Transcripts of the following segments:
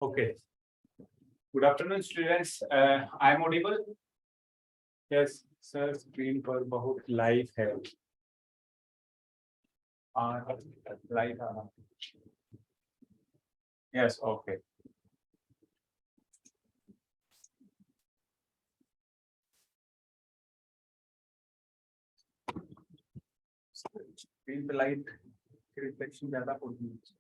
Okay. Good afternoon, students. I am audible. Yes, sir. Screen पर बहुत live है. Live. Yes. Okay. Screen पे light की reflection ज्यादा होती है.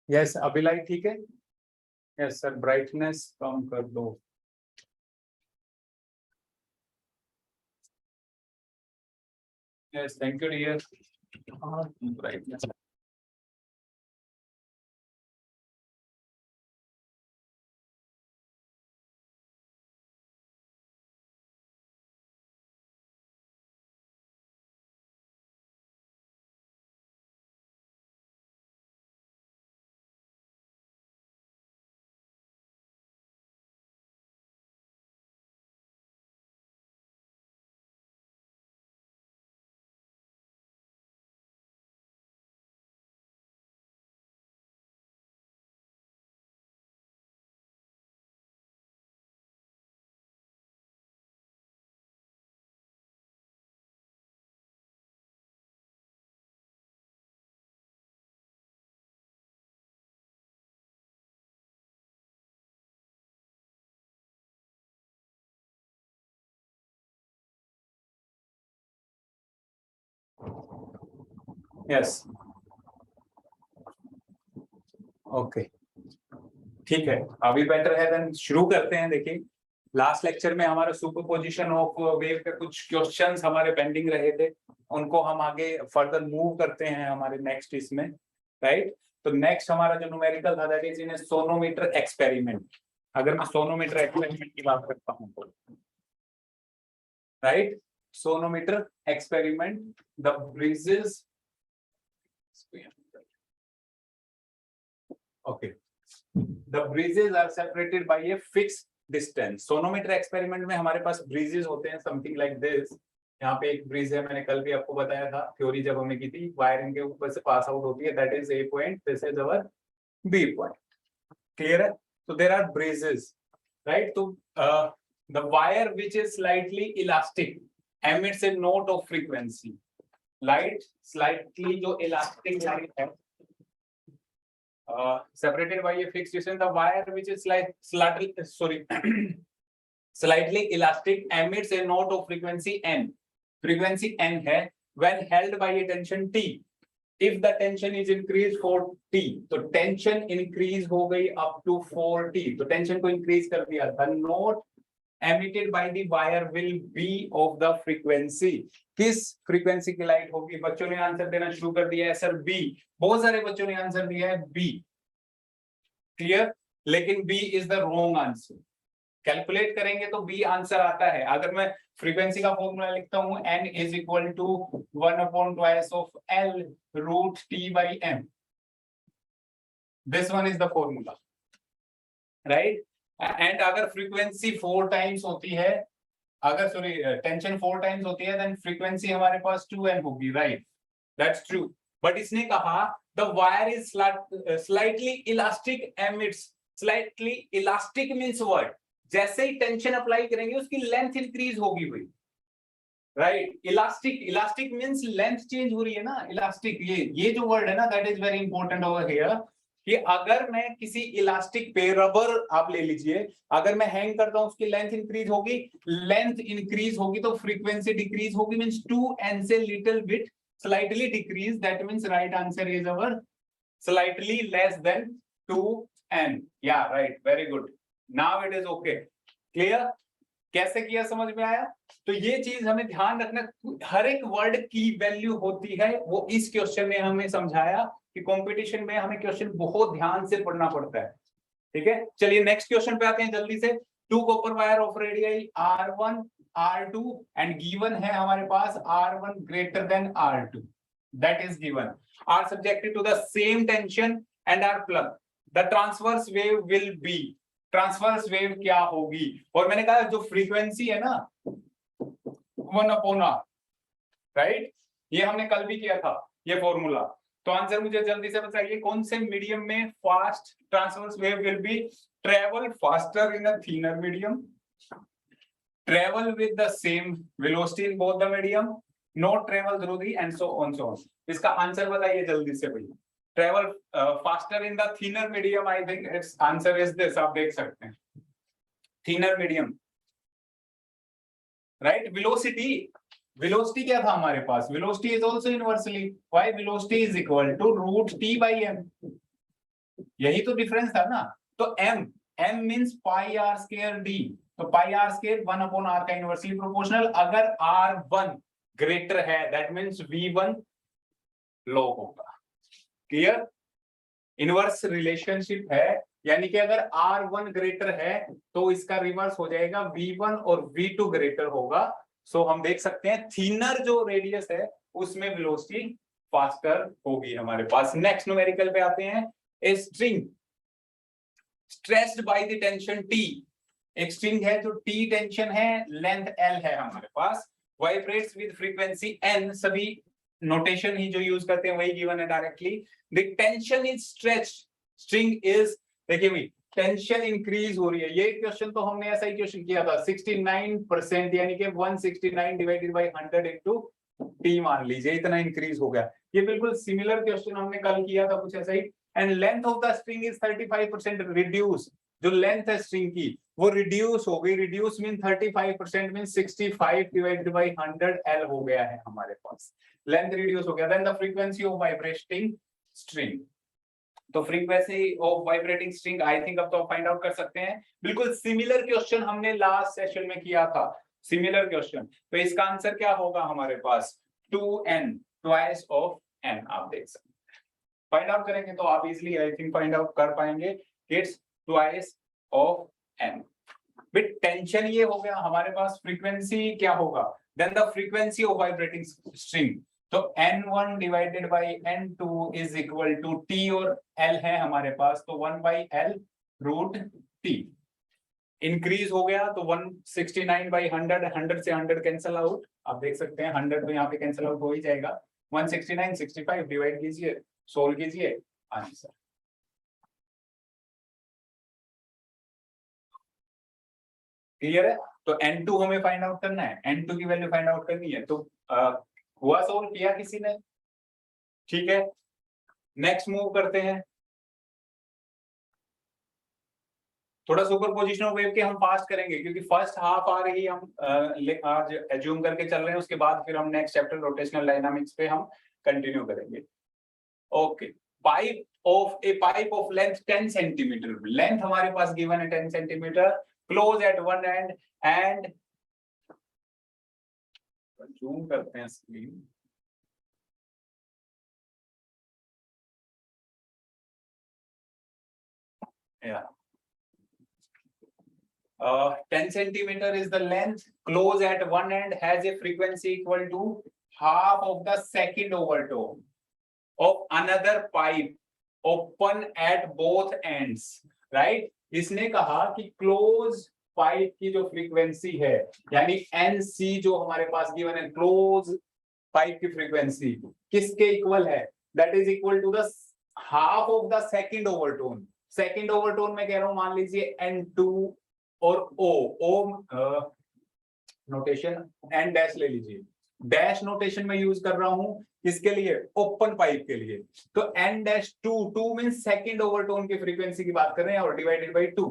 यस, अभी लाइट ठीक है. यस सर, ब्राइटनेस कम कर दो. Yes, thank you dear. Brightness. Yes. Okay, ठीक है. अभी बेटर है. देन शुरू करते हैं. देखिए, लास्ट लेक्चर में हमारा सुपरपोजिशन ऑफ वेव के कुछ क्वेश्चंस हमारे पेंडिंग रहे थे. उनको हम आगे फर्दर मूव करते हैं हमारे नेक्स्ट इसमें. राइट. तो नेक्स्ट हमारा जो न्यूमेरिकल था that is in sonometer experiment. अगर मैं सोनोमीटर एक्सपेरिमेंट की बात करता हूं तो right, sonometer experiment, the breezes. Okay, the breezes are separated by a fixed distance. Sonometer experiment में हमारे पास ब्रीजेस होते हैं समथिंग लाइक दिस. यहाँ पे एक ब्रीज है, मैंने कल भी आपको बताया था थ्योरी जब हमने की थी. वायर इनके ऊपर से पास आउट होती है, that is a point, this is our B point. Clear है. तो देयर आर ब्रीजेस, राइट. तो the wire which is slightly elastic emits a note of frequency. Light slightly जो इलास्टिक लाइट है separated by a fixed distance, the wire which is slightly elastic emits a note of frequency n. Frequency n है when held by a tension T. If the tension is increased for T, तो tension increase हो गई up to 4T. तो tension को increase कर दिया. The note emitted by the wire will be of the frequency. किस frequency की light होगी? बच्चों ने आंसर देना शुरू कर दिया है सर बी. बहुत सारे बच्चों ने आंसर दिया है बी. क्लियर. लेकिन B is the wrong answer. Calculate करेंगे तो बी आंसर आता है. अगर मैं फ्रीक्वेंसी का फॉर्मूला लिखता हूं n is equal to 1/2 of l root t by m. This one is the formula, right. And अगर फ्रीक्वेंसी 4 टाइम्स होती है, अगर सॉरी टेंशन 4 टाइम्स होती है, देन फ्रीक्वेंसी हमारे पास 2n होगी. Right, that's true. बट इसने कहा the wire is slightly elastic emits. Slightly elastic means what? जैसे ही टेंशन अप्लाई करेंगे उसकी लेंथ इंक्रीज होगी भाई. Right. Elastic, elastic means length change हो रही है ना. इलास्टिक, ये जो वर्ड है ना, that is very important over here. कि अगर मैं किसी इलास्टिक पे, रबर आप ले लीजिए, अगर मैं हैंग करता हूं उसकी लेंथ इंक्रीज होगी. लेंथ इंक्रीज होगी तो फ्रीक्वेंसी डिक्रीज होगी. मींस 2n से little bit slightly decrease. That means right answer is our slightly less than 2n. Yeah, right. Very good. Now it is okay. Clear? कैसे किया, समझ में आया? तो ये चीज हमें ध्यान रखना. हर एक वर्ड की वैल्यू होती है. वो इस क्वेश्चन ने हमें समझाया कि कंपटीशन में हमें क्वेश्चन बहुत ध्यान से पढ़ना पड़ता है. ठीक है. चलिए नेक्स्ट क्वेश्चन पे आते हैं जल्दी से. 2 copper wire of radius R1 R2 and given है हमारे पास R1 greater than R2. That is given. Are subjected to the same tension and are plugged. The transverse wave will be, transverse wave क्या होगी, और मैंने कहा जो frequency है ना 1/r, राइट, ये हमने कल भी किया था ये फॉर्मूला। तो आंसर मुझे जल्दी से बताइए, कौन से मीडियम में fast transverse wave will be travel faster in a thinner medium, travel with the same velocity in both the medium, not travel through the, and so on so on। इसका answer बताइए जल्दी से भैया। travel faster in the thinner medium, I think its answer is this, आप देख सकते हैं thinner medium, right। velocity क्या था हमारे पास, velocity is also inversely, why velocity is equal to root t by m, यही तो डिफरेंस था ना। तो m means pi r square d, तो पाई आर स्क्वायर 1/r का इनवर्सली प्रोपोर्शनल, अगर r1 ग्रेटर है दैट मींस v1 लो होगा। क्लियर, इनवर्स रिलेशनशिप है, यानी कि अगर r1 ग्रेटर है तो इसका रिवर्स हो जाएगा, v1 और v2 ग्रेटर होगा। सो हम देख सकते हैं थिनर जो रेडियस है उसमें वेलोसिटी फास्टर होगी हमारे पास। नेक्स्ट न्यूमेरिकल पे आते हैं, a string stressed by the tension T, एक स्ट्रिंग है जो T टेंशन है, लेंथ L है हमारे पास, वाइब्रेट्स विद फ्रीक्वेंसी N, सभी नोटेशन ही जो यूज करते हैं वही गिवन है directly. The tension is stretched, string is, देखिए भाई टेंशन इंक्रीज हो रही है, ये क्वेश्चन तो हमने ऐसा ही क्वेश्चन किया था 69%, यानी कि 169 डिवाइडेड बाय 100 इनटू T मान लीजिए, इतना इंक्रीज हो गया। ये बिल्कुल सिमिलर क्वेश्चन हमने कल किया था कुछ ऐसा ही। And length of the string is 35% reduce, जो लेंथ है स्ट्रिंग की वो रिड्यूस हो गई, reduce mean 35% mean 65 divided by 100 L हो गया है हमारे पास, लेंथ रिड्यूस हो गया। Then the frequency of vibrating string, तो frequency of vibrating string I think अब तो फाइंड आउट कर सकते हैं, बिल्कुल सिमिलर क्वेश्चन हमने लास्ट सेशन में किया था, सिमिलर क्वेश्चन। तो इसका आंसर क्या होगा हमारे पास 2n, ट्वाइस ऑफ n, आप देख सकते हैं। फाइंड आउट करेंगे तो आप easily I think find out कर पाएंगे, it's twice of n। Bit tension ये हो गया हमारे पास, फ्रीक्वेंसी क्या होगा, then the frequency of vibrating string, तो n1 divided by n2 is equal to t, और l है हमारे पास तो 1/L रूट t। इंक्रीज हो गया तो 169 बाय 100, 100 से 100 कैंसिल आउट, आप देख सकते हैं 100 तो यहाँ पे कैंसिल आउट हो ही जाएगा, 169 65 डिवाइड कीजिए, सोल्व कीजिए, आंसर। क्लियर है, तो n2 हमें फाइंड आउट करना है, n2 की वैल्यू फाइंड आउट करनी है। तो हुआ सोल्व किया किसी ने, ठीक है। नेक्स्ट मूव करते हैं, थोड़ा सुपरपोजिशन ऑफ वेव के हम फास्ट करेंगे क्योंकि फर्स्ट हाफ आ रही हम आज एज्यूम करके चल रहे हैं, उसके बाद फिर हम नेक्स्ट चैप्टर रोटेशनल डायनामिक्स पे हम कंटिन्यू करेंगे। Okay, pipe of length 10 centimetre, length हमारे पास गिवन है 10 centimetre, close at one and and zoom करते हैं screen, yeah. 10 centimeter is the length, close at one end, has a frequency equal to half of the second overtone of another pipe open at both ends, right? इसने कहा कि close pipe की जो frequency है, यानी NC जो हमारे पास गिवन है, क्लोज पाइप की फ्रीक्वेंसी किसके इक्वल है, that is equal to the half of the second overtone. Second overtone में कह रहा हूं, मान लीजिए N2 और O नोटेशन N डैश ले लीजिए, डैश नोटेशन में यूज कर रहा हूं किसके लिए, ओपन पाइप के लिए। तो N dash 2 means second overtone की फ्रीक्वेंसी की बात कर रहे हैं, और divided by 2,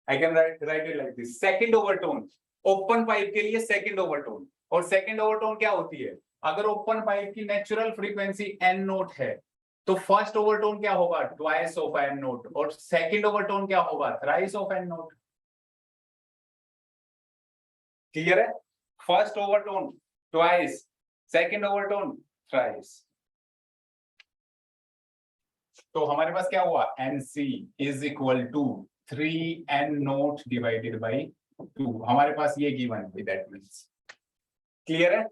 I can write it like this, second overtone open pipe के लिए सेकंड ओवरटोन। और सेकंड ओवरटोन क्या होती है, अगर ओपन पाइप की नेचुरल फ्रीक्वेंसी n नोट है तो फर्स्ट ओवरटोन क्या होगा, ट्वाइस ऑफ n नोट, और सेकंड ओवरटोन क्या होगा, thrice of n note. Clear है, first overtone twice, second overtone thrice. तो हमारे पास क्या हुआ, NC is equal to 3n note divided by 2, हमारे पास ये गिवन है, दैट मींस क्लियर है।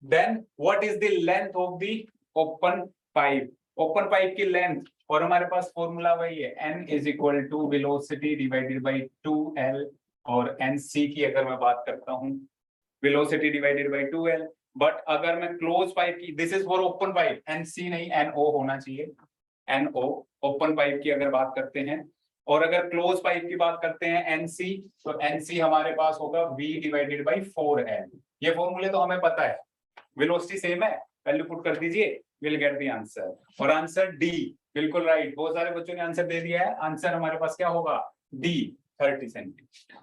Then what is the length of the open pipe, open pipe की लेंथ, और हमारे पास फॉर्मूला वही है, n is equal to velocity divided by 2l, और nc की अगर मैं बात करता हूँ velocity divided by 2l। But अगर मैं क्लोज पाइप की, this is for open pipe, nc नहीं no होना चाहिए, no ओपन पाइप की अगर बात करते हैं, और अगर क्लोज पाइप की बात करते हैं nc, तो nc हमारे पास होगा v डिवाइडेड बाई 4l। ये फॉर्मूले तो हमें पता है, वेलोसिटी सेम है, वैल्यू पुट कर दीजिए, विल गेट द आंसर। और आंसर डी बिल्कुल राइट, बहुत सारे बच्चों ने आंसर दे दिया है। आंसर हमारे पास क्या होगा, डी 30 सेंटीमीटर।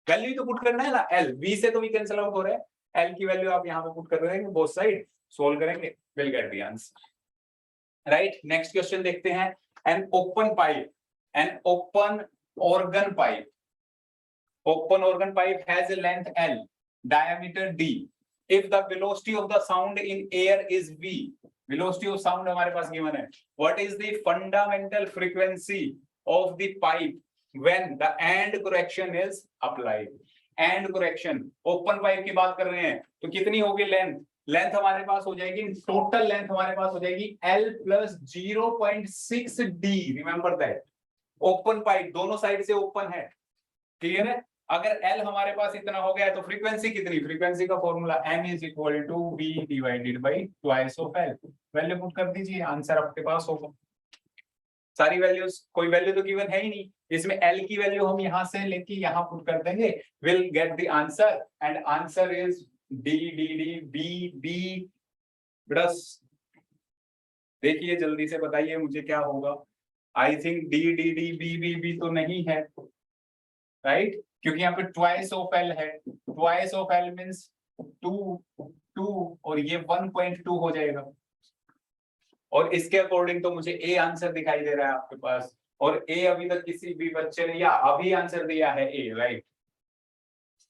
वैल्यू तो पुट करना है ना, एल वी से तो वी कैंसिल आउट हो रहा है, एल की वैल्यू आप यहाँ पे पुट कर रहे हैं, बोथ साइड सोल्व करेंगे, will get the answer. Right, next question देखते हैं। N open pipe, an open organ pipe, open organ pipe has a length L, diameter D. If the velocity of the sound in air is V, velocity of sound हमारे पास given है, what is the fundamental frequency of the pipe when the and correction is applied? and correction, open pipe की बात कर रहे हैं, तो कितनी होगी लेंथ, लेंथ हमारे पास हो जाएगी, टोटल लेंथ हमारे पास हो जाएगी L plus 0.6 D, remember that, open pipe दोनों साइड से ओपन है, क्लियर है। अगर L हमारे पास इतना हो गया तो फ्रीक्वेंसी कितनी, फ्रीक्वेंसी का formula m is equal to v divided by twice of L, value put कर दीजिए, आंसर आपके पास होगा। सारी वैल्यूज, कोई वैल्यू तो गिवन है ही नहीं, इसमें L की वैल्यू हम यहां से लेके यहां पुट कर देंगे, will get the answer, and answer is D D D B B plus, देखिए जल्दी से बताइए मुझे क्या होगा, I think D D D B B B तो नहीं है, राइट, क्योंकि यहाँ पे ट्वाइस ऑफ एल है, ट्वाइस ऑफ एल मींस 2 और ये 1.2 हो जाएगा, और इसके अकॉर्डिंग तो मुझे ए आंसर दिखाई दे रहा है आपके पास, और ए अभी तक किसी भी बच्चे ने या अभी आंसर दिया है ए, राइट,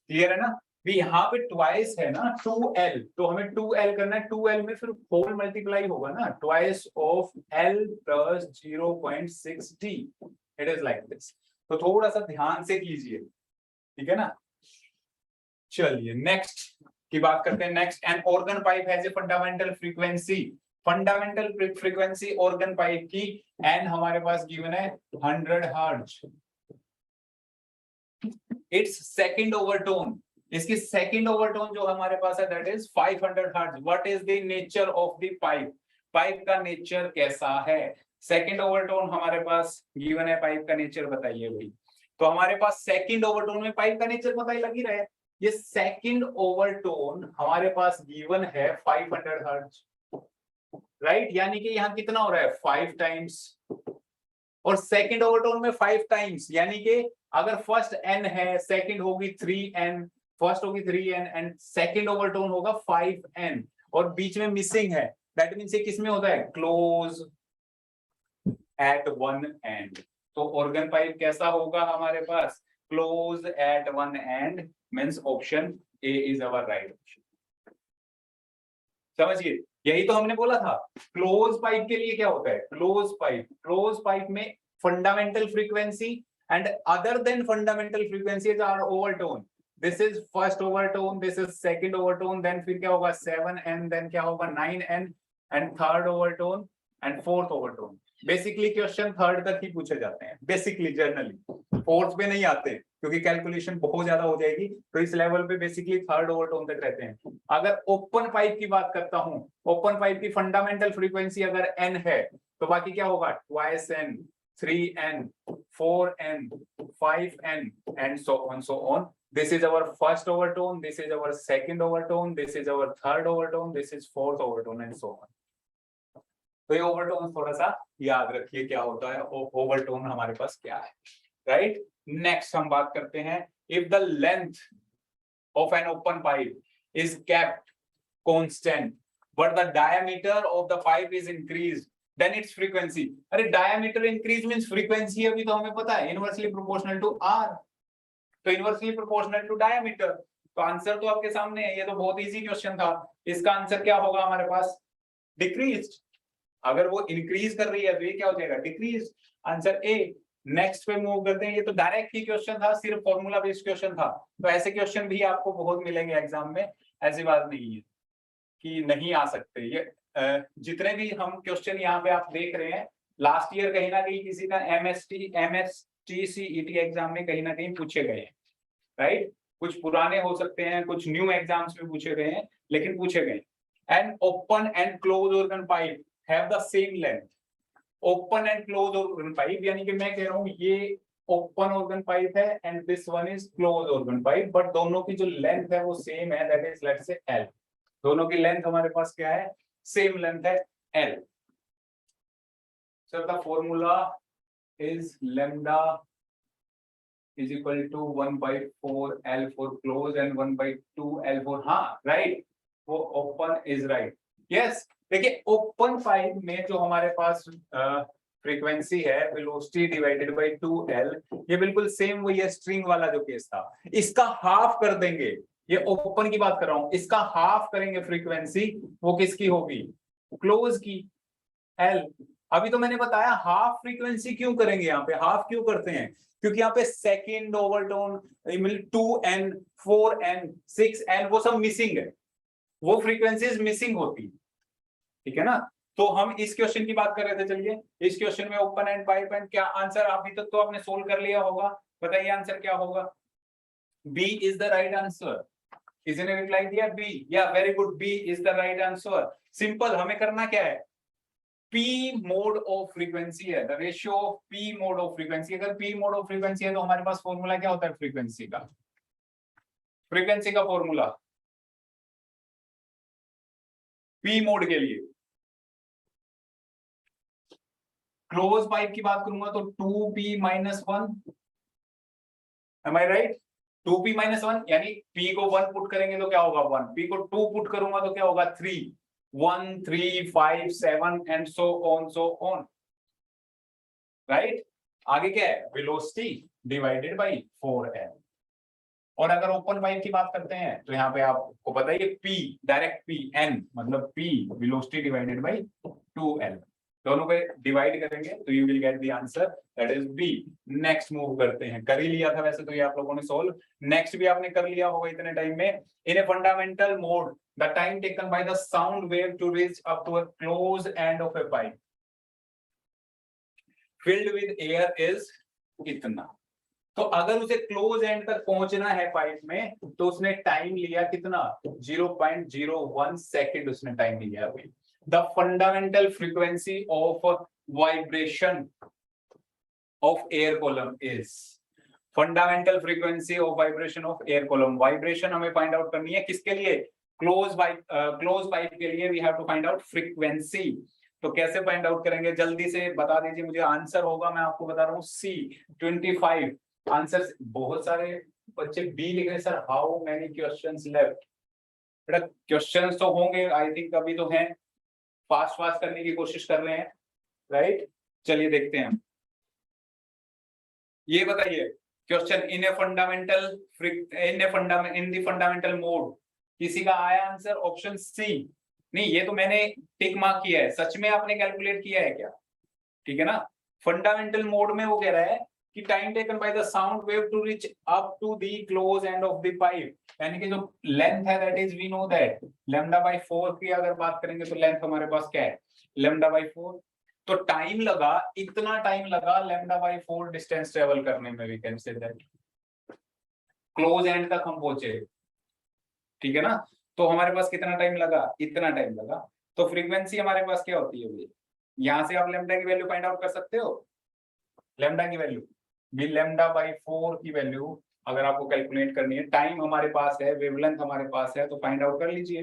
क्लियर है ना। भी यहाँ पे ट्वाइस है ना 2l, तो हमें 2l करना है, 2l में फिर होल मल्टीप्लाई होगा ना, twice of l plus 0.6d, it is like this, तो थोड़ा सा ध्यान से कीजिए, ठीक है ना। चलिए नेक्स्ट की बात करते हैं। Next, an organ pipe has a fundamental frequency, fundamental frequency organ pipe की एन हमारे पास गिवन है 100 हर्ट्ज, इट्स सेकंड ओवरटोन, इसकी सेकंड ओवरटोन जो हमारे पास है that is 500 hertz. What is the nature of the pipe, pipe का nature कैसा है, सेकंड ओवरटोन हमारे पास गिवन है, पाइप का नेचर बताइए भाई। तो हमारे पास सेकंड ओवरटोन में पाइप का नेचर पता ही लग ही रहा है, ये सेकंड ओवरटोन हमारे पास गिवन है 500 हर्ट्ज, राइट, यानी कि यहाँ कितना हो रहा है 5 टाइम्स, और सेकंड ओवरटोन में 5 टाइम्स, यानी कि अगर फर्स्ट n है, सेकंड होगी 3n, फर्स्ट होगी 3n एंड सेकंड ओवरटोन होगा 5n, और बीच में मिसिंग है, दैट मींस ये किसमें होता है, क्लोज एट वन एंड। तो ऑर्गन पाइप कैसा होगा हमारे पास, close at one end, means option A is our right option. समझिए, यही तो हमने बोला था, क्लोज पाइप के लिए क्या होता है, क्लोज पाइप में fundamental frequency and other than fundamental frequencies are overtone, this is first overtone, this is second overtone, then फिर क्या होगा 7n, देन क्या होगा 9n and third overtone and fourth overtone. Basically question third तक ही पूछे जाते हैं, बेसिकली जनरली फोर्थ पे नहीं आते क्योंकि कैलकुलेशन बहुत ज्यादा हो जाएगी, तो इस लेवल पे बेसिकली थर्ड ओवरटोन तक रहते हैं। अगर ओपन पाइप की बात करता हूं, ओपन पाइप की फंडामेंटल फ्रीक्वेंसी अगर n है, तो बाकी क्या होगा twice n, 3n, 4n, 5n and so on. This is our first overtone, this is our second overtone, this is our third overtone, this is fourth overtone and so on. तो ये overtone थोड़ा सा याद रखिए क्या होता है, overtone हमारे पास क्या है, राइट। नेक्स्ट हम बात करते हैं, if the length of an open pipe is kept constant but the diameter of the pipe is increased, then its frequency. अरे डायमीटर इंक्रीज मींस फ्रीक्वेंसी अभी तो हमें पता है इनवर्सली प्रोपोर्शनल टू आर, तो इनवर्सली प्रोपोर्शनल टू डायमीटर, तो answer तो आपके सामने है, ये तो बहुत इजी क्वेश्चन था। इसका आंसर क्या होगा हमारे पास, डिक्रीज्ड। अगर वो इंक्रीज कर रही है तो ये क्या हो जाएगा, डिक्रीज, आंसर ए। नेक्स्ट पे मूव करते हैं, ये तो डायरेक्ट ही क्वेश्चन था, सिर्फ फॉर्मूला बेस्ड क्वेश्चन था, तो ऐसे क्वेश्चन भी आपको बहुत मिलेंगे एग्जाम में, ऐसी बात नहीं है कि नहीं आ सकते, ये जितने भी हम क्वेश्चन यहाँ पे आप देख रहे हैं, लास्ट ईयर कहीं ना कहीं किसी का MSTCET एग्जाम में कहीं ना कहीं पूछे गए हैं, राइट। कुछ पुराने हो सकते हैं, कुछ न्यू एग्जाम्स में पूछे गए हैं, लेकिन पूछे गए। And open and close organ pipe have the same length. Open and close organ pipe, यानी कि मैं कह रहा हूँ ये ओपन ऑर्गन पाइप है and this one is close organ pipe, but दोनों की जो लेंथ है वो सेम है, that is let's say L। दोनों की लेंथ हमारे पास क्या है, सेम लेंथ है L। So the formula is lambda is equal to 1/4 L for close and 1/2 L for, हाँ राइट, वो ओपन इज राइट, यस। देखिए ओपन पाइप में जो हमारे पास फ्रीक्वेंसी है वेलोसिटी डिवाइडेड बाय 2L, ये बिल्कुल सेम वही है स्ट्रिंग वाला जो केस था। इसका हाफ कर देंगे, ये ओपन की बात कर रहा हूं, इसका हाफ करेंगे फ्रीक्वेंसी, वो किसकी होगी, क्लोज की, L। अभी तो मैंने बताया हाफ फ्रीक्वेंसी क्यों करेंगे, यहाँ पे हाफ क्यों करते हैं, क्योंकि यहाँ पे second overtone 2N 4N 6N वो सब मिसिंग है, वो फ्रीक्वेंसीज मिसिंग होती है, ठीक है ना। तो हम इस क्वेश्चन की बात कर रहे थे, चलिए इस क्वेश्चन में ओपन एंड पाइप एंड क्या आंसर अभी तक तो आपने सोल्व कर लिया होगा, बताइए आंसर क्या होगा। B is the right answer, किसी ने रिप्लाई दिया बी, या very good, B is the right answer. Simple, हमें करना क्या है, P मोड ऑफ फ्रीक्वेंसी है, the ratio of P mode of frequency. अगर P मोड ऑफ फ्रीक्वेंसी है तो हमारे पास फॉर्मूला क्या होता है फ्रीक्वेंसी का, फ्रीक्वेंसी का फॉर्मूला P मोड के लिए। क्लोज पाइप की बात करूंगा तो 2P-1, M I right, 2P-1, यानी P को 1 पुट करेंगे तो क्या होगा 1, P को 2 पुट करूंगा तो क्या होगा 3, 1 3 5 7 एंड सो ऑन, राइट। आगे क्या है, वेलोसिटी डिवाइडेड बाय 4L। और अगर ओपन पाइप की बात करते हैं तो यहाँ पे आपको पता है P डायरेक्ट P, N मतलब P velocity divided by 2L, दोनों पे डिवाइड करेंगे तो you will get the answer, that is B. Next move करते हैं, कर ही लिया था वैसे तो ये आप लोगों ने सोल्व, नेक्स्ट भी आपने कर लिया होगा इतने टाइम में। In a fundamental mode the time taken by the sound wave to reach up to a close end of a pipe filled with air is इतना। तो अगर उसे क्लोज एंड तक पहुंचना है पाइप में तो उसने टाइम लिया कितना, 0.01 सेकेंड उसने टाइम लिया अभी। The fundamental frequency of vibration of air column is, fundamental frequency of vibration of air column, vibration हमें फाइंड आउट करनी है किसके लिए, क्लोज पाइप के लिए we have to find out frequency. तो कैसे फाइंड आउट करेंगे, जल्दी से बता दीजिए मुझे, आंसर होगा मैं आपको बता रहा हूँ C25। आंसर बहुत सारे बच्चे बी लिख रहे हैं, sir how many questions left. बेटा क्वेश्चंस तो होंगे, आई थिंक अभी तो हैं, फास्ट करने की कोशिश कर रहे हैं, राइट। चलिए देखते हैं, ये बताइए question in the fundamental mode, किसी का आया आंसर ऑप्शन सी। नहीं ये तो मैंने टिक मार्क किया है, सच में आपने कैलकुलेट किया है क्या, ठीक है ना। फंडामेंटल मोड में वो कह रहा है कि time taken by the sound wave to reach up to the close end of the pipe, यानी कि जो लेंथ है that is we know that λ/4 की अगर बात करेंगे तो लेंथ हमारे पास क्या है λ/4। तो टाइम लगा, इतना टाइम लगा λ/4 डिस्टेंस ट्रेवल करने में, we can say that close end तक हम पहुंचे, ठीक है ना। तो हमारे पास कितना टाइम लगा, इतना टाइम लगा। तो फ्रीक्वेंसी हमारे पास क्या होती है भाई, यहां से आप लैम्डा की वैल्यू फाइंड आउट कर सकते हो, लैम्डा की वैल्यू भी λ/4 की वैल्यू अगर आपको कैलकुलेट करनी है, टाइम हमारे पास है, वेवलेंथ हमारे पास है, तो फाइंड आउट कर लीजिए।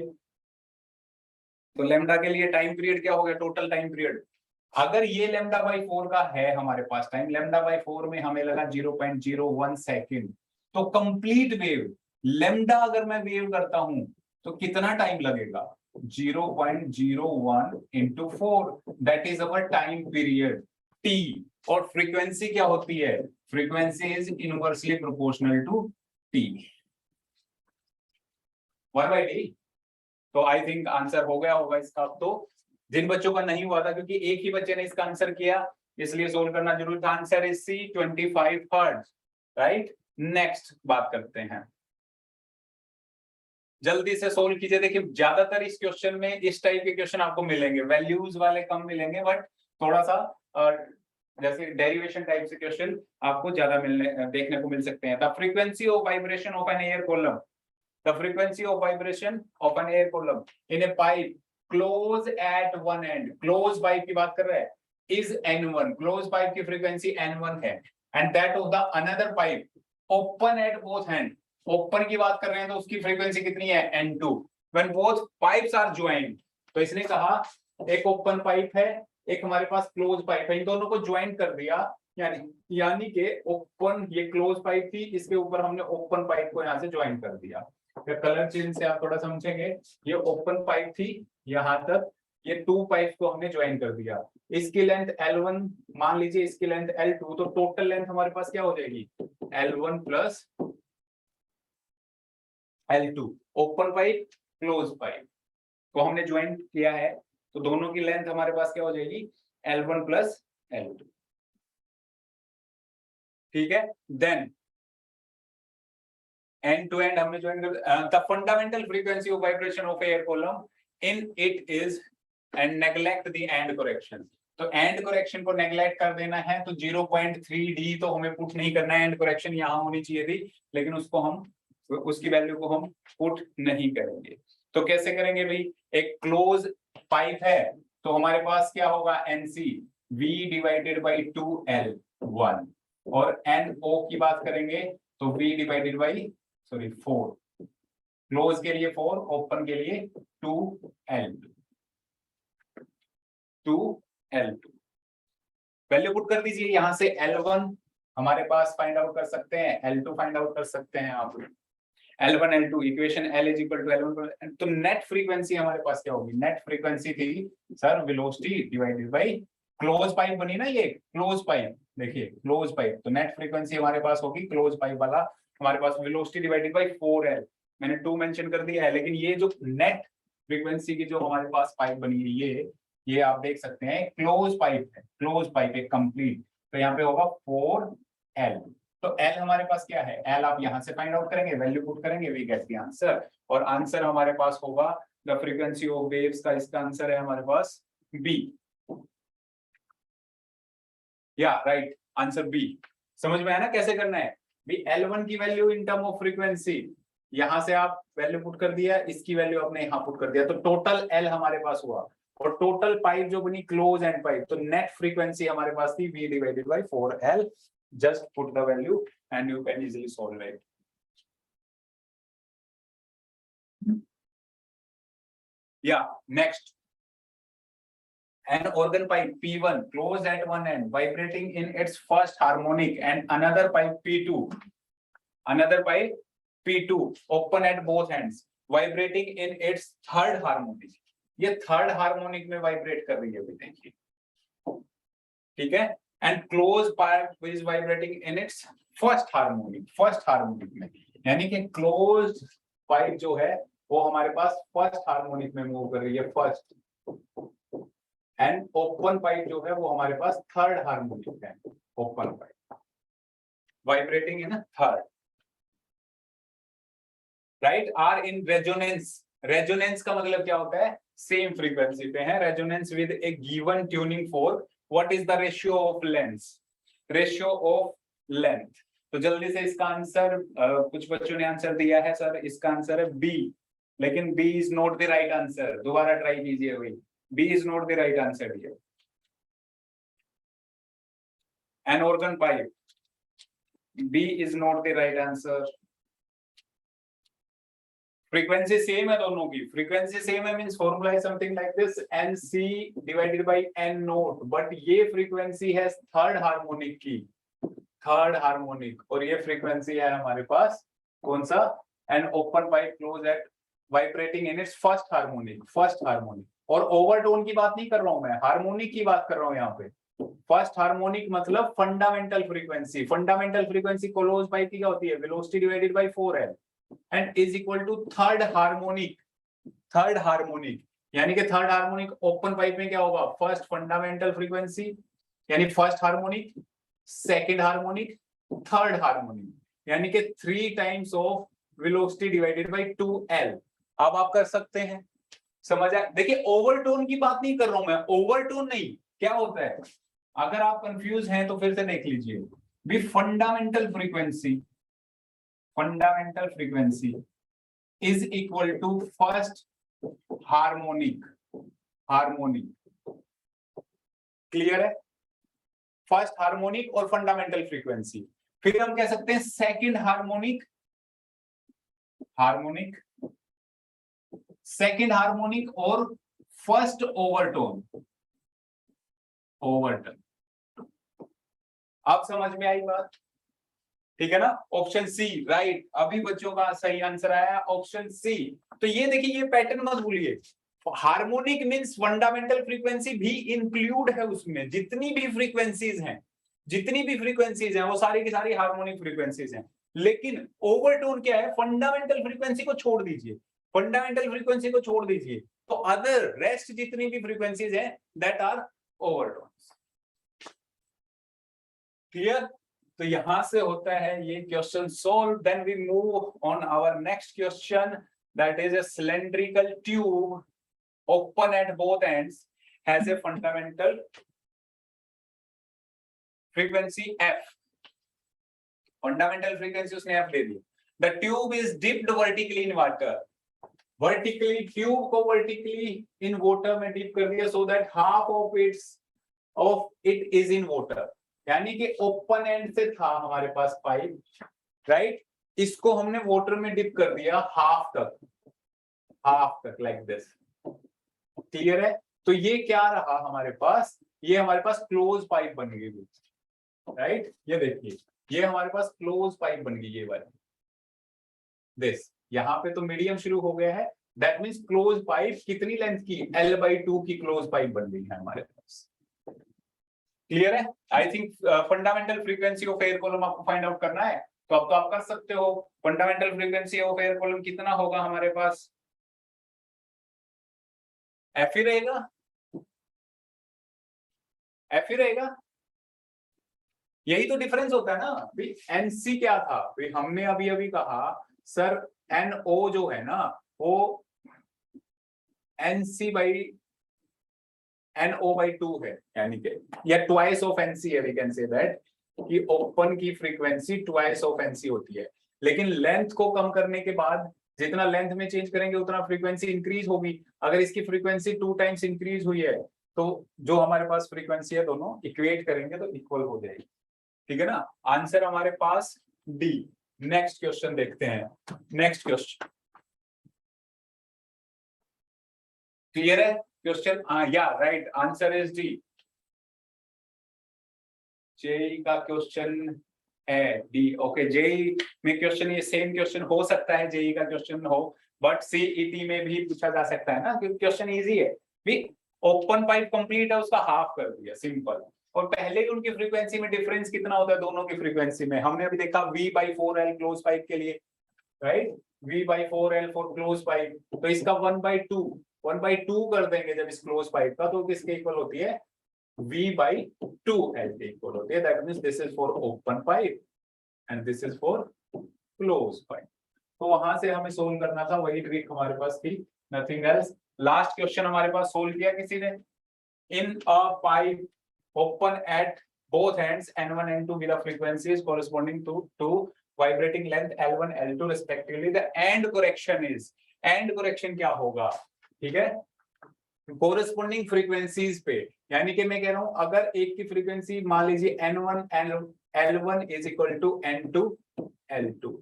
तो लैम्डा के लिए टाइम पीरियड क्या हो गया, टोटल टाइम पीरियड, अगर ये λ/4 का है हमारे पास टाइम, λ/4 में हमें लगा 0.01 सेकेंड, तो कंप्लीट वेव लैम्डा अगर मैं वेव करता हूं तो कितना टाइम लगेगा, 0.01 into 4, that is our time period t। और फ्रीक्वेंसी क्या होती है, frequency is inversely proportional to t, 1/d। तो आई थिंक आंसर हो गया होगा इसका। तो जिन बच्चों का नहीं हुआ था, क्योंकि एक ही बच्चे ने इसका आंसर किया इसलिए सोल्व करना जरूरी था, answer is C 25 hertz, right. Next बात करते हैं, जल्दी से सोल्व कीजिए। देखिए ज्यादातर इस क्वेश्चन में इस टाइप के क्वेश्चन आपको मिलेंगे, वैल्यूज वाले कम मिलेंगे, बट थोड़ा सा जैसे डेरिवेशन टाइप से क्वेश्चन आपको ज्यादा मिलने देखने को मिल सकते हैं। The frequency of vibration of an air column, the frequency of vibration of an air column in a pipe close at one end, close pipe की बात कर रहे हैं, इज n1, क्लोज पाइप की फ्रीक्वेंसी n1 है, and that of the another pipe open at both end, open की बात कर रहे हैं तो उसकी फ्रीक्वेंसी कितनी है n2 when both pipes are joint. तो इसने कहा एक ओपन पाइप है, एक हमारे पास क्लोज पाइप है, इन दोनों को ज्वाइंट कर दिया, यानी कि ओपन, ये क्लोज पाइप थी, इसके ऊपर हमने ओपन पाइप को यहाँ से ज्वाइन कर दिया। कलर चेंज से आप थोड़ा समझेंगे, ये ओपन पाइप थी यहां तक, ये 2 पाइप को हमने ज्वाइन कर दिया, इसकी लेंथ L1 मान लीजिए, इसकी लेंथ L2, तो टोटल लेंथ हमारे पास क्या हो जाएगी L1 plus L2, open pipe close pipe को हमने ज्वाइन किया है, तो दोनों की लेंथ हमारे पास क्या हो जाएगी L1 प्लस L2, ठीक है। देन एंड टू एंड हमने ज्वाइन कर, the fundamental frequency of vibration of air column in it is, and neglect the end correction, तो एंड करेक्शन को नेग्लेक्ट कर देना है, तो 0.3d तो हमें पुट नहीं करना है, एंड करेक्शन यहाँ होनी चाहिए थी, लेकिन उसको हम, उसकी वैल्यू को हम पुट नहीं करेंगे। तो कैसे करेंगे भाई, एक क्लोज पाइप है तो हमारे पास क्या होगा NC V divided by 2L1, और NO की बात करेंगे तो V डिवाइडेड बाई 4, क्लोज के लिए 4, ओपन के लिए 2L2, वैल्यू पुट कर दीजिए, यहां से L1 हमारे पास फाइंड आउट कर सकते हैं, L2 फाइंड आउट कर सकते हैं आप, L1 L2 equation L is equal to L1, तो नेट फ्रीक्वेंसी हमारे पास क्या होगी, नेट फ्रीक्वेंसी थी sir velocity divided by close pipe बनी ना, ये क्लोज पाइप, देखिए क्लोज पाइप, तो नेट फ्रीक्वेंसी हमारे पास होगी क्लोज पाइप वाला हमारे पास वेलोसिटी डिवाइडेड बाय 4L, मैंने 2 मेंशन कर दिया है, लेकिन ये जो नेट फ्रीक्वेंसी की जो हमारे पास पाइप बनी है, ये आप देख सकते हैं क्लोज पाइप है, क्लोज पाइप एक कंप्लीट, तो यहाँ पे होगा 4L, तो L हमारे पास क्या है, L आप यहां से फाइंड आउट करेंगे, वैल्यू पुट करेंगे, वी गेट द आंसर, और आंसर हमारे पास होगा द फ्रीक्वेंसी ऑफ वेव्स का, इसका आंसर है हमारे पास B, या राइट आंसर B। समझ में आया ना कैसे करना है भी, L1 की value in term of frequency यहां से आप वैल्यू पुट कर दिया, इसकी वैल्यू आपने यहां पुट कर दिया, तो टोटल L हमारे पास हुआ, और टोटल पाइप जो बनी क्लोज एंड पाइप, तो नेट फ्रीक्वेंसी हमारे पास थी V divided by 4L, just put the value and you can easily solve it. Yeah, next, an organ pipe P1 closed at one end, vibrating in its first harmonic, and another pipe P2 open at both ends, vibrating in its third harmonic, ये third harmonic में vibrate कर रही है, देखिए, ठीक है, and closed pipe is vibrating in its first harmonic में, यानी कि closed pipe जो है वो हमारे पास फर्स्ट हार्मोनिक में मूव कर रही है, फर्स्ट, एंड ओपन पाइप जो है वो हमारे पास थर्ड हार्मोनिक है, open pipe vibrating in third, right, are in resonance, resonance का मतलब क्या होता है, सेम फ्रीक्वेंसी पे है, resonance with a given tuning fork, what is the ratio of length, ratio of length, तो जल्दी से इसका आंसर, कुछ बच्चों ने आंसर दिया है सर, इसका आंसर है B, लेकिन B is not the right answer, दोबारा ट्राई कीजिए भाई, B is not the right answer here, an organ pipe, B is not the right answer, frequency same है दोनों की, फ्रीक्वेंसी सेम है मींस फॉर्मूला है something like this, NC divided by N note, but ये frequency है third harmonic की, third harmonic, और ये फ्रीक्वेंसी है हमारे पास कौन सा, N open pipe close eight vibrating in its first harmonic, और ओवरटोन की बात नहीं कर रहा हूं मैं, हार्मोनिक की बात कर रहा हूं यहाँ पे, फर्स्ट हार्मोनिक मतलब fundamental frequency, fundamental frequency close pipe की क्या होती है, velocity divided by 4L, and is equal to third harmonic, यानी कि थर्ड हार्मोनिक ओपन पाइप में क्या होगा, फर्स्ट फंडामेंटल फ्रीक्वेंसी यानी first harmonic, second harmonic, third harmonic, यानी कि 3 times of velocity divided by 2L, अब आप कर सकते हैं, समझ आए? देखिए ओवरटोन की बात नहीं कर रहा हूं मैं, ओवरटोन नहीं, क्या होता है, अगर आप कंफ्यूज हैं तो फिर से देख लीजिए, भी fundamental frequency is equal to first harmonic, clear है? फर्स्ट हार्मोनिक और फंडामेंटल फ्रीक्वेंसी, फिर हम कह सकते हैं सेकंड हार्मोनिक और फर्स्ट ओवरटोन। अब समझ में आई बात? ठीक है ना? ऑप्शन सी राइट, अभी बच्चों का सही आंसर आया ऑप्शन सी। तो ये देखिए, ये पैटर्न मत भूलिए, हार्मोनिक मींस फंडामेंटल फ्रीक्वेंसी भी इंक्लूड है उसमें, जितनी भी फ्रीक्वेंसीज हैं वो सारी की सारी हार्मोनिक फ्रीक्वेंसीज हैं। लेकिन ओवरटोन क्या है, फंडामेंटल फ्रीक्वेंसी को छोड़ दीजिए, तो अदर रेस्ट जितनी भी फ्रीक्वेंसीज हैं दैट आर ओवरटोन्स। क्लियर? तो यहां से होता है ये question solve. Then we move on our next question, that is a cylindrical tube open at both ends has a fundamental frequency f, fundamental frequency उसने f they the. The tube is dipped vertically in water, tube को vertically in water में dip कर दिया, so that half of it is in water, यानी कि open and से था हमारे पास पाइप, राइट, इसको हमने वाटर में डिप कर दिया हाफ तक लाइक दिस। क्लियर है? तो ये क्या रहा हमारे पास, ये हमारे पास क्लोज पाइप बन गई, राइट, ये देखिए ये हमारे पास क्लोज पाइप बन गई, ये वाली दिस, यहाँ पे तो मीडियम शुरू हो गया है, दैट मींस क्लोज पाइप कितनी लेंथ की, L/2 की क्लोज पाइप बन गई है हमारे पास। क्लियर है? I think fundamental frequency of air column आपको फाइंड आउट करना है, तो अब तो आप कर सकते हो। Fundamental frequency of air column कितना होगा हमारे पास, एफ ही रहेगा, यही तो डिफरेंस होता है ना। एनसी क्या था, हमने अभी कहा सर NO जो है ना वो NO/2 है, यानी कि या ट्वाइस ऑफ NC है, वी कैन से दैट कि ओपन की फ्रीक्वेंसी ट्वाइस ऑफ NC होती है। लेकिन लेंथ को कम करने के बाद जितना लेंथ में चेंज करेंगे उतना फ्रीक्वेंसी इंक्रीज होगी। अगर इसकी फ्रीक्वेंसी 2 टाइम्स इंक्रीज हुई है तो जो हमारे पास फ्रीक्वेंसी है दोनों इक्वेट करेंगे तो इक्वल हो जाएगी। ठीक है ना? आंसर हमारे पास डी। नेक्स्ट क्वेश्चन देखते हैं, नेक्स्ट क्वेश्चन क्लियर है? क्वेश्चन या right, answer is D. JEE का क्वेश्चन है डी। ओके, जेई में क्वेश्चन ये सेम क्वेश्चन हो सकता है, जेई का क्वेश्चन हो, बट सीईटी में भी पूछा जा सकता है ना, क्योंकि क्वेश्चन इजी है। भी ओपन पाइप कंप्लीट है, उसका हाफ कर दिया, सिंपल। और पहले ही उनकी फ्रीक्वेंसी में डिफरेंस कितना होता है दोनों की फ्रीक्वेंसी में, हमने अभी देखा V/4L क्लोज पाइप के लिए, right, V/4L for close pipe, तो इसका 1/2 कर देंगे जब इस क्लोज पाइप का, तो किसके इक्वल होती है, V/2L के इक्वल होती है। That means this is for open pipe and this is for close pipe. तो वहां से हमें सोल्व करना था, वही ट्रिक हमारे पास थी, नथिंग एल्स। लास्ट क्वेश्चन हमारे पास सोल्व किया किसी ने, in a pipe open at both ends N1 N2 with the frequencies corresponding to vibrating length L1 L2 respectively, the end correction क्या होगा, ठीक है, corresponding frequencies पे, यानी कि मैं कह रहा हूं अगर एक की फ्रीक्वेंसी मान लीजिए N1 L1 is equal to N2 L2,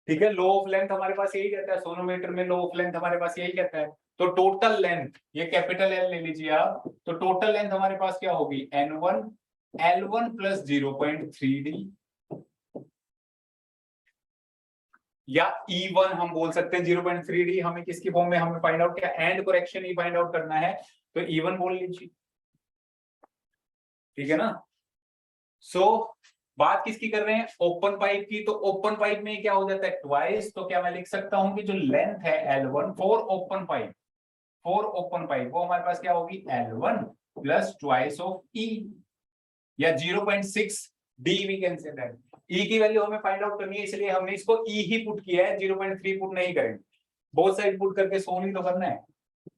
ठीक है, लो ऑफ लेंथ हमारे पास यही कहता है, सोनोमीटर में लो ऑफ लेंथ हमारे पास यही कहता है। तो टोटल लेंथ, ये कैपिटल L ले लीजिए आप, तो टोटल लेंथ हमारे पास क्या होगी, N1 L1 प्लस 0.3D या E1 हम बोल सकते हैं। 0.3D हमें किसकी फॉर्म में हमें फाइंड आउट, क्या and correction he find out करना है, तो E1 बोल लीजिए, ठीक है ना। सो बात किसकी कर रहे हैं, ओपन पाइप की, तो ओपन पाइप में क्या हो जाता है, ट्वाइस, तो क्या मैं लिख सकता हूं कि जो लेंथ है L1 फॉर ओपन पाइप वो हमारे पास क्या होगी, L1 plus twice of E या 0.6D we can say that. E की वैल्यू हमें फाइंड आउट करनी है, इसलिए हमने इसको E ही पुट किया है, 0.3 पुट नहीं करेंगे। बोथ साइड पुट करके सोल्व ही तो करना है।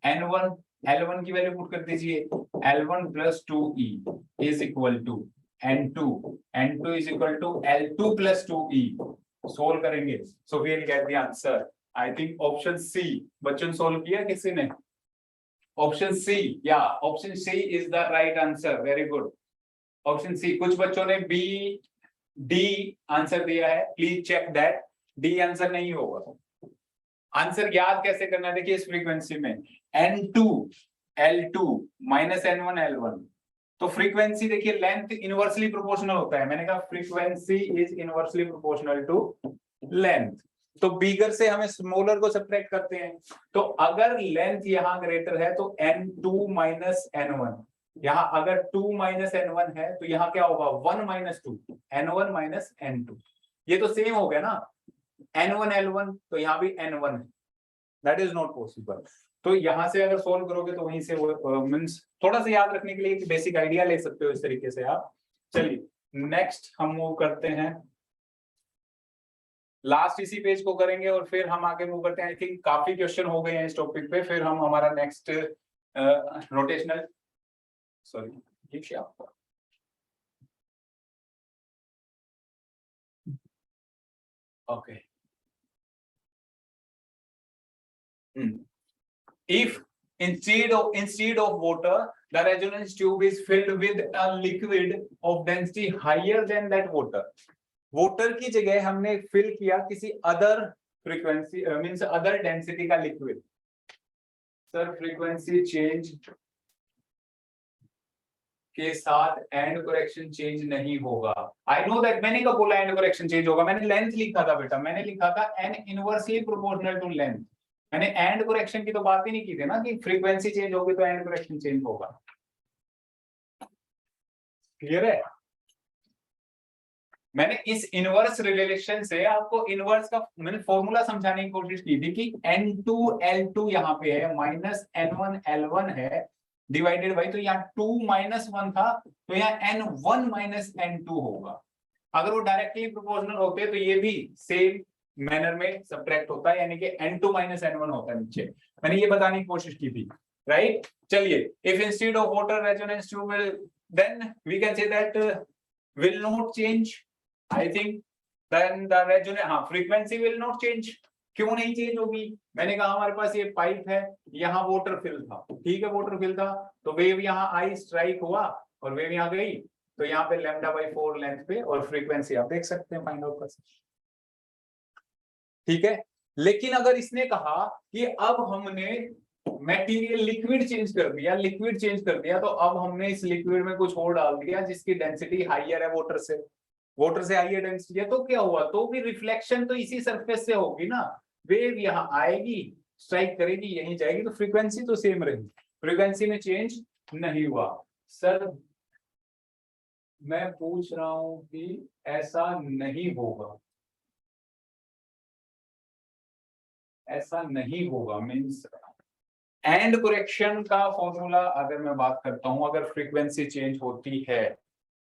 N1 L1 की वैल्यू पुट कर दीजिए, L1 + 2E is equal to N2 N2 is equal to L2 + 2E। Solve करेंगे, so we will get the answer. I think option C बच्चों ने सोल्व किया किसी ने? ऑप्शन सी, या option C is the right answer. Very good, option C. कुछ बच्चों ने बी डी आंसर दिया है, please check that. D answer नहीं होगा। आंसर याद कैसे करना है, देखिए इस फ्रीक्वेंसी में N2 L2 minus N1 L1, तो फ्रीक्वेंसी देखिए लेंथ इनवर्सली प्रोपोर्शनल होता है। मैंने कहा frequency is inversely proportional to length, तो बिगर से हमें स्मॉलर को सब्ट्रैक्ट करते हैं। तो अगर लेंथ यहां ग्रेटर है तो N2 माइनस N1, यहां अगर 2 माइनस N1 है तो यहां क्या होगा 1 माइनस 2, N1 माइनस N2। ये तो सेम हो गया ना, N1 L1, तो यहां भी N1 है, दैट इज नॉट पॉसिबल। तो यहां से अगर सोल्व करोगे तो वहीं से वो मींस थोड़ा सा याद रखने के लिए एक बेसिक आइडिया ले सकते हो इस तरीके से आप। चलिए नेक्स्ट हम मूव करते हैं, लास्ट इसी पेज को करेंगे और फिर हम आगे मूव करते हैं। आई थिंक काफी क्वेश्चन हो गए हैं इस टॉपिक पे, फिर हम हमारा next rotational sorry okay. If instead of water, the resonance tube is filled with a liquid of density higher than that water, water की जगह हमने फिल किया किसी other frequency means other density का लिक्विड। सर फ्रीक्वेंसी चेंज के साथ and correction change नहीं होगा। आई नो दैट, मैंने कब बोला एंड करेक्शन चेंज होगा? मैंने लेंथ लिखा था बेटा, मैंने लिखा था n inversely proportional to length. मैंने एंड करेक्शन की तो बात ही नहीं की थी ना कि फ्रीक्वेंसी चेंज होगी तो एंड करेक्शन चेंज होगा। क्लियर है? मैंने इस इनवर्स रिलेशन से आपको इनवर्स का मैंने फॉर्मूला समझाने की कोशिश की थी कि N2 L2 यहाँ पे है माइनस N1 L1 है डिवाइडेड बाई, तो यहाँ 2 माइनस 1 था तो यहाँ N1 माइनस N2 होगा। अगर वो डायरेक्टली प्रोपोर्शनल होते तो ये भी सेम मैनर में सब्ट्रैक्ट होता है, यानी कि N2 माइनस N1 होता है नीचे। मैंने ये बताने की कोशिश की थी, राइट? चलिए, if instead of water resonance tube will, then we can say that will not change. I think then the resonance, हाँ frequency will not change। क्यों नहीं चेंज होगी? मैंने कहा हमारे पास ये पाइप है, यहाँ वाटर फिल था, ठीक है वाटर फिल था, तो वेव यहाँ आई स्ट्राइक हुआ और वेव यहाँ गई, तो यहाँ पे λ/4 लेंथ पे, और फ्रीक्वेंसी आप देख सकते हैं फाइंड आउट कर सकते, ठीक है। लेकिन अगर इसने कहा कि अब हमने मटेरियल लिक्विड चेंज कर दिया, लिक्विड चेंज कर दिया, तो अब हमने इस लिक्विड में कुछ और डाल दिया जिसकी डेंसिटी हाइयर है वाटर से, वाटर से हाइयर डेंसिटी है, तो क्या हुआ? तो भी रिफ्लेक्शन तो इसी सरफेस से होगी ना, वेव यहाँ आएगी स्ट्राइक करेगी यहीं जाएगी, तो फ्रीक्वेंसी तो सेम रहेगी, फ्रीक्वेंसी में चेंज नहीं हुआ। सर मैं पूछ रहा हूं कि ऐसा नहीं होगा, ऐसा नहीं होगा मींस एंड करेक्शन का फॉर्मूला अगर मैं बात करता हूं, अगर फ्रीक्वेंसी चेंज होती है,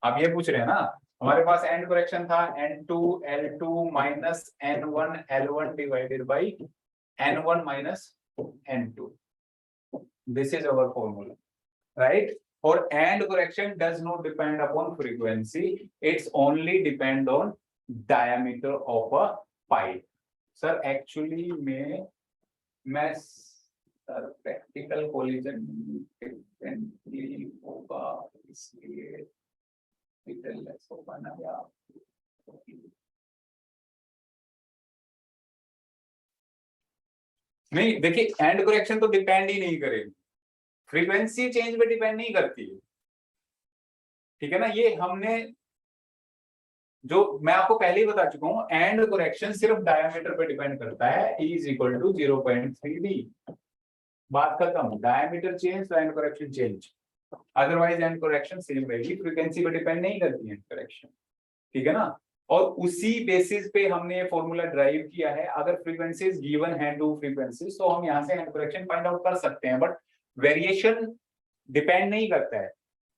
आप ये पूछ रहे हैं ना, हमारे पास एंड करेक्शन था N2 L2 minus N1 L1 divided by N1 minus N2, this is our formula, right? और end correction does not depend upon frequency, it's only depend on diameter of a pipe. Sir actually में मैं practical collision differently होगा इसलिए less होगा ना, या नहीं? देखिए एंड करेक्शन तो डिपेंड ही नहीं करेगी, फ्रीक्वेंसी चेंज पे डिपेंड नहीं करती है, ठीक है ना। ये हमने जो मैं आपको पहले ही बता चुका हूं, एंड करेक्शन सिर्फ डायमीटर पे डिपेंड करता है, E is equal to 0.3D, बात खत्म। डायमीटर चेंज तो end correction change, otherwise end correction same रहेगी, फ्रीक्वेंसी पे डिपेंड नहीं करती है एंड करेक्शन, ठीक है ना। और उसी बेसिस पे हमने ये फॉर्मूला ड्राइव किया है। अगर फ्रीक्वेंसीज गिवन है 2 फ्रीक्वेंसीज, तो हम यहाँ से एंड करेक्शन फाइंड आउट कर सकते हैं, बट वेरिएशन डिपेंड नहीं करता है,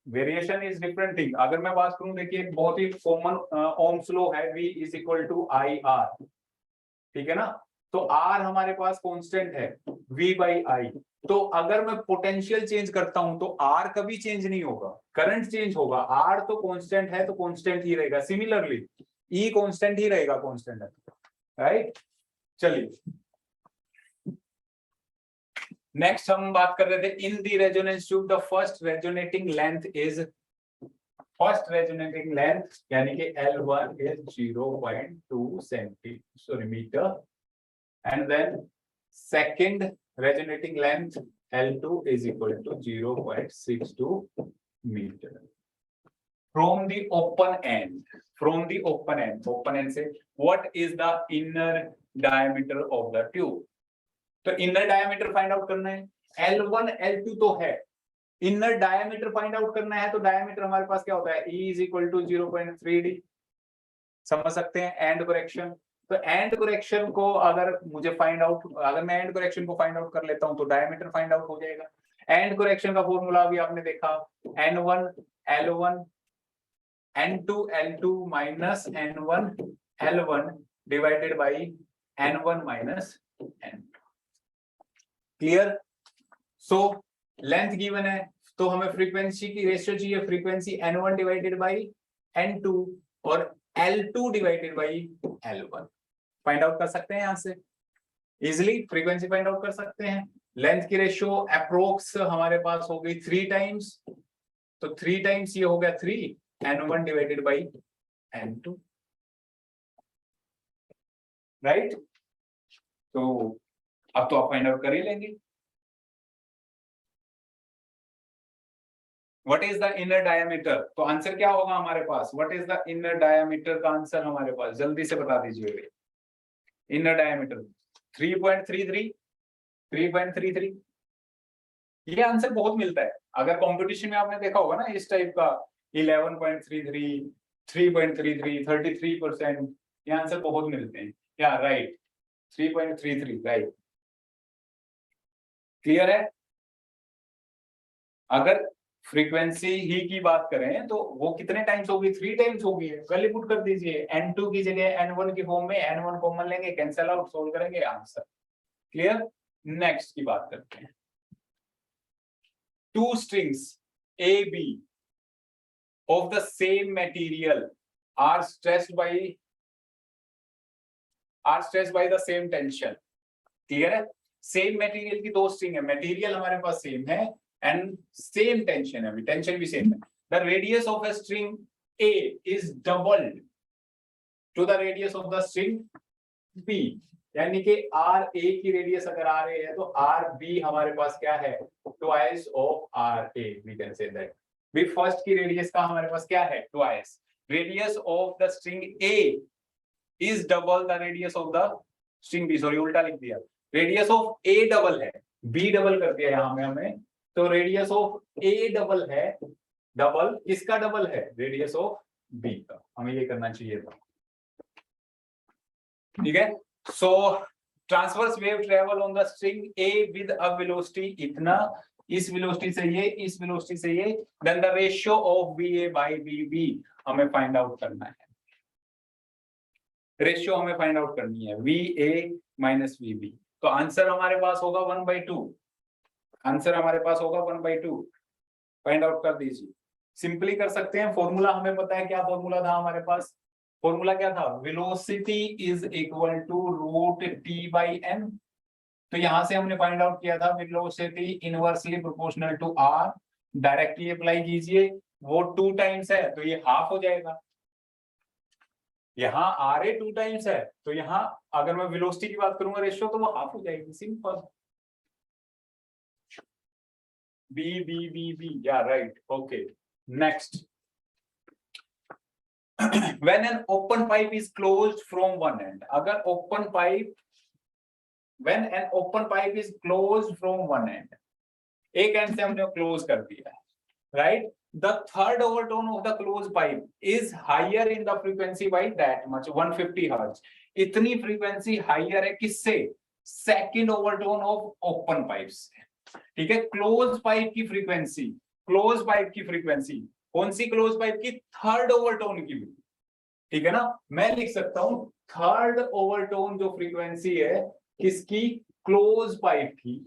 वेरिएशन इज डिफरेंट थिंग। अगर मैं बात करूं, देखिए बहुत ही कॉमन ओम्स लॉ है, V is equal to IR, ठीक है ना। तो आर हमारे पास कांस्टेंट है V बाई आई। तो अगर मैं पोटेंशियल चेंज करता हूं तो आर कभी चेंज नहीं होगा, करंट चेंज होगा। आर तो कांस्टेंट है तो कांस्टेंट ही रहेगा। सिमिलरली ई कांस्टेंट ही रहेगा, कांस्टेंट है, राइट। चलिए नेक्स्ट हम बात कर रहे थे in the resonance tube the first resonating length यानी कि L1 is 0.2 metre and then second resonating length L2 is equal to 0.62 meter from the open end से what is the inner diameter of the tube। तो inner diameter find out करना है। L1 L2 तो है, inner diameter find out करना है। तो diameter हमारे पास क्या होता है, E is equal to 0.3d। समझ सकते हैं एंड करेक्शन। तो एंड करेक्शन को अगर मुझे फाइंड आउट, अगर मैं एंड करेक्शन को फाइंड आउट कर लेता हूं तो डायमीटर फाइंड आउट हो जाएगा। एंड करेक्शन का फॉर्मूला भी आपने देखा, N1 L1 N2 L2 minus N1 L1 divided by N1 minus N2। Clear. So length given है तो हमें फ्रीक्वेंसी की रेशियो चाहिए, frequency N1 divided by N2 और L2 divided by L1 find out कर सकते हैं। यहां से इजिली फ्रीक्वेंसी फाइंड आउट कर सकते हैं। लेंथ की रेशियो अप्रोक्स हमारे पास हो गई 3 टाइम्स, तो 3 टाइम्स ये हो गया 3 N1 divided by N2, right. तो अब तो आप फाइंड आउट कर ही लेंगे। What is the inner diameter? तो आंसर क्या होगा हमारे पास, What is the inner diameter का आंसर हमारे पास जल्दी से बता दीजिए। इनर डायमीटर 3.33 ये आंसर बहुत मिलता है। अगर कंपटीशन में आपने देखा होगा ना इस टाइप का 11.33 3.33 33%, ये आंसर बहुत मिलते हैं। क्या राइट 3.33 राइट। क्लियर है। अगर फ्रीक्वेंसी ही की बात करें तो वो कितने टाइम्स होगी, 3 टाइम्स होगी। पहले पुट कर दीजिए N2 की जगह N1 की फॉर्म में, N1 कॉमन लेंगे, कैंसिल आउट, सोल्व करेंगे, आंसर। क्लियर। नेक्स्ट की बात करते हैं। 2 strings AB of the same material are stressed by the same tension। Clear है। सेम मटेरियल की 2 स्ट्रिंग है, मटेरियल हमारे पास सेम है एंड सेम टेंशन है, टेंशन भी सेम है। The radius of a string A is doubled to the radius of the string B, यानी कि RA की रेडियस अगर RA है तो RB हमारे पास क्या है, twice of RA, we can say that। भी फर्स्ट की रेडियस का हमारे पास क्या है, twice। Radius of the string A is double the radius of the string B, sorry उल्टा लिख दिया। रेडियस ऑफ A डबल है, B डबल कर दिया यहां में हमने, तो रेडियस ऑफ A डबल है, डबल किसका डबल है, रेडियस ऑफ B का। हमें ये करना चाहिए था, ठीक है। So transverse wave travel on the string A with a velocity इतना, इस वेलोसिटी से ये, इस वेलोसिटी से ये, then the ratio of VA by VB हमें फाइंड आउट करना है। रेशियो हमें फाइंड आउट करनी है VA माइनस VB। तो आंसर हमारे पास होगा 1/2, आंसर हमारे पास होगा 1/2। फाइंड आउट कर दीजिए, सिंपली कर सकते हैं। फॉर्मूला हमें पता है, क्या फॉर्मूला था हमारे पास, फॉर्मूला क्या था, velocity is equal to root T by M. तो यहां से हमने फाइंड आउट किया था velocity inversely proportional to R. Directly apply कीजिए, वो 2 टाइम्स है तो ये हाफ हो जाएगा। यहाँ आर ए 2 टाइम्स है तो यहाँ अगर मैं वेलोसिटी की बात करूंगा रेशियो तो वो हाफ हो जाएगी, simple. B, yeah, right, okay. Next, when an open pipe is closed from one end, अगर open pipe, when an open pipe is closed from one end, एक end से हमने close कर दिया है, right? The third overtone of the closed pipe is higher in the frequency by that much, 150 Hz। इतनी frequency higher है किससे, second overtone of open pipes। ठीक है, क्लोज पाइप की फ्रीक्वेंसी, क्लोज पाइप की फ्रीक्वेंसी कौन सी, क्लोज पाइप की third overtone की भी, ठीक है ना। मैं लिख सकता हूं थर्ड ओवरटोन जो फ्रीक्वेंसी है किसकी? क्लोज पाइप की।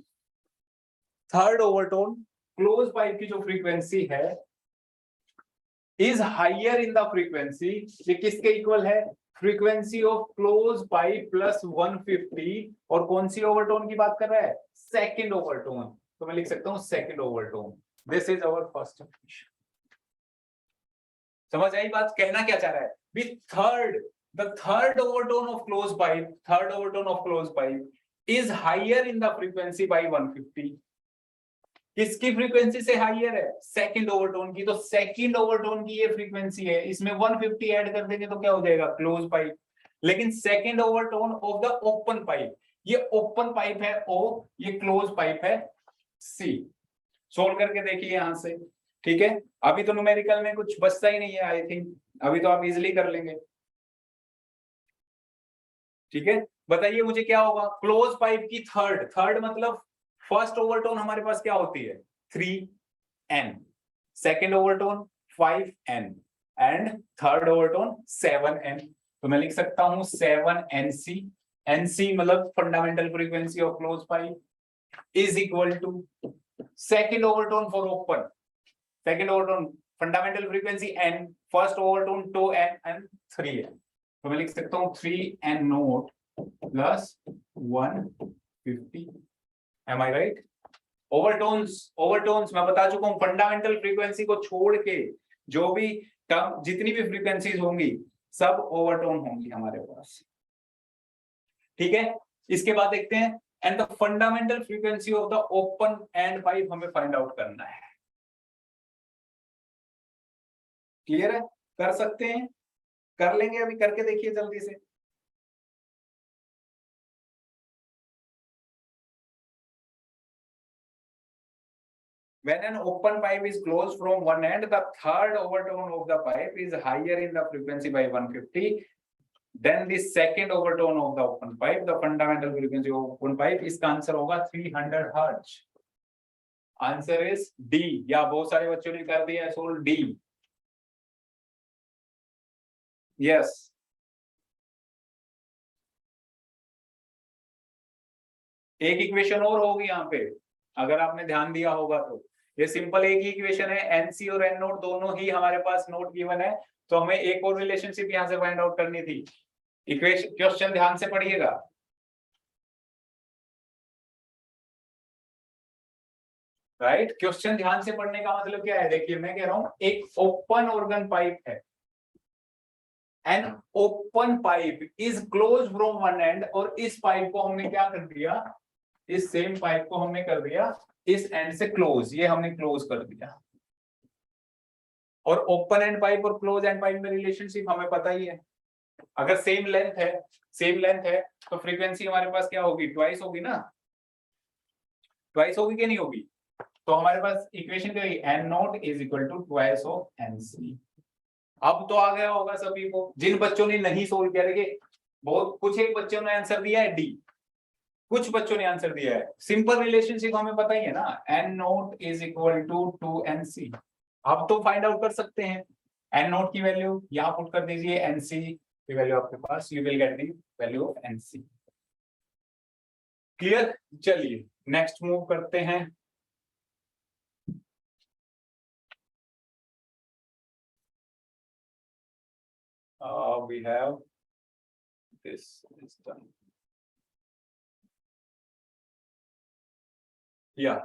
थर्ड ओवरटोन क्लोज पाइप की जो फ्रीक्वेंसी है is higher in the frequency, ये किसके इक्वल है? Frequency of close pipe plus 150। और कौन सी ओवरटोन की बात कर रहा है? Second overtone. तो मैं लिख सकता हूं second overtone. This is our first equation. समझ आई बात? कहना क्या चाह रहा है? The third overtone of closed pipe is higher in the frequency by 150. किसकी फ्रीक्वेंसी से हाइयर है? सेकंड ओवरटोन की। तो सेकंड ओवरटोन की ये फ्रीक्वेंसी है, इसमें 150 ऐड कर देंगे तो क्या हो जाएगा? Close pipe. लेकिन second overtone of the open pipe, ये ओपन पाइप है O, ये क्लोज पाइप है C। सोल्व करके देखिए यहां से, ठीक है? अभी तो न्यूमेरिकल में कुछ बचता ही नहीं है आई थिंक, अभी तो आप इजिली कर लेंगे, ठीक है? बताइए मुझे क्या होगा? क्लोज पाइप की थर्ड मतलब फर्स्ट ओवरटोन हमारे पास क्या होती है? 3n, second overtone 5n and third overtone 7n। तो मैं लिख सकता हूं 7nc। nc मतलब fundamental frequency of close pipe is equal to second overtone for open, second overtone fundamental frequency n, first overtone 2n and 3n। तो मैं लिख सकता हूं 3n naught plus 150। Am I right? Overtones मैं बता चुका हूं, फंडामेंटल फ्रीक्वेंसी को छोड़ के जो भी टर्म, जितनी भी फ्रीक्वेंसीज होंगी सब ओवरटोन होंगी हमारे पास, ठीक है? इसके बाद देखते हैं and the fundamental frequency of the open and pipe हमें फाइंड आउट करना है। क्लियर है? कर सकते हैं, कर लेंगे, अभी करके देखिए जल्दी से। When an open pipe is closed from one end, the third overtone of the pipe is higher in the frequency by 150 than the second overtone of the open pipe. The fundamental frequency of open pipe, इसका answer होगा 300 hertz. Answer is D, या बहुत सारे बच्चों ने कर दिया solve D. Yes, एक इक्वेशन और होगी यहाँ पे, अगर आपने ध्यान दिया होगा तो। ये सिंपल एक ही इक्वेशन है, एनसी और एन नोट दोनों ही हमारे पास नोट गिवन है, तो हमें एक और रिलेशनशिप यहाँ से फाइंड आउट करनी थी। इक्वेशन, क्वेश्चन ध्यान से पढ़िएगा। राइट, क्वेश्चन ध्यान से पढ़ने का मतलब क्या है? देखिए मैं कह रहा हूं एक ओपन ऑर्गन पाइप है, N open pipe is close from one and, और इस पाइप को हमने क्या कर दिया? इस सेम पाइप को हमने कर दिया इस एंड से क्लोज, ये हमने क्लोज कर दिया। और ओपन एंड पाइप और क्लोज एंड पाइप में रिलेशनशिप हमें पता ही है, अगर सेम लेंथ है तो फ्रीक्वेंसी हमारे पास क्या होगी? ट्वाइस होगी ना, ट्वाइस होगी कि नहीं होगी? तो हमारे पास इक्वेशन क्या है? N naught is equal to twice of nc. अब तो आ गया होगा सभी को, जिन बच्चों ने नहीं सोल्व किया। देखिए बहुत कुछ एक बच्चों ने आंसर दिया है डी, कुछ बच्चों ने आंसर दिया है, सिंपल रिलेशनशिप हमें पता ही है ना, N naught is equal to 2nc। अब तो फाइंड आउट कर सकते हैं, एन नोट की वैल्यू यहां पुट कर दीजिए, एनसी की वैल्यू आपके पास, you will get the value of NC. Clear? चलिए नेक्स्ट मूव करते हैं। We have this is done. Yeah,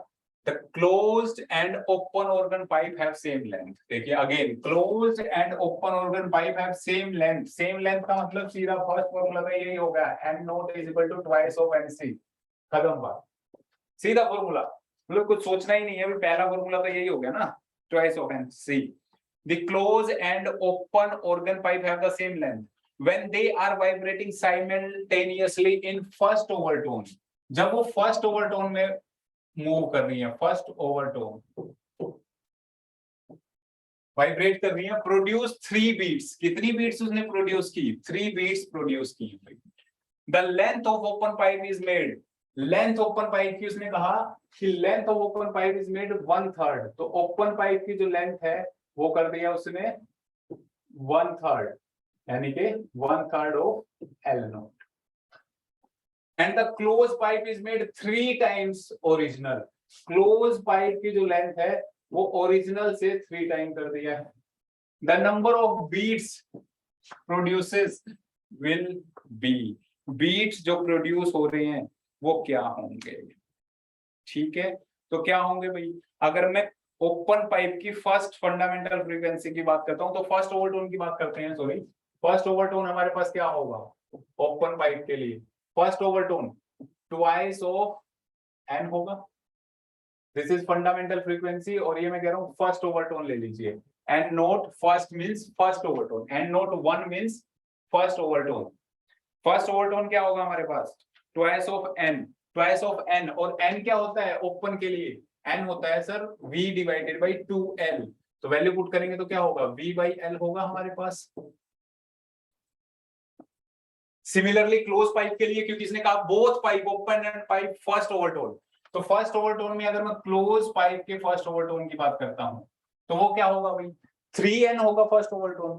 the closed and open organ pipe have same length. देखिए again, closed and open organ pipe have same length. Same length का मतलब सीधा first formula में यही होगा, n naught is equal to twice of nc। खत्म बात, सीधा फॉर्मूला, मतलब कुछ सोचना ही नहीं है, अभी पहला फॉर्मूला तो यही हो गया ना, twice of nc। The closed and open organ pipe have the same length when they are vibrating simultaneously in first overtone। जब वो फर्स्ट ओवरटोन में मूव कर रही है, फर्स्ट ओवरटोन वाइब्रेट कर रही है, प्रोड्यूस 3 बीट्स। कितनी बीट्स उसने प्रोड्यूस की? 3 बीट्स प्रोड्यूस की। The length of open pipe is made, length open pipe की उसने कहा कि length of open pipe is made 1/3। तो ओपन पाइप की जो लेंथ है वो कर दिया उसने 1/3, यानी कि 1/3 of L note. And the close pipe is made 3 times original. Close pipe की जो लेंथ है वो ओरिजिनल से 3 टाइम कर दिया है। The number of beats produces will be, beats जो प्रोड्यूस हो रहे हैं वो क्या होंगे। ठीक है, तो क्या होंगे भाई, अगर मैं ओपन पाइप की फर्स्ट फंडामेंटल फ्रीक्वेंसी की बात करता हूं तो फर्स्ट ओवरटोन की बात करते हैं, सॉरी फर्स्ट ओवरटोन हमारे पास क्या होगा ओपन पाइप के लिए, first overtone twice of n होगा। दिस इज फंडामेंटल फ्रीक्वेंसी और ये मैं कह रहा हूं फर्स्ट ओवरटोन ले लीजिए। N note first means first overtone, n note 1 means first overtone. First overtone क्या होगा हमारे पास twice of n, twice of n, और एन क्या होता है ओपन के लिए, एन होता है sir v divided by 2l। तो वैल्यू पुट करेंगे तो क्या होगा v बाई एल होगा हमारे पास। सिमिलरली क्लोज पाइप के लिए, क्योंकि इसने कहा both pipe open and pipe first overtone, तो फर्स्ट ओवरटोन में अगर मैं क्लोज पाइप के फर्स्ट ओवरटोन की बात करता हूं तो वो क्या होगा भाई 3n होगा first overtone.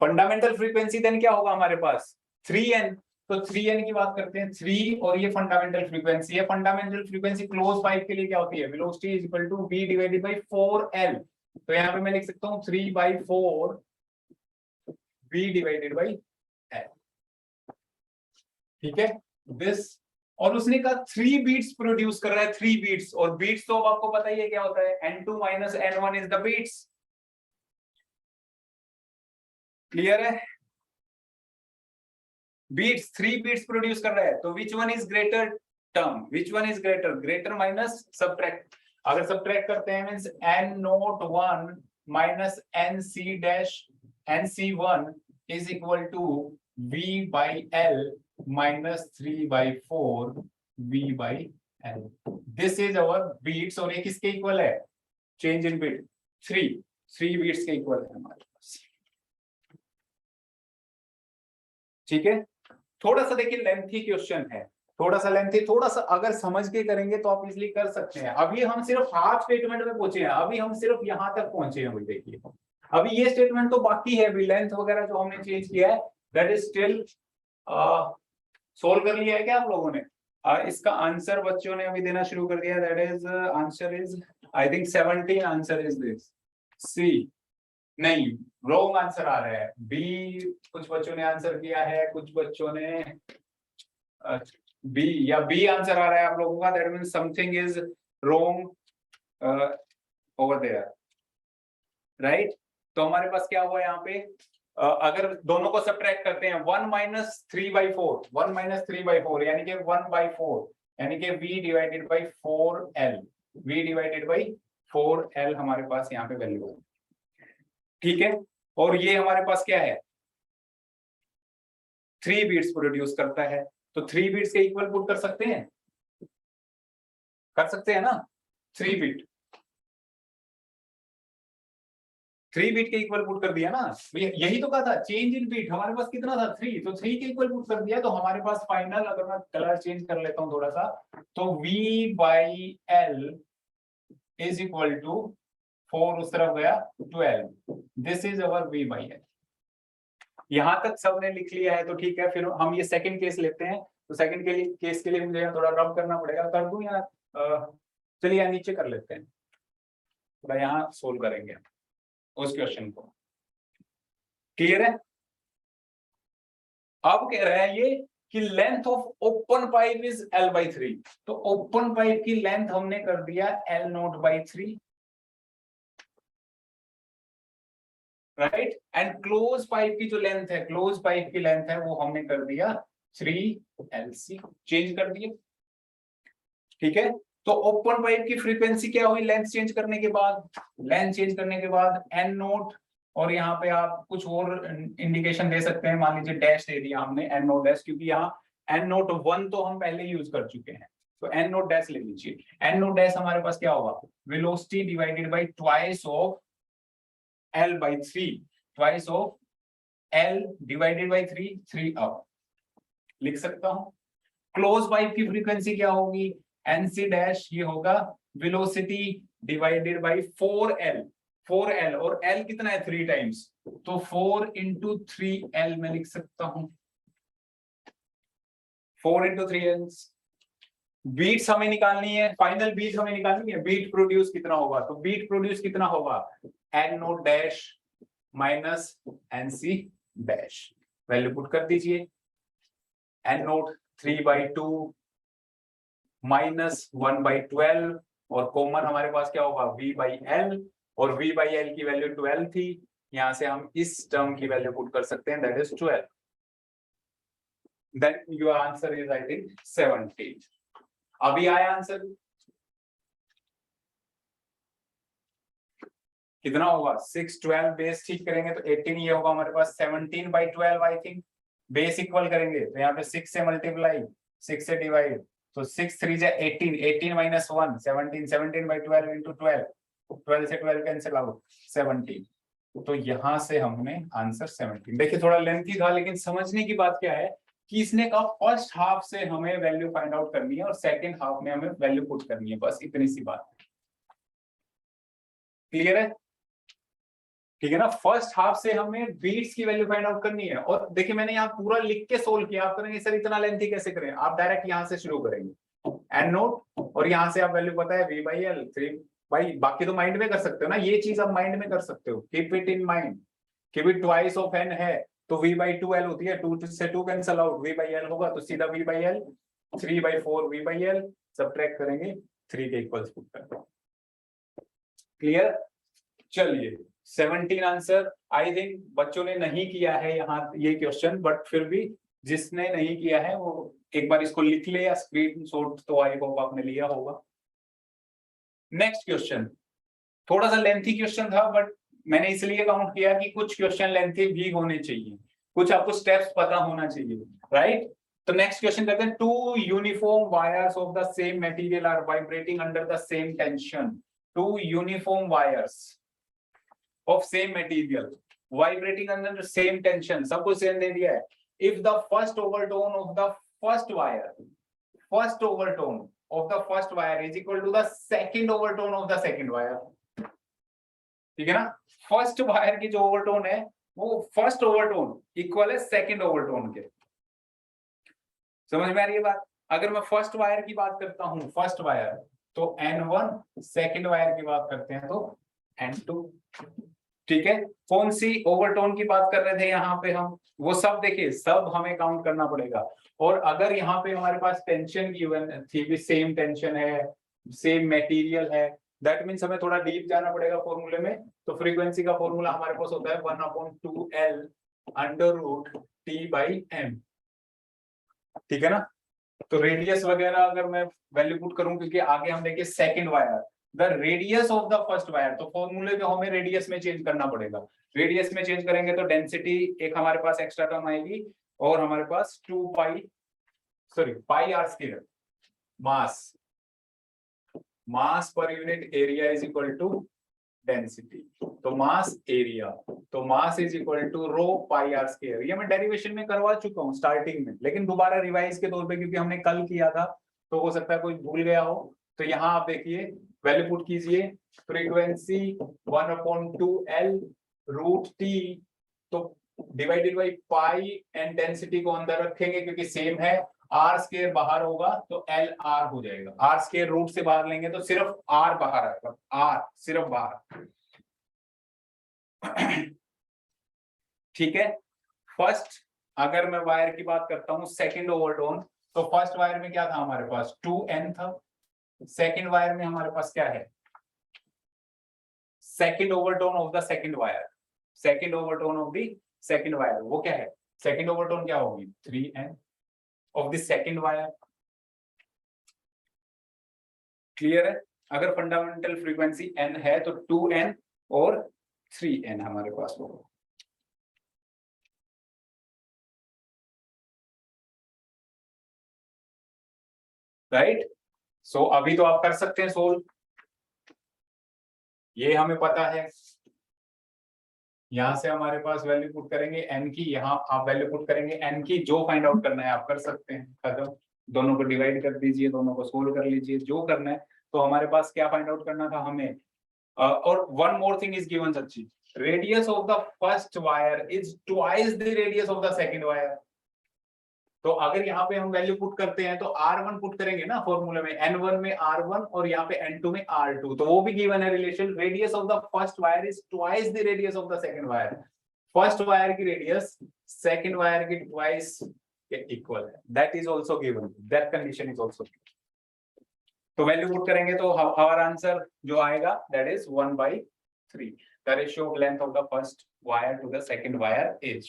Fundamental frequency then क्या होगा हमारे पास 3n, तो 3n की बात करते हैं 3, और ये फंडामेंटल फ्रीक्वेंसी है। फंडामेंटल फ्रीक्वेंसी क्लोज पाइप के लिए क्या होती है velocity is equal to v divided by 4l। तो यहाँ पे मैं लिख सकता हूँ 3/4 v डिवाइडेड बाय l। ठीक है दिस, और उसने कहा 3 बीट्स प्रोड्यूस कर रहा है, 3 बीट्स, और बीट्स तो अब आपको पता ही है क्या होता है n2 minus n1 is the beats. Clear है, बीट्स 3 बीट्स प्रोड्यूस कर रहा है, तो which one is greater term, which one is greater, greater minus subtract. अगर सब्ट्रैक्ट करते हैं means n01 minus nc dash nc1 is equal to v by l minus 3/4 v by l। This is our beats, और ये किसके equal है change in beat 3 beats के इक्वल है हमारे पास। ठीक है, थोड़ा सा देखिए लेंथी क्वेश्चन है, थोड़ा सा लेंथी, थोड़ा सा अगर समझ के करेंगे तो आप इजीली कर सकते हैं। अभी हम सिर्फ हाफ स्टेटमेंट में पहुंचे हैं, अभी हम सिर्फ यहां तक पहुंचे हैं भाई। देखिए अभी ये स्टेटमेंट तो बाकी है, अभी लेंथ वगैरह जो हमने चेंज किया है दैट इज स्टिल सोल्व कर लिया है क्या आप लोगों ने। इसका आंसर बच्चों ने अभी देना शुरू कर दिया, that is answer is I think 17 answer is this C, नहीं रॉन्ग आंसर आ रहा है बी। कुछ बच्चों ने आंसर किया है, कुछ बच्चों ने बी, या बी आंसर आ रहा है आप लोगों का, that means something is wrong over there, right. तो हमारे पास क्या हुआ यहाँ पे, अगर दोनों को सब्ट्रैक्ट करते हैं 1 माइनस 3/4, 1 माइनस 3/4 यानी कि 1/4, यानी कि v divided by 4l, v divided by 4l हमारे पास यहाँ पे वैल्यू है। ठीक है, और ये हमारे पास क्या है 3 बीट्स प्रोड्यूस करता है, तो 3 बीट्स के इक्वल पुट कर सकते हैं, कर सकते हैं ना 3 बीट, 3 बीट के इक्वल पुट कर दिया ना, यही तो कहा था चेंज इन बीट, हमारे पास कितना था 3, तो 3 के इक्वल पुट कर दिया, तो हमारे पास फाइनल, अगर मैं कलर चेंज कर लेता हूं थोड़ा सा, तो v by l is equal to 4 उस तरफ गया 12, this is our v by l। यहां तक सबने लिख लिया है तो ठीक है, फिर हम ये सेकंड केस लेते हैं, तो सेकंड के लिए केस के लिए मुझे थोड़ा रब करना पड़ेगा, कर दूं या चलिए यहाँ नीचे कर लेते हैं, थोड़ा यहाँ सोल्व करेंगे उस क्वेश्चन को। क्लियर है, अब कह रहा है ये कि length of open pipe is l/3, तो ओपन पाइप की लेंथ हमने कर दिया l0/3, right, and close pipe की जो लेंथ है, क्लोज पाइप की लेंथ है वो हमने कर दिया 3lc, चेंज कर दिए। ठीक है, तो ओपन पाइप की फ्रीक्वेंसी क्या हुई लेंथ चेंज करने के बाद, लेंथ चेंज करने के बाद n0, और यहाँ पे आप कुछ और इंडिकेशन दे सकते हैं, मान लीजिए डैश दे दिया हमने n0 डैश, क्योंकि यहाँ n0 1 तो हम पहले यूज कर चुके हैं, तो n0 डैश ले लीजिए। n0 डैश हमारे पास क्या होगा velocity divided bye twice of l/3, twice of l divided by 3 up लिख सकता हूं। क्लोज पाइप की फ्रीक्वेंसी क्या होगी nc डैश, ये होगा velocity divided by 4l, 4l, और l कितना है 3 टाइम्स, तो 4 into 3l में लिख सकता हूं, 4 into 3n। बीट्स हमें निकालनी है, फाइनल बीट हमें निकालनी है, बीट प्रोड्यूस कितना होगा, तो बीट प्रोड्यूस कितना होगा, n naught dash minus n c dash, value put कर दीजिए, एन नोट 3/2 माइनस 1/12 और कॉमन हमारे पास क्या होगा v/l, और v/l की वैल्यू 12 थी, यहां से हम इस टर्म की वैल्यू पुट कर सकते हैं, that is 12। Then your answer is I think 17। अभी आया आंसर, कितना होगा 6 12 बेस ठीक करेंगे तो 18, ये होगा हमारे पास 17/12 आई थिंक, बेस इक्वल करेंगे तो यहाँ पे 6 से मल्टीप्लाई 6 से डिवाइड, तो 6 3 जा 18, 18 minus 1 17, 17/12 into 12, 12 से 12 कैंसिल आउट 17, तो यहां से हमने आंसर 17। देखिए थोड़ा लेंथी था, लेकिन समझने की बात क्या है कि इसने कहा फर्स्ट हाफ से हमें वैल्यू फाइंड आउट करनी है और सेकंड हाफ में हमें वैल्यू पुट करनी है, बस इतनी सी बात। क्लियर है, ठीक है ना। फर्स्ट हाफ से हमें बीट्स की वैल्यू फाइंड आउट करनी है, और देखिए मैंने यहाँ पूरा लिख के सोल्व किया, आप करेंगे सर इतना लेंथी कैसे करें, आप डायरेक्ट यहाँ से शुरू करेंगे एंड नोट, और यहाँ से आप वैल्यू पता है v/l 3, भाई बाकी तो माइंड में कर सकते हो ना, ये चीज आप माइंड में कर सकते हो, keep it in mind, keep it twice of n है तो v/2l होती है, 2 से 2 कैंसिल आउट, v/l होगा तो सीधा v/l, 3/4 v/l, सब्ट्रैक्ट करेंगे 3 के इक्वल्स पुट करते हैं। क्लियर, चलिए 17 आंसर। आई थिंक बच्चों ने नहीं किया है यहाँ ये क्वेश्चन, बट फिर भी जिसने नहीं किया है वो एक बार इसको लिख ले या स्क्रीनशॉट तो आई होप आपने लिया होगा। नेक्स्ट क्वेश्चन थोड़ा सा लेंथी क्वेश्चन था, बट मैंने इसलिए काउंट किया कि कुछ क्वेश्चन लेंथी भी होने चाहिए, कुछ आपको स्टेप्स पता होना चाहिए, राइट। तो नेक्स्ट क्वेश्चन करते हैं, 2 uniform wires of the same material are vibrating under the same tension, 2 uniform wires of same material vibrating under the same tension, सब कुछ सेम दे दिया है। If the first overtone of the first wire is equal to the second overtone of the second wire, ठीक है ना, first wire की जो overtone है वो फर्स्ट ओवरटोन इक्वल है सेकंड ओवरटोन के, समझ में आ रही है बात। अगर मैं फर्स्ट वायर की बात करता हूं, फर्स्ट वायर तो N1, सेकंड वायर की बात करते हैं तो N2, ठीक है। कौन सी ओवरटोन की बात कर रहे थे यहाँ पे हम, वो सब देखिए सब हमें काउंट करना पड़ेगा, और अगर यहाँ पे हमारे पास टेंशन गिवन थी भी, सेम टेंशन है, सेम मटेरियल है, दैट मींस हमें थोड़ा डीप जाना पड़ेगा फॉर्मूले में। तो फ्रीक्वेंसी का फॉर्मूला हमारे पास होता है 1/2L √T/m, ठीक है ना। तो रेडियस वगैरह अगर मैं वैल्यू पुट करूं, क्योंकि आगे हम देखिए second wire, the radius of the first wire, तो फॉर्मूले को हमें रेडियस में चेंज करना पड़ेगा, रेडियस में चेंज करेंगे तो डेंसिटी एक हमारे पास एक्स्ट्रा टर्म आएगी, और हमारे पास पाई r square, mass per unit area is equal to density, तो मास एरिया, तो mass is equal to rho pi r square. ये मैं डेरिवेशन में करवा चुका हूँ स्टार्टिंग में, लेकिन दोबारा रिवाइज के तौर पे क्योंकि हमने कल किया था तो हो सकता है कोई भूल गया हो, तो यहाँ आप देखिए वैल्यू पुट कीजिए, फ्रीक्वेंसी 1/2L √T, तो divided by pi and density को अंदर रखेंगे क्योंकि सेम है, आर स्क्वायर बाहर होगा तो एल आर हो जाएगा, आर स्क्वायर रूट से बाहर लेंगे तो सिर्फ आर बाहर आएगा, आर सिर्फ बाहर, ठीक है। फर्स्ट अगर मैं वायर की बात करता हूं सेकंड ओवरटोन, तो फर्स्ट वायर में क्या था हमारे पास 2n था, सेकंड वायर में हमारे पास क्या है, second overtone of the second wire, second overtone of the second wire वो क्या है, सेकंड ओवरटोन क्या होगी 3n of the second wire. Clear है, अगर फंडामेंटल फ्रीक्वेंसी n है तो 2n और 3n हमारे पास होगा, राइट। सो अभी तो आप कर सकते हैं सोल्व, ये हमें पता है, यहां से हमारे पास वैल्यू पुट करेंगे n की, यहाँ आप वैल्यू पुट करेंगे n की, जो फाइंड आउट करना है आप कर सकते हैं, खत्म, दोनों को डिवाइड कर दीजिए, दोनों को सोल्व कर लीजिए, जो करना है। तो हमारे पास क्या फाइंड आउट करना था हमें, और one more thing is given सच्ची, radius of the first wire is twice the radius of the second wire, तो अगर यहाँ पे हम वैल्यू पुट करते हैं तो R1 पुट करेंगे ना फॉर्मूले में, N1 में R1 और यहाँ पे N2 में R2, तो वो भी गिवन है relation, radius of the first wire is twice the radius of the second wire, first wire की रेडियस सेकंड वायर की ट्वाइस के इक्वल है, that is also given, that condition is also. तो वैल्यू पुट करेंगे तो our answer जो आएगा that is 1/3, the ratio of length of the first wire to the second wire is,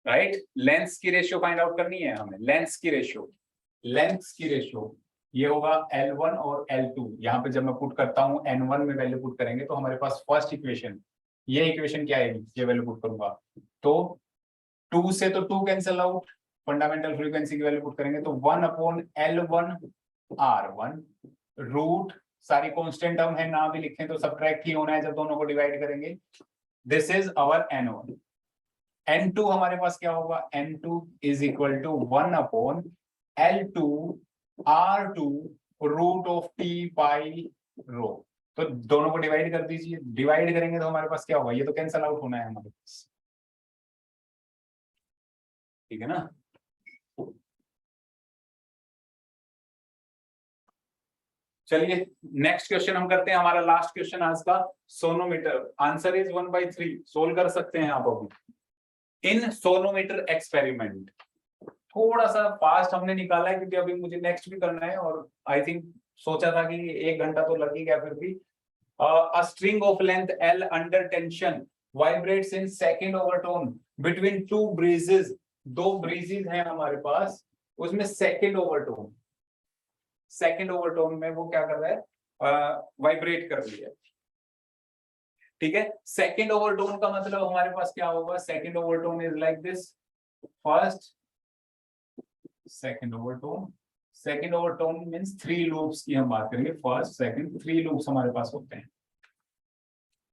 right. Length की रेशियो फाइंड आउट करनी है हमें, length की रेशियो ये होगा L1 और L2, यहाँ पे जब मैं पुट करता हूँ N1 में वैल्यू पुट करेंगे तो हमारे पास फर्स्ट इक्वेशन, ये इक्वेशन क्या आएगी, ये वैल्यू पुट करूंगा तो 2 से तो 2 कैंसिल आउट, फंडामेंटल फ्रीक्वेंसी की वैल्यू पुट करेंगे तो 1/L1 R1 रूट, सारी कांस्टेंट टर्म है ना भी लिखें तो सबट्रैक्ट ही होना है जब दोनों को डिवाइड करेंगे, this is our N1। N2 हमारे पास क्या होगा, N2 is equal to 1/L2 R2 root of T by rho, तो दोनों को डिवाइड कर दीजिए, डिवाइड करेंगे तो हमारे पास क्या होगा, ये तो कैंसल आउट होना है हमारे पास, ठीक है ना। चलिए नेक्स्ट क्वेश्चन हम करते हैं, हमारा लास्ट क्वेश्चन आज का, सोनोमीटर, आंसर इज 1/3, सोल्व कर सकते हैं आप अभी। इन सोनोमीटर एक्सपेरिमेंट, थोड़ा सा फास्ट हमने निकाला है क्योंकि अभी मुझे नेक्स्ट भी करना है और आई थिंक सोचा था कि 1 घंटा तो लग ही गया, फिर भी a string of length L under tension vibrates in second overtone between two breezes, 2 breezes हैं हमारे पास, उसमें सेकेंड ओवरटोन में वो क्या कर रहा है, वाइब्रेट कर रही है, ठीक है। सेकेंड ओवरटोन का मतलब हमारे पास क्या होगा, second overtone is like this, first second overtone means 3 loops की हम बात करेंगे, फर्स्ट सेकेंड 3 लूप्स हमारे पास होते हैं,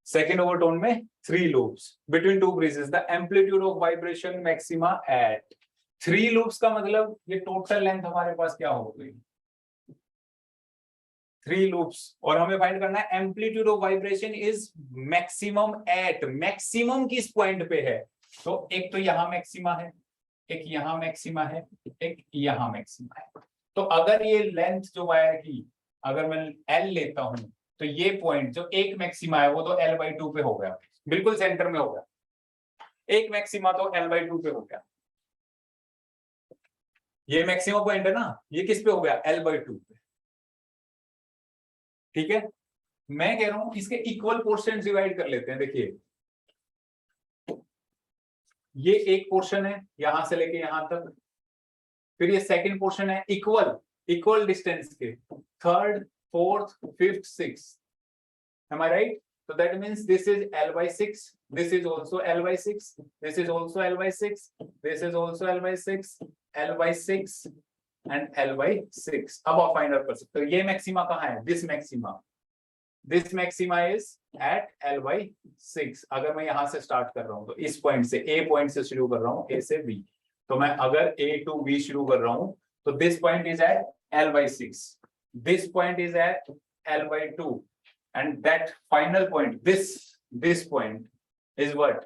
सेकेंड ओवरटोन में 3 loops between 2 breezes, the amplitude of vibration maxima eight 3 loops का मतलब ये टोटल लेंथ हमारे पास क्या हो गई, 3 लूप्स, और हमें फाइंड करना है amplitude of vibration is maximum at, maximum किस पॉइंट पे है, तो एक तो यहां मैक्सिमा है, एक यहां मैक्सिमा है, एक यहां मैक्सिमा है, तो अगर ये लेंथ जो वायर की अगर मैं L लेता हूं तो ये पॉइंट जो एक मैक्सिमा है वो तो L/2 पे हो गया, बिल्कुल सेंटर में हो गया, एक मैक्सिमा तो L/2 पे हो गया, ये मैक्सिमम पॉइंट है ना, ये किस पे हो गया, L/2 पे, ठीक है। मैं कह रहा हूं इसके इक्वल पोर्शन डिवाइड कर लेते हैं, देखिए ये एक पोर्शन है यहां से लेके यहां तक, फिर ये सेकंड पोर्शन है इक्वल डिस्टेंस के, third fourth fifth six, am I right? So that means this is L/6, this is also L/6, this is also L/6, this is also L/6, L/6 and L/6, अब आप find out कर सकते हो ये maxima कहाँ है, this maxima is at L/6, अगर मैं यहां से स्टार्ट कर रहा हूं तो इस पॉइंट से, ए पॉइंट से शुरू कर रहा हूं, ए से बी, तो मैं अगर A to B शुरू कर रहा हूं तो this point is at L/6, this point is at L/2, and that final point, this point is what,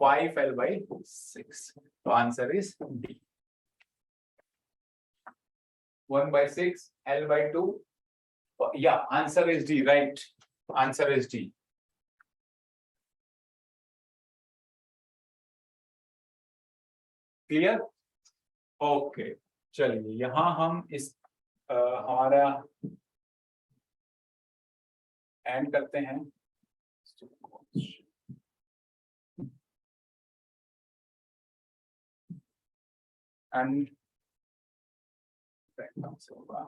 5L/6, so answer is D, 1/6 L/2, yeah, answer is D, right, answer is D। Clear, okay, चलिए यहां हम इस हमारा and करते हैं, and होगा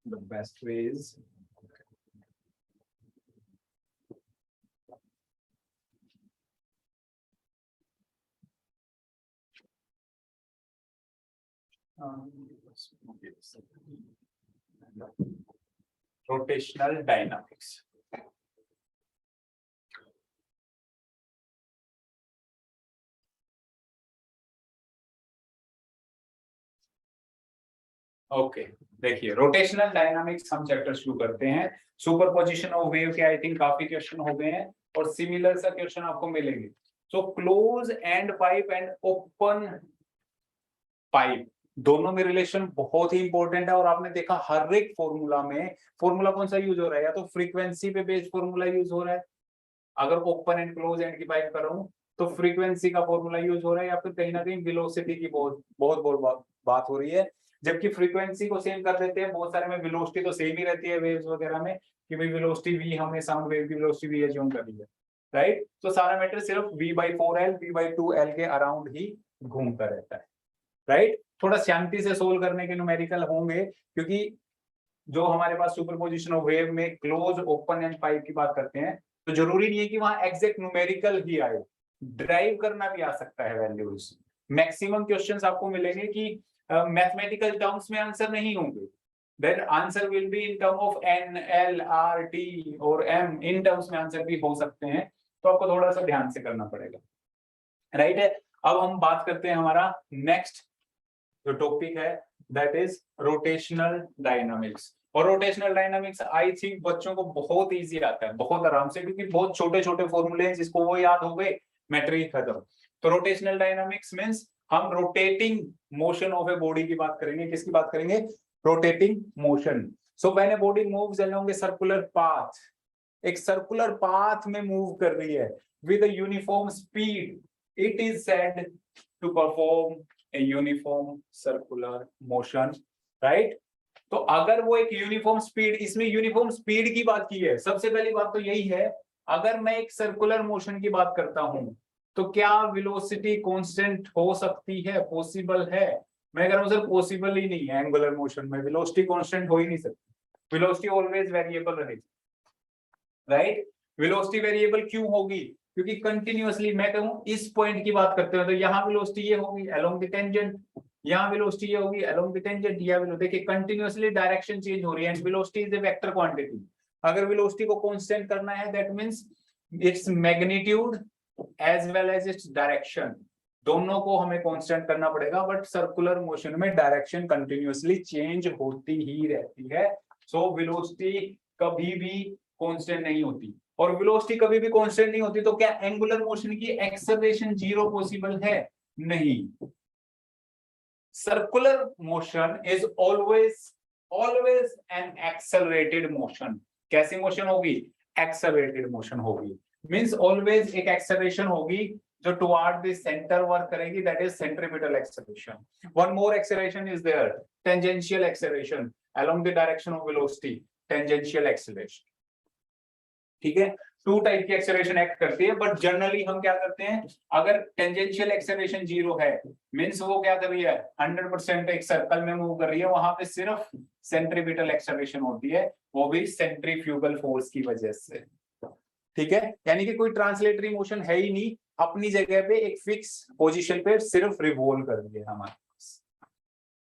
the best way is rotational dynamics. Okay देखिए, rotational dynamics हम चैप्टर शुरू करते हैं। सुपरपोजिशन ऑफ वेव के आई थिंक काफी क्वेश्चन हो गए हैं और सिमिलर सा क्वेश्चन आपको मिलेंगे। So close and pipe and open pipe दोनों में रिलेशन बहुत ही इंपॉर्टेंट है। और आपने देखा हर एक फॉर्मूला में, फॉर्मूला कौन सा यूज हो रहा है, या तो फ्रीक्वेंसी पे बेस्ड फॉर्मूला यूज हो रहा है, अगर ओपन एंड क्लोज एंड की बात कर रहा हूं तो फ्रीक्वेंसी का फॉर्मूला यूज हो रहा है, या फिर कहीं ना कहीं वेलोसिटी की बहुत बहुत बहुत बात हो रही है। जबकि फ्रीक्वेंसी को सेम कर देते हैं बहुत सारे में, वेलोसिटी तो सेम ही रहती है वेव्स वगैरह में, कि भाई वेलोसिटी v, हमने साउंड वेव की वेलोसिटी v एज्यूम कर ली है, राइट। तो सारा मैटर सिर्फ v/4l v/2l के अराउंड ही घूमता रहता है, राइट। थोड़ा शांति से सोल्व करने के न्यूमेरिकल होंगे, क्योंकि जो हमारे पास सुपरपोजिशन ऑफ वेव में क्लोज, ओपन एंड पाइप की बात करते हैं, तो जरूरी नहीं है कि वहां एग्जैक्ट न्यूमेरिकल ही आए, ड्राइव करना भी आ सकता है वैल्यूज। मैक्सिमम क्वेश्चंस आपको मिलेंगे कि मैथमेटिकल टर्म्स में आंसर नहीं होंगे, then answer will be in term of n, l, r, t और m, इन टर्म्स में आंसर भी हो सकते हैं, तो आपको थोड़ा सा ध्यान से करना पड़ेगा, राइट है। अब हम बात करते हैं हमारा नेक्स्ट जो टॉपिक है, दैट इज रोटेशनल डायनामिक्स। और रोटेशनल डायनामिक्स आई थिंक बच्चों को बहुत इजी आता है, बहुत आराम से, क्योंकि बहुत छोटे छोटे फॉर्मूले हैं, जिसको वो याद हो गए मैट्रिक खत्म। तो रोटेशनल डायनामिक्स मींस हम rotating motion of a body की बात करेंगे। किसकी बात करेंगे? Rotating motion. So when a body moves along a circular path, एक सर्कुलर पाथ में मूव कर रही है with a uniform speed, it is said to perform a uniform circular motion, right. तो अगर वो एक यूनिफॉर्म स्पीड, इसमें यूनिफॉर्म स्पीड की बात की है, सबसे पहली बात तो यही है, अगर मैं एक सर्कुलर मोशन की बात करता हूं तो क्या वेलोसिटी कांस्टेंट हो सकती है? पॉसिबल है? मैं कह रहा हूं सर पॉसिबल ही नहीं है, एंगुलर मोशन में वेलोसिटी कांस्टेंट हो ही नहीं सकती, वेलोसिटी ऑलवेज वेरिएबल रहेगी, राइट। वेलोसिटी वेरिएबल क्यों होगी? क्योंकि कंटिन्यूअसली, मैं कहूं इस पॉइंट की बात करते हैं तो यहाँ वेलोसिटी ये होगी अलोंग द टेंजेंट, यहाँ वेलोसिटी ये होगी अलोंग द टेंजेंट, या वेलोसिटी देखिए कंटिन्यूअसली डायरेक्शन चेंज हो रही है, and velocity is a vector quantity. अगर वेलोसिटी को कांस्टेंट करना है, that means its magnitude as well as its direction, दोनों को हमें कांस्टेंट करना पड़ेगा। बट सर्कुलर मोशन में डायरेक्शन कंटिन्यूअसली चेंज होती ही रहती है, सो वेलोसिटी कभी भी कांस्टेंट नहीं होती। और वेलोसिटी कभी भी कांस्टेंट नहीं होती, तो क्या एंगुलर मोशन की एक्सेलरेशन जीरो पॉसिबल है? नहीं। Circular motion is always an accelerated motion. कैसी मोशन होगी? एक्सेलरेटेड मोशन होगी, मींस ऑलवेज एक एक्सेलरेशन होगी जो टुवर्ड द सेंटर वर्क करेगी, that is centripetal acceleration. One more acceleration is there, tangential acceleration along the direction of velocity, tangential acceleration, ठीक है। Two type की एक्सेलरेशन एक्ट करती है, बट जनरली हम क्या करते हैं, अगर टेंजेंशियल एक्सेलरेशन जीरो है, मींस वो क्या कर रही है, 100% एक सर्कल में मूव कर रही है, वहां पे सिर्फ सेंट्रीपिटल एक्सेलरेशन होती है, वो भी सेंट्रीफ्यूगल फोर्स की वजह से, ठीक है। यानी कि कोई ट्रांसलेटरी मोशन है ही नहीं, अपनी जगह पे एक फिक्स पोजीशन पे सिर्फ रिवॉल्व कर रही है हमारे पास,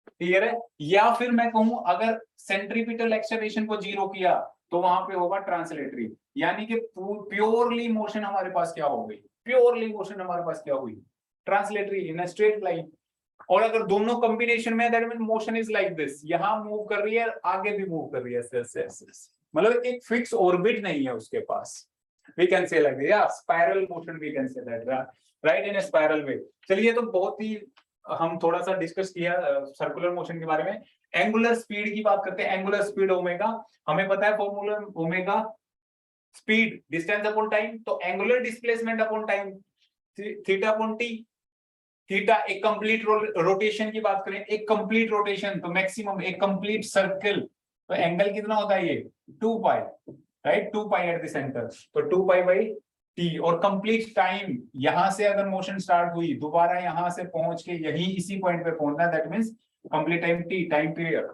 क्लियर है। या फिर मैं कहूं अगर सेंट्रीपिटल एक्सेलरेशन को जीरो किया तो वहां पे होगा ट्रांसलेटरी, यानी कि प्योरली मोशन हमारे पास क्या हो गई, प्योरली मोशन हमारे पास क्या हुई, translatory in a straight line. और अगर दोनों कॉम्बिनेशन में, that means motion is like this, यहां मूव कर रही है, आगे भी मूव कर रही है, ऐसे मतलब एक फिक्स ऑर्बिट नहीं है उसके पास, वी कैन से लाइक या spiral motion, we can say that, right, in a spiral way. चलिए, तो बहुत ही हम थोड़ा सा डिस्कस किया सर्कुलर मोशन के बारे में। एंगुलर स्पीड की बात करते हैं, एंगुलर स्पीड ओमेगा, हमें पता है formula, omega speed distance upon time, तो angular displacement upon time theta upon T. Theta एक कंप्लीट रोटेशन की बात करें, एक कंप्लीट रोटेशन तो मैक्सिमम एक कंप्लीट सर्कल, तो एंगल कितना होता है ये 2 pi, right, 2 pi at the centre, तो 2 पाई बाई टी। और कंप्लीट टाइम, यहां से अगर मोशन स्टार्ट हुई, दोबारा यहां से पहुंच के यही इसी पॉइंट पे पहुंचना, that means complete time T, time period,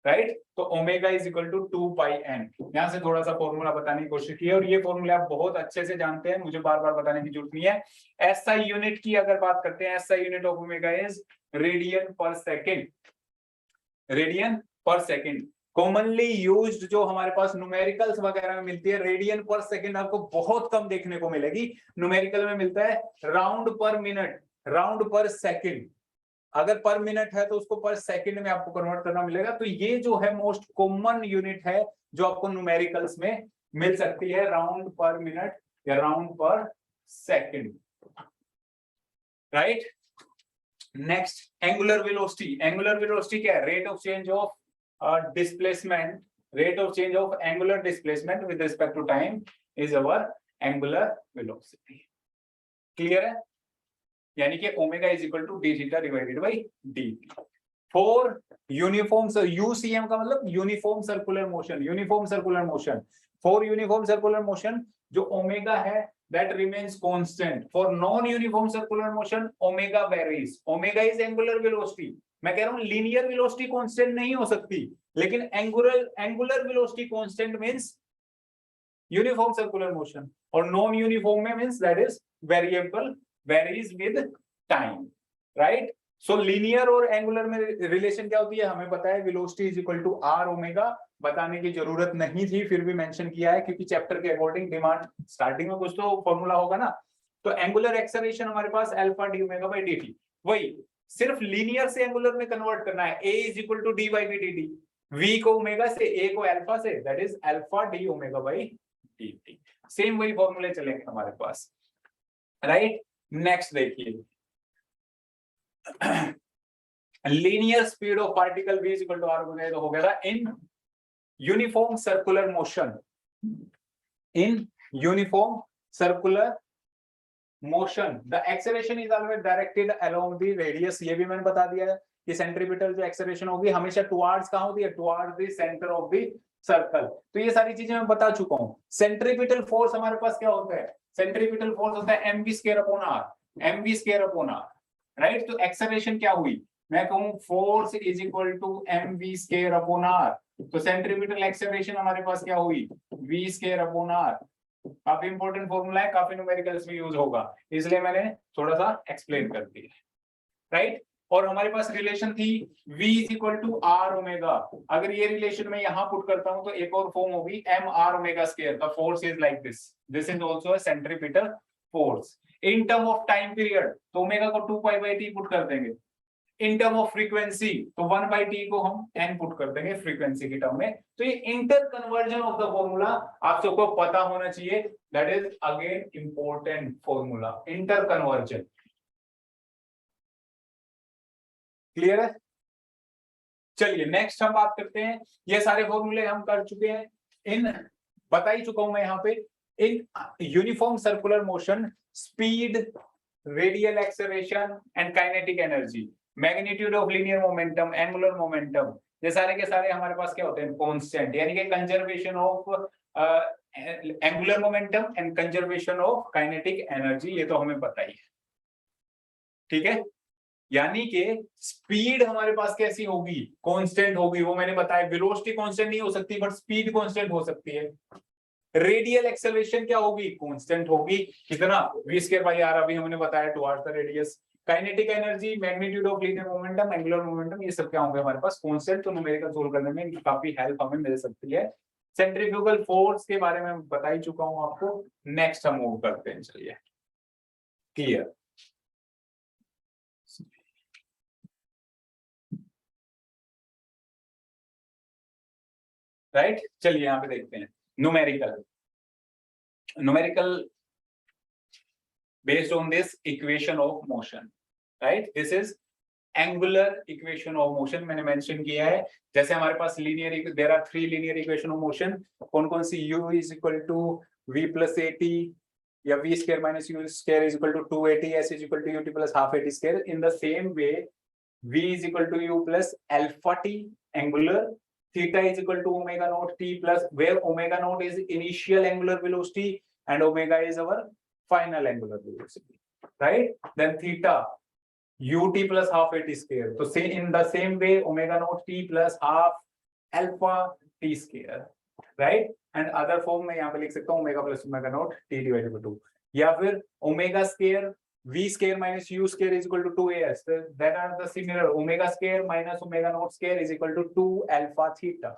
right. तो omega is equal to 2 pi N. यहां से थोड़ा सा फॉर्मूला बताने की कोशिश की है, और ये फॉर्मूला आप बहुत अच्छे से जानते हैं, मुझे बार बार बताने की जरूरत नहीं है। एसआई यूनिट की अगर बात करते हैं, SI unit of omega is radian पर सेकेंड, रेडियन पर सेकेंड। कॉमनली यूज्ड जो हमारे पास न्यूमेरिकल्स वगैरह में मिलती है, रेडियन पर सेकंड आपको बहुत कम देखने को मिलेगी, न्यूमेरिकल में मिलता है राउंड पर मिनट, राउंड पर सेकंड। अगर पर मिनट है तो उसको पर सेकंड में आपको कन्वर्ट करना मिलेगा। तो ये जो है मोस्ट कॉमन यूनिट है जो आपको न्यूमेरिकल्स में मिल सकती है, राउंड पर मिनट या राउंड पर second, right. Next angular velocity. Angular velocity क्या है? Rate of change of displacement, rate of change of angular displacement with respect to time is our angular velocity. Clear है? यानी कि omega is equal to d theta divided by d. For uniform, UCM का मतलब uniform circular motion, uniform circular motion, for uniform circular motion जो omega है that remains constant. For non-uniform circular motion, omega varies. Omega is angular velocity. मैं कह रहा हूं linear velocity constant नहीं हो सकती, लेकिन angular velocity constant means uniform circular motion, और नॉन यूनिफॉर्म में means that is variable, varies with time, right. So linear और एंगुलर में रिलेशन क्या होती है हमें पता है, velocity is equal to r omega. बताने की जरूरत नहीं थी, फिर भी मेंशन किया है क्योंकि चैप्टर के अकॉर्डिंग डिमांड स्टार्टिंग में कुछ तो फॉर्मूला होगा ना। तो एंगुलर एक्सेलरेशन हमारे पास alpha D omega by D T, वही सिर्फ लीनियर से एंगुलर में कन्वर्ट करना है। a is equal to d by D t d, v को ओमेगा से, a को अल्फा से, that is alpha D omega by D t. Same वही फॉर्मूले चलेंगे हमारे पास, राइट। नेक्स्ट देखिए, linear speed of particle v is equal to r omega, तो हो गया था in uniform circular motion, in uniform circular motion the acceleration is always directed along the radius. ये भी मैंने बता दिया है कि सेंट्रीपिटल जो एक्सेलरेशन होगी हमेशा टुवर्ड्स कहां होती है, towards the centre of the circle. तो ये सारी चीजें मैं बता चुका हूं। सेंट्रीपिटल फोर्स हमारे पास क्या होता है, सेंट्रीपिटल फोर्स होता है mv square upon r, mv square upon r, right. तो एक्सेलरेशन क्या हुई, मैं कहूं force is equal to mv square upon r, तो सेंट्रीपिटल एक्सेलरेशन हमारे पास क्या हुई, v स्क्वायर अपॉन r। काफी इंपॉर्टेंट फॉर्मूला है, काफी न्यूमेरिकल्स में यूज होगा, इसलिए मैंने थोड़ा सा एक्सप्लेन कर दिया, राइट। और हमारे पास रिलेशन थी v is equal to r omega. अगर ये रिलेशन मैं यहां पुट करता हूं तो एक और फॉर्म होगी m r omega square. The force is like this, this is also a centripetal force. In term of time period तो ओमेगा को 2 पाई बाई टी पुट कर देंगे। इन टर्म ऑफ फ्रीक्वेंसी तो 1 बाई टी को हम n put कर देंगे frequency की टर्म में। तो ये inter conversion of the formula आप सबको पता होना चाहिए, that is again important formula, inter conversion. Clear है? चलिए नेक्स्ट हम बात करते हैं, ये सारे फॉर्मूले हम कर चुके हैं, इन बता ही चुका हूं मैं यहाँ पे। इन uniform circular motion speed, radial acceleration and kinetic energy, magnitude of linear momentum, angular momentum, ये सारे के सारे हमारे पास क्या होते हैं, कांस्टेंट, यानी कि conservation of angular momentum and conservation of kinetic energy, ये तो हमें पता ही है, ठीक है। यानी कि स्पीड हमारे पास कैसी होगी, कांस्टेंट होगी, वो मैंने बताया। वेलोसिटी कांस्टेंट नहीं हो सकती बट स्पीड कांस्टेंट हो सकती है। रेडियल एक्सेलरेशन क्या होगी, कांस्टेंट होगी, कितना, v स्क्वायर बाई r, अभी हमने बताया towards the radius. Kinetic energy, magnitude of linear momentum, angular momentum, ये सब क्या होंगे हमारे पास, कांस्टेंट। तो न्यूमेरिकल सोल्व करने में काफी हेल्प हमें मिल सकती है। सेंट्रीफ्यूगल फोर्स के बारे में बता ही चुका हूं आपको। नेक्स्ट हम मूव करते हैं, चलिए। क्लियर? राइट, चलिए यहाँ पे देखते हैं numerical. Numerical based on this equation of motion, right? This is angular equation of motion, मैंने मेंशन किया है। जैसे हमारे पास linear, there are 3 linear equation of motion, कौन कौन सी, u is equal to v plus at या v square minus u square is equal to 2at, s is equal to ut plus half at square। in the same way v is equal to u plus alpha t angular, theta is equal to omega naught t plus, where omega naught is initial angular velocity and omega is our final angular velocity, right? Then theta ut plus half at square, so say in the same way omega naught t plus half alpha t square, right? And other form में यहाँ पे लिख सकता हूँ omega plus omega naught t divided by 2, या फिर omega square v square minus u square is equal to 2as, that are the similar, omega square minus omega naught square is equal to 2 alpha theta,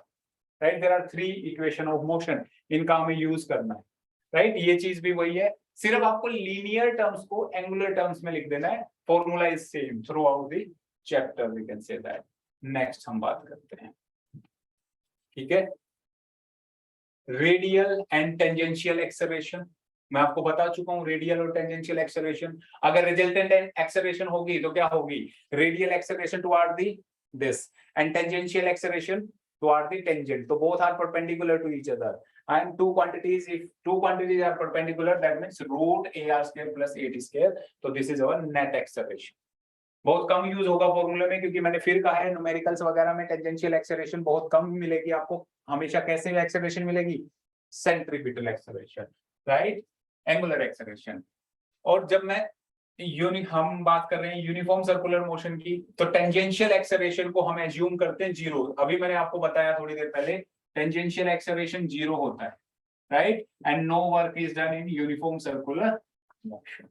right, there are 3 equation of motion, इनका हमें use करना है, right. ये चीज भी वही है, सिर्फ आपको लीनियर टर्म्स को एंगुलर टर्म्स में लिख देना है, formula is same throughout the chapter, we can say that. Next हम बात करते हैं, ठीक है, रेडियल एंड टेंजेंशियल एक्सेलरेशन। मैं आपको बता चुका हूं रेडियल और टेंजेंशियल एक्सेलरेशन, अगर रिजल्टेंट एक्सेलरेशन होगी तो क्या होगी, radial acceleration toward the this and tangential acceleration toward the tangent, तो both are perpendicular to each other and two quantities, if two quantities are perpendicular, that means root ar square plus at square, so this is our net acceleration। बहुत कम use होगा फॉर्मूले में, क्योंकि मैंने फिर कहा है न्यूमेरिकल्स वगैरह में टेंजेंशियल एक्सेलरेशन बहुत कम मिलेगी आपको, हमेशा कैसे एक्सेलरेशन मिलेगी, centripetal acceleration, right, angular acceleration. और जब मैं हम बात कर रहे हैं यूनिफॉर्म सर्कुलर मोशन की, तो टेंजेंशियल एक्सेलरेशन को हम एज्यूम करते हैं जीरो। अभी मैंने आपको बताया थोड़ी देर पहले, टेंजेंशियल एक्सेलरेशन जीरो होता है, right, and no work is done in uniform circular motion.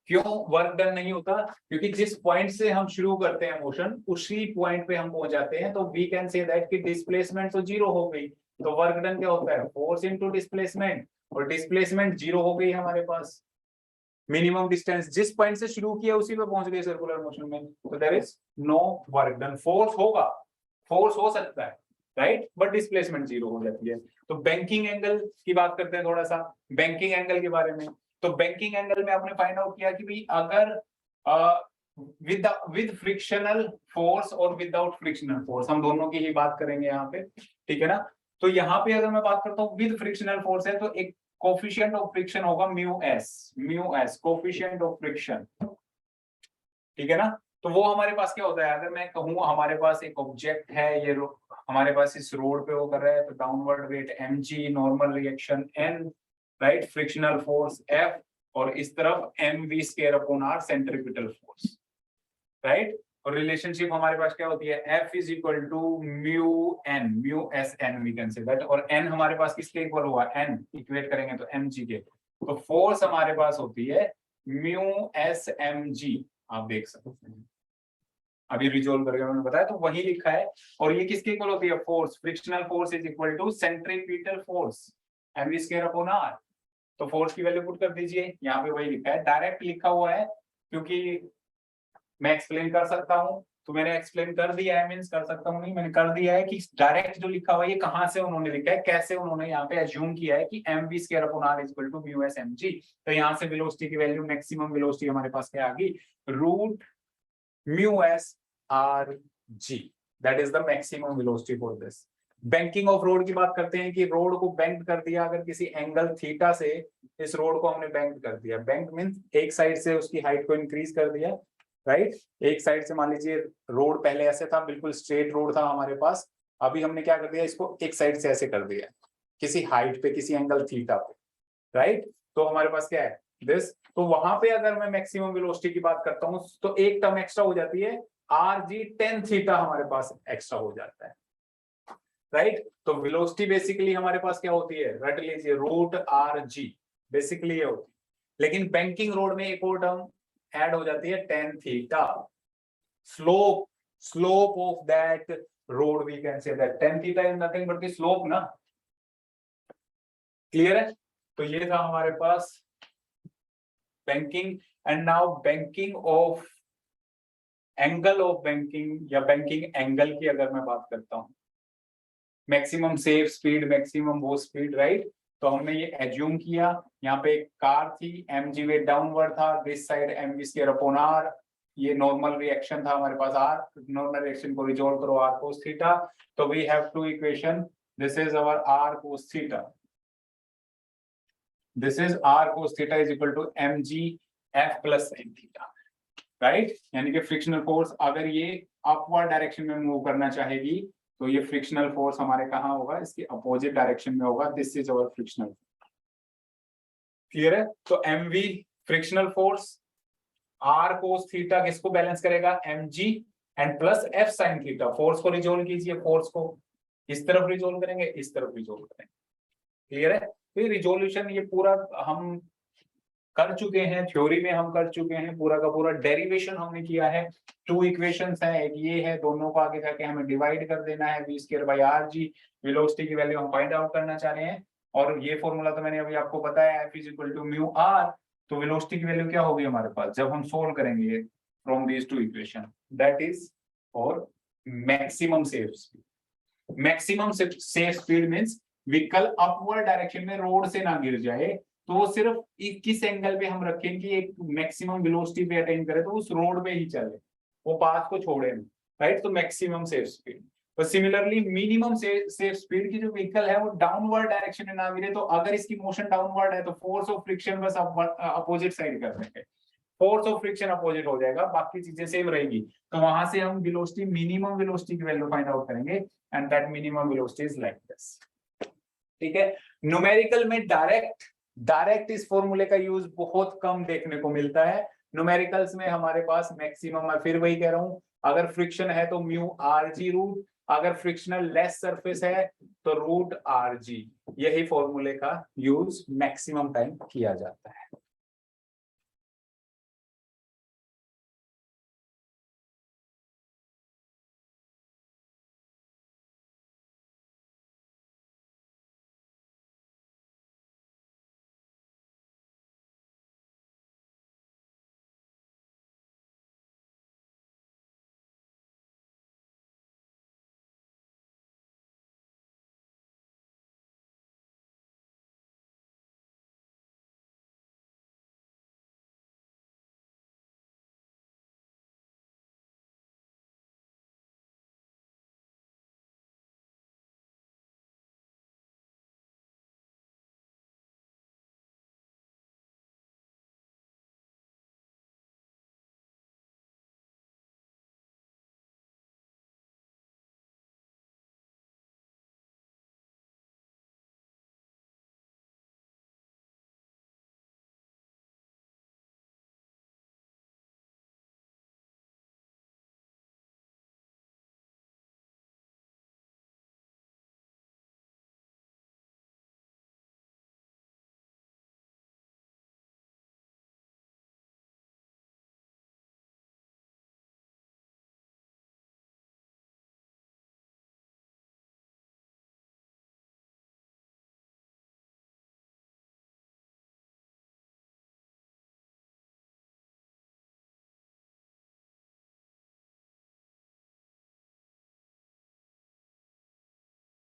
क्यों वर्क डन नहीं होता, क्योंकि जिस पॉइंट से हम शुरू करते हैं मोशन उसी पॉइंट पे हम पहुंच जाते हैं, तो वी कैन से दैट कि डिस्प्लेसमेंट तो जीरो हो गई, तो वर्क डन क्या होता है, फोर्स इनटू डिस्प्लेसमेंट, और डिस्प्लेसमेंट जीरो हो गई हमारे पास, मिनिमम डिस्टेंस जिस पॉइंट से शुरू किया उसी पे पहुंच गए सर्कुलर मोशन में, तो there is no work done. Force होगा, फोर्स हो सकता है, राइट, बट डिस्प्लेसमेंट जीरो हो जाती है। तो बैंकिंग एंगल की बात करते हैं थोड़ा सा, बैंकिंग एंगल के बारे में। तो बैंकिंग एंगल में आपने फाइंड आउट किया कि भाई अगर विद फ्रिक्शनल फोर्स और विदाउट फ्रिक्शनल फोर्स, हम दोनों की ही बात करेंगे यहाँ पे, ठीक है ना। तो यहाँ पे अगर मैं बात करता हूँ विद फ्रिक्शनल फोर्स है, तो एक कोफिशिएंट ऑफ फ्रिक्शन होगा mu S coefficient of friction, ठीक है ना। तो वो हमारे पास क्या होता है, अगर मैं कहूँ हमारे पास एक ऑब्जेक्ट है, ये हमारे पास इस रोड पे वो कर रहा है, तो downward weight mg, normal reaction n, right, frictional force F, और इस तरफ mv square upon r centripetal force, right. और रिलेशनशिप हमारे पास क्या होती है, F is equal to mu s n, we can say that, और n हमारे पास किसके इक्वल हुआ, n इक्वेट करेंगे तो mg के, तो फोर्स हमारे पास होती है म्यू एस mg, आप देख सकते हैं अभी रिजोल्व करके मैंने बताया, तो वही लिखा है। और ये किसके इक्वल होती है, force, frictional force is equal to centripetal force mv square upon r, तो फोर्स की वैल्यू पुट कर दीजिए, यहाँ पे वही लिखा है, डायरेक्ट लिखा हुआ है, क्योंकि मैं एक्सप्लेन कर सकता हूँ, तो मैंने एक्सप्लेन कर दिया है, मींस कर सकता हूँ नहीं, मैंने कर दिया है कि डायरेक्ट जो लिखा हुआ है ये कहाँ से उन्होंने लिखा है, कैसे उन्होंने यहाँ पे एज्यूम किया है कि mv square upon r is equal to mu s mg, तो यहाँ से वेलोसिटी की वैल्यू, मैक्सिमम वेलोसिटी हमारे पास क्या आ गई, root mu s r g, that is the maximum velocity for this. Banking of road की बात करते हैं कि रोड को बैंक कर दिया, अगर किसी एंगल थीटा से इस रोड को हमने बैंक कर दिया, बैंक मींस एक साइड से उसकी हाइट को इंक्रीज कर दिया, राइट, एक साइड से मान लीजिए रोड पहले ऐसे था, बिल्कुल स्ट्रेट रोड था हमारे पास, अभी हमने क्या कर दिया, इसको एक साइड से ऐसे कर दिया, किसी हाइट पे, किसी एंगल थीटा पे, राइट, तो हमारे पास क्या है दिस, तो वहां पे अगर मैं मैक्सिमम वेलोसिटी की बात करता हूं तो एक टर्म एक्स्ट्रा हो जाती है, आर जी टेन थीटा हमारे पास एक्स्ट्रा हो जाता है, राइट। तो वेलोसिटी बेसिकली हमारे पास क्या होती है, रट लीजिए, रूट आर जी, बेसिकली ये होती है। लेकिन बैंकिंग रोड में एक और टर्म ऐड हो जाती है, tan theta, slope of that road, we can say that tan theta is nothing but the slope ना, क्लियर है। तो ये था हमारे पास banking, and now banking of angle of banking या बैंकिंग एंगल की अगर मैं बात करता हूं, मैक्सिमम सेफ स्पीड, मैक्सिमम वो स्पीड, राइट, तो हमने ये एज्यूम किया, यहाँ पे एक कार थी, mg वेट डाउनवर्ड था, this side mv square upon r, ये नॉर्मल रिएक्शन था हमारे पास r, नॉर्मल रिएक्शन को रिजॉल्व करो r cos थीटा, तो we have two equation, this is our r cos theta, this is r cos theta is equal to mg f plus sin theta, right, यानी कि frictional force अगर ये upward direction में move करना चाहेगी, तो ये फ्रिक्शनल फोर्स हमारे कहाँ होगा, इसके अपोजिट डायरेक्शन में होगा, this is our frictional, clear है। तो mv frictional force, r cos theta किसको बैलेंस करेगा, mg, and plus f sin theta, force को रिजोल्व कीजिए, फोर्स को इस तरफ रिजोल्व करेंगे, इस तरफ रिजोल्व करेंगे, क्लियर है। तो ये रिजोल्यूशन, ये पूरा हम कर चुके हैं, थ्योरी में हम कर चुके हैं, पूरा का पूरा डेरिवेशन हमने किया है। 2 इक्वेशंस हैं, एक ये है, दोनों को आगे जाके हमें डिवाइड कर देना है, v square by R G, velocity की वैल्यू हम फाइंड आउट करना चाह रहे हैं। और ये फॉर्मूला तो मैंने अभी आपको बताया, F is equal to mu r. तो वेलोसिटी की वैल्यू क्या होगी हमारे पास जब हम सोल्व करेंगे from these 2 equation, that is for maximum safe speed. Maximum safe speed means vehicle upward direction में रोड से ना गिर जाए, तो वो सिर्फ किस एंगल पे हम रखें कि एक मैक्सिमम वेलोसिटी पे अटेन करे, तो उस रोड पे ही चले, वो पाथ को छोड़े नहीं, राइट। तो मैक्सिमम सेफ स्पीड। तो सिमिलरली मिनिमम सेफ स्पीड की जो व्हीकल है वो डाउनवर्ड डायरेक्शन में ना गिरे, तो अगर इसकी मोशन डाउनवर्ड है तो फोर्स ऑफ फ्रिक्शन बस अपोजिट साइड कर देंगे, फोर्स ऑफ फ्रिक्शन अपोजिट हो जाएगा, बाकी चीजें सेम रहेगी। तो वहां से हम वेलोसिटी, मिनिमम वेलोसिटी की वैल्यू फाइंड आउट करेंगे, and that minimum velocity is like this. ठीक है। न्यूमेरिकल में डायरेक्ट इस फॉर्मूले का यूज बहुत कम देखने को मिलता है। न्यूमेरिकल्स में हमारे पास मैक्सिमम, मैं फिर वही कह रहा हूं, अगर फ्रिक्शन है तो म्यू आर जी रूट, अगर फ्रिक्शनल लेस सरफेस है तो रूट आर जी, यही फॉर्मूले का यूज मैक्सिमम टाइम किया जाता है।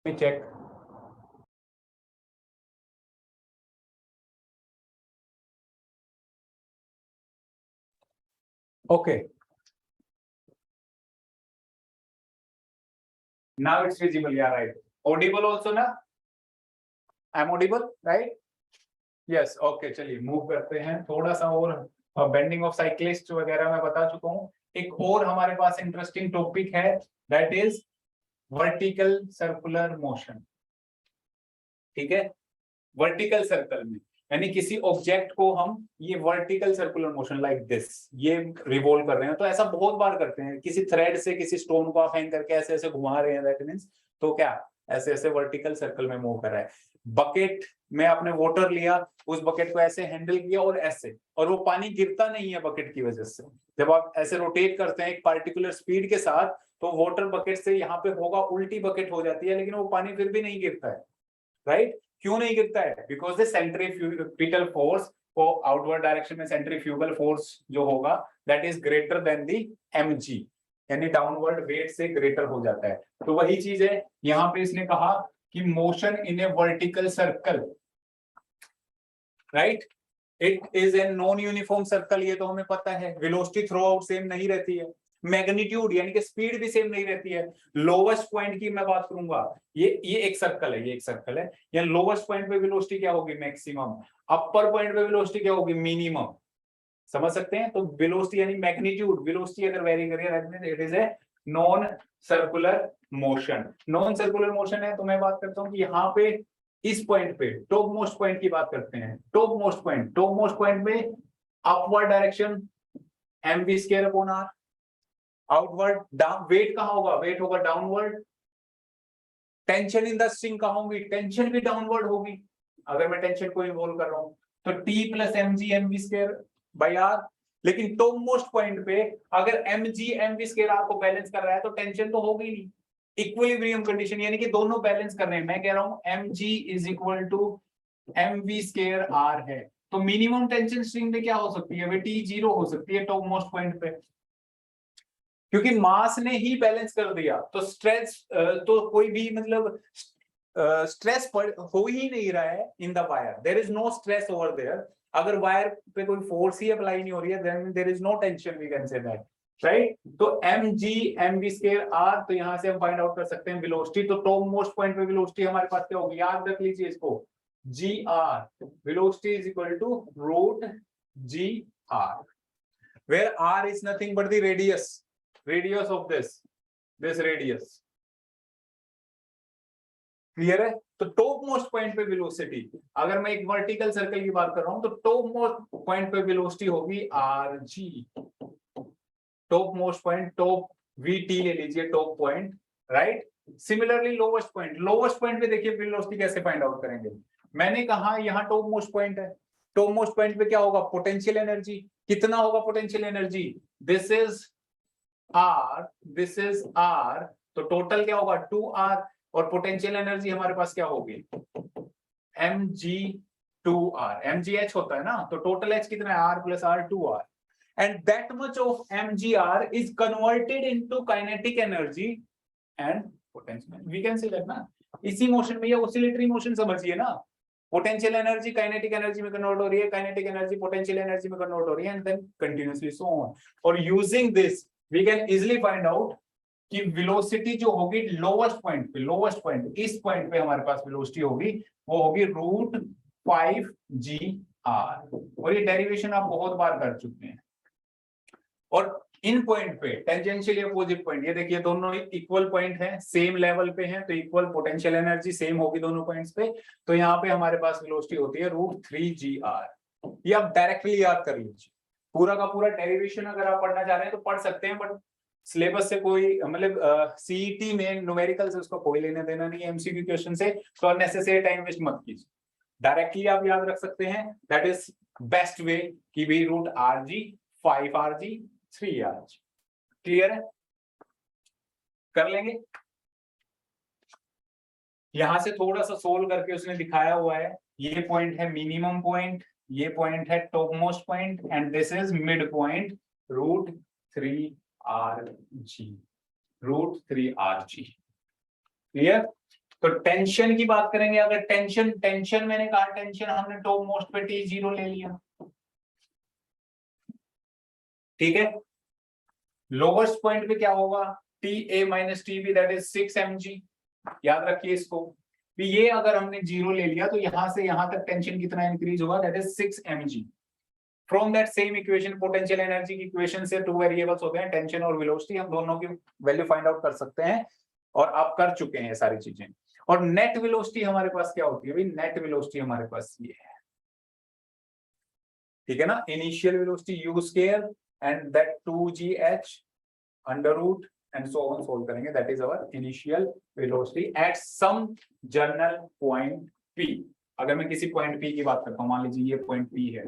Check. Okay, now it's visible, yeah, right. Audible also ना? I'm audible, right? Yes, okay, चलिए मूव करते हैं थोड़ा सा और। बेंडिंग ऑफ साइक्लिस्ट वगैरह मैं बता चुका हूँ। एक और हमारे पास इंटरेस्टिंग टॉपिक है, that is vertical circular motion. ठीक है, वर्टिकल सर्कल में, यानी किसी ऑब्जेक्ट को हम ये vertical circular motion like this, ये रिवॉल्व कर रहे हैं, तो ऐसा बहुत बार करते हैं। किसी थ्रेड से किसी स्टोन को आप हैंग करके ऐसे ऐसे घुमा रहे हैं, दैट मींस तो क्या ऐसे ऐसे वर्टिकल सर्कल में मूव कर रहा है। बकेट में आपने वाटर लिया, उस बकेट को ऐसे हैंडल किया और ऐसे, और वो पानी गिरता नहीं है बकेट की वजह से। जब आप ऐसे रोटेट करते हैं एक पार्टिकुलर स्पीड के साथ, तो वाटर बकेट से यहाँ पे होगा उल्टी बकेट हो जाती है, लेकिन वो पानी फिर भी नहीं गिरता है, राइट। क्यों नहीं गिरता है? बिकॉज द सेंट्रीफ्यूगल फोर्स को आउटवर्ड डायरेक्शन में सेंट्रीफ्यूगल फोर्स जो होगा that is greater than the mg, यानी डाउनवर्ड वेट से ग्रेटर हो जाता है। तो वही चीज है यहां पे इसने कहा कि motion in A vertical circle, right, it is a non uniform circle, ये तो हमें पता है। वेलोसिटी थ्रू आउट सेम नहीं रहती है, मैग्नीट्यूड यानी कि स्पीड भी सेम नहीं रहती है। लोवेस्ट पॉइंट की मैं बात करूंगा, ये एक सर्कल है, ये एक सर्कल है, या लोवेस्ट पॉइंट पे वेलोसिटी क्या होगी? मैक्सिमम। अपर पॉइंट पे वेलोसिटी क्या होगी? मिनिमम। समझ सकते हैं? तो वेलोसिटी यानी मैग्नीट्यूड, वेलोसिटी अगर वेरी करिए that means it is a non circular motion. Non circular motion है तो मैं बात करता हूं कि यहाँ पे इस पॉइंट पे टॉप मोस्ट पॉइंट की बात करते हैं। टॉप मोस्ट पॉइंट में upward direction mv square upon r, outward down, weight कहां होगा? वेट होगा downward. Tension in the string कहां होगी? टेंशन भी डाउनवर्ड होगी अगर मैं टेंशन को इन्वॉल्व कर रहा हूं। तो T plus M G M V square by R. लेकिन टॉप मोस्ट पॉइंट पे अगर M G M V square R को बैलेंस कर रहा है तो टेंशन तो होगी नहीं, इक्विलिब्रियम कंडीशन, यानी कि दोनों बैलेंस कर रहे हैं। मैं कह रहा हूं M G is equal to M V square R है, तो मिनिमम टेंशन स्ट्रिंग में क्या हो सकती है, वे टी जीरो हो सकती है टॉप मोस्ट पॉइंट पे, क्योंकि मास ने ही बैलेंस कर दिया। तो स्ट्रेस तो कोई भी मतलब स्ट्रेस हो ही नहीं रहा है in the wire, there is no stress over there. अगर वायर पे कोई फोर्स ही अप्लाई नहीं हो रही है then there is no tension, we can say that, right. तो M G M V square R, तो यहां से हम फाइंड आउट कर सकते हैं वेलोसिटी। तो टॉप मोस्ट पॉइंट पे वेलोसिटी हमारे पास क्या होगी, याद रख लीजिए इसको, G R, velocity is equal to root G R, where R is nothing but the radius of this radius. Clear है। तो टॉप मोस्ट पॉइंट पे वेलोसिटी, अगर मैं एक वर्टिकल सर्कल की बात कर रहा हूं तो टॉप मोस्ट पॉइंट पे वेलोसिटी होगी R G, top most point, top we T ले लीजिए top point, right. Similarly lowest point पे देखिए वेलोसिटी कैसे फाइंड आउट करेंगे। मैंने कहा यहाँ टॉप मोस्ट पॉइंट है, टॉप मोस्ट पॉइंट पे क्या होगा, पोटेंशियल एनर्जी, कितना होगा potential energy, this is R, तो टोटल क्या होगा 2r, और पोटेंशियल एनर्जी हमारे पास क्या होगी mg2r, mgh होता है ना, तो टोटल h कितना है r plus r 2r, and that much of mgr is converted into kinetic energy and potential, we can say that ना। इसी मोशन में ये ऑसिलेटरी मोशन समझिए ना, पोटेंशियल एनर्जी काइनेटिक एनर्जी में कन्वर्ट हो रही है, काइनेटिक एनर्जी पोटेंशियल एनर्जी में कन्वर्ट हो रही है, and then continuously so on. और using this we can easily find out कि वेलोसिटी जो होगी लोवेस्ट पॉइंट इस पॉइंट पे हमारे पास वेलोसिटी होगी, वो होगी रूट 5 जी आर। और ये डेरिवेशन आप बहुत बार कर चुके हैं। और इन पॉइंट पे टेंजेंशियली अपोजिट पॉइंट, ये देखिए दोनों इक्वल पॉइंट हैं, सेम लेवल पे हैं, तो इक्वल पोटेंशियल एनर्जी सेम होगी दोनों पॉइंट्स पे। तो यहाँ पे हमारे पास वेलोसिटी होती है रूट 3 जी आर। ये आप डायरेक्टली याद कर लीजिए, पूरा का पूरा डेरिवेशन अगर आप पढ़ना चाह रहे हैं तो पढ़ सकते हैं, बट सिलेबस से कोई मतलब सीईटी में न्यूमेरिकल से उसका कोई लेना देना नहीं है, एमसीक्यू क्वेश्चन से, तो अननेसेसरी टाइम वेस्ट मत कीजिए, डायरेक्टली आप याद रख सकते हैं। दैट इज बेस्ट वे कि भी root R G 5 R G 3 R G. Clear है, कर लेंगे। यहां से थोड़ा सा सोल्व करके उसने दिखाया हुआ है, ये पॉइंट है मिनिमम पॉइंट, ये पॉइंट है top most point, and this is mid point root 3 R G, root 3 R G. Clear. तो टेंशन की बात करेंगे, अगर टेंशन मैंने कहा टेंशन हमने टॉप मोस्ट पे टी जीरो ले लिया, ठीक है। लोवेस्ट पॉइंट पे क्या होगा, T A minus T B, that is 6 mg, याद रखिए इसको भी। ये अगर हमने जीरो ले लिया तो यहां से यहां तक टेंशन कितना इंक्रीज होगा, that is 6 mg। From that same equation, potential energy की इक्वेशन से 2 वेरिएबल्स होते हैं, टेंशन और वेलोसिटी, हम दोनों की वैल्यू फाइंड आउट कर सकते हैं, और आप कर चुके हैं ये सारी चीजें। और नेट वेलोसिटी हमारे पास क्या होती है भाई, नेट वेलोसिटी हमारे पास ये है, ठीक है ना, initial velocity u square and that 2gh under root and so on, solve करेंगे, that is our initial velocity at some general point p। अगर मैं किसी पॉइंट p की बात करता हूं, मान लीजिए ये पॉइंट p है,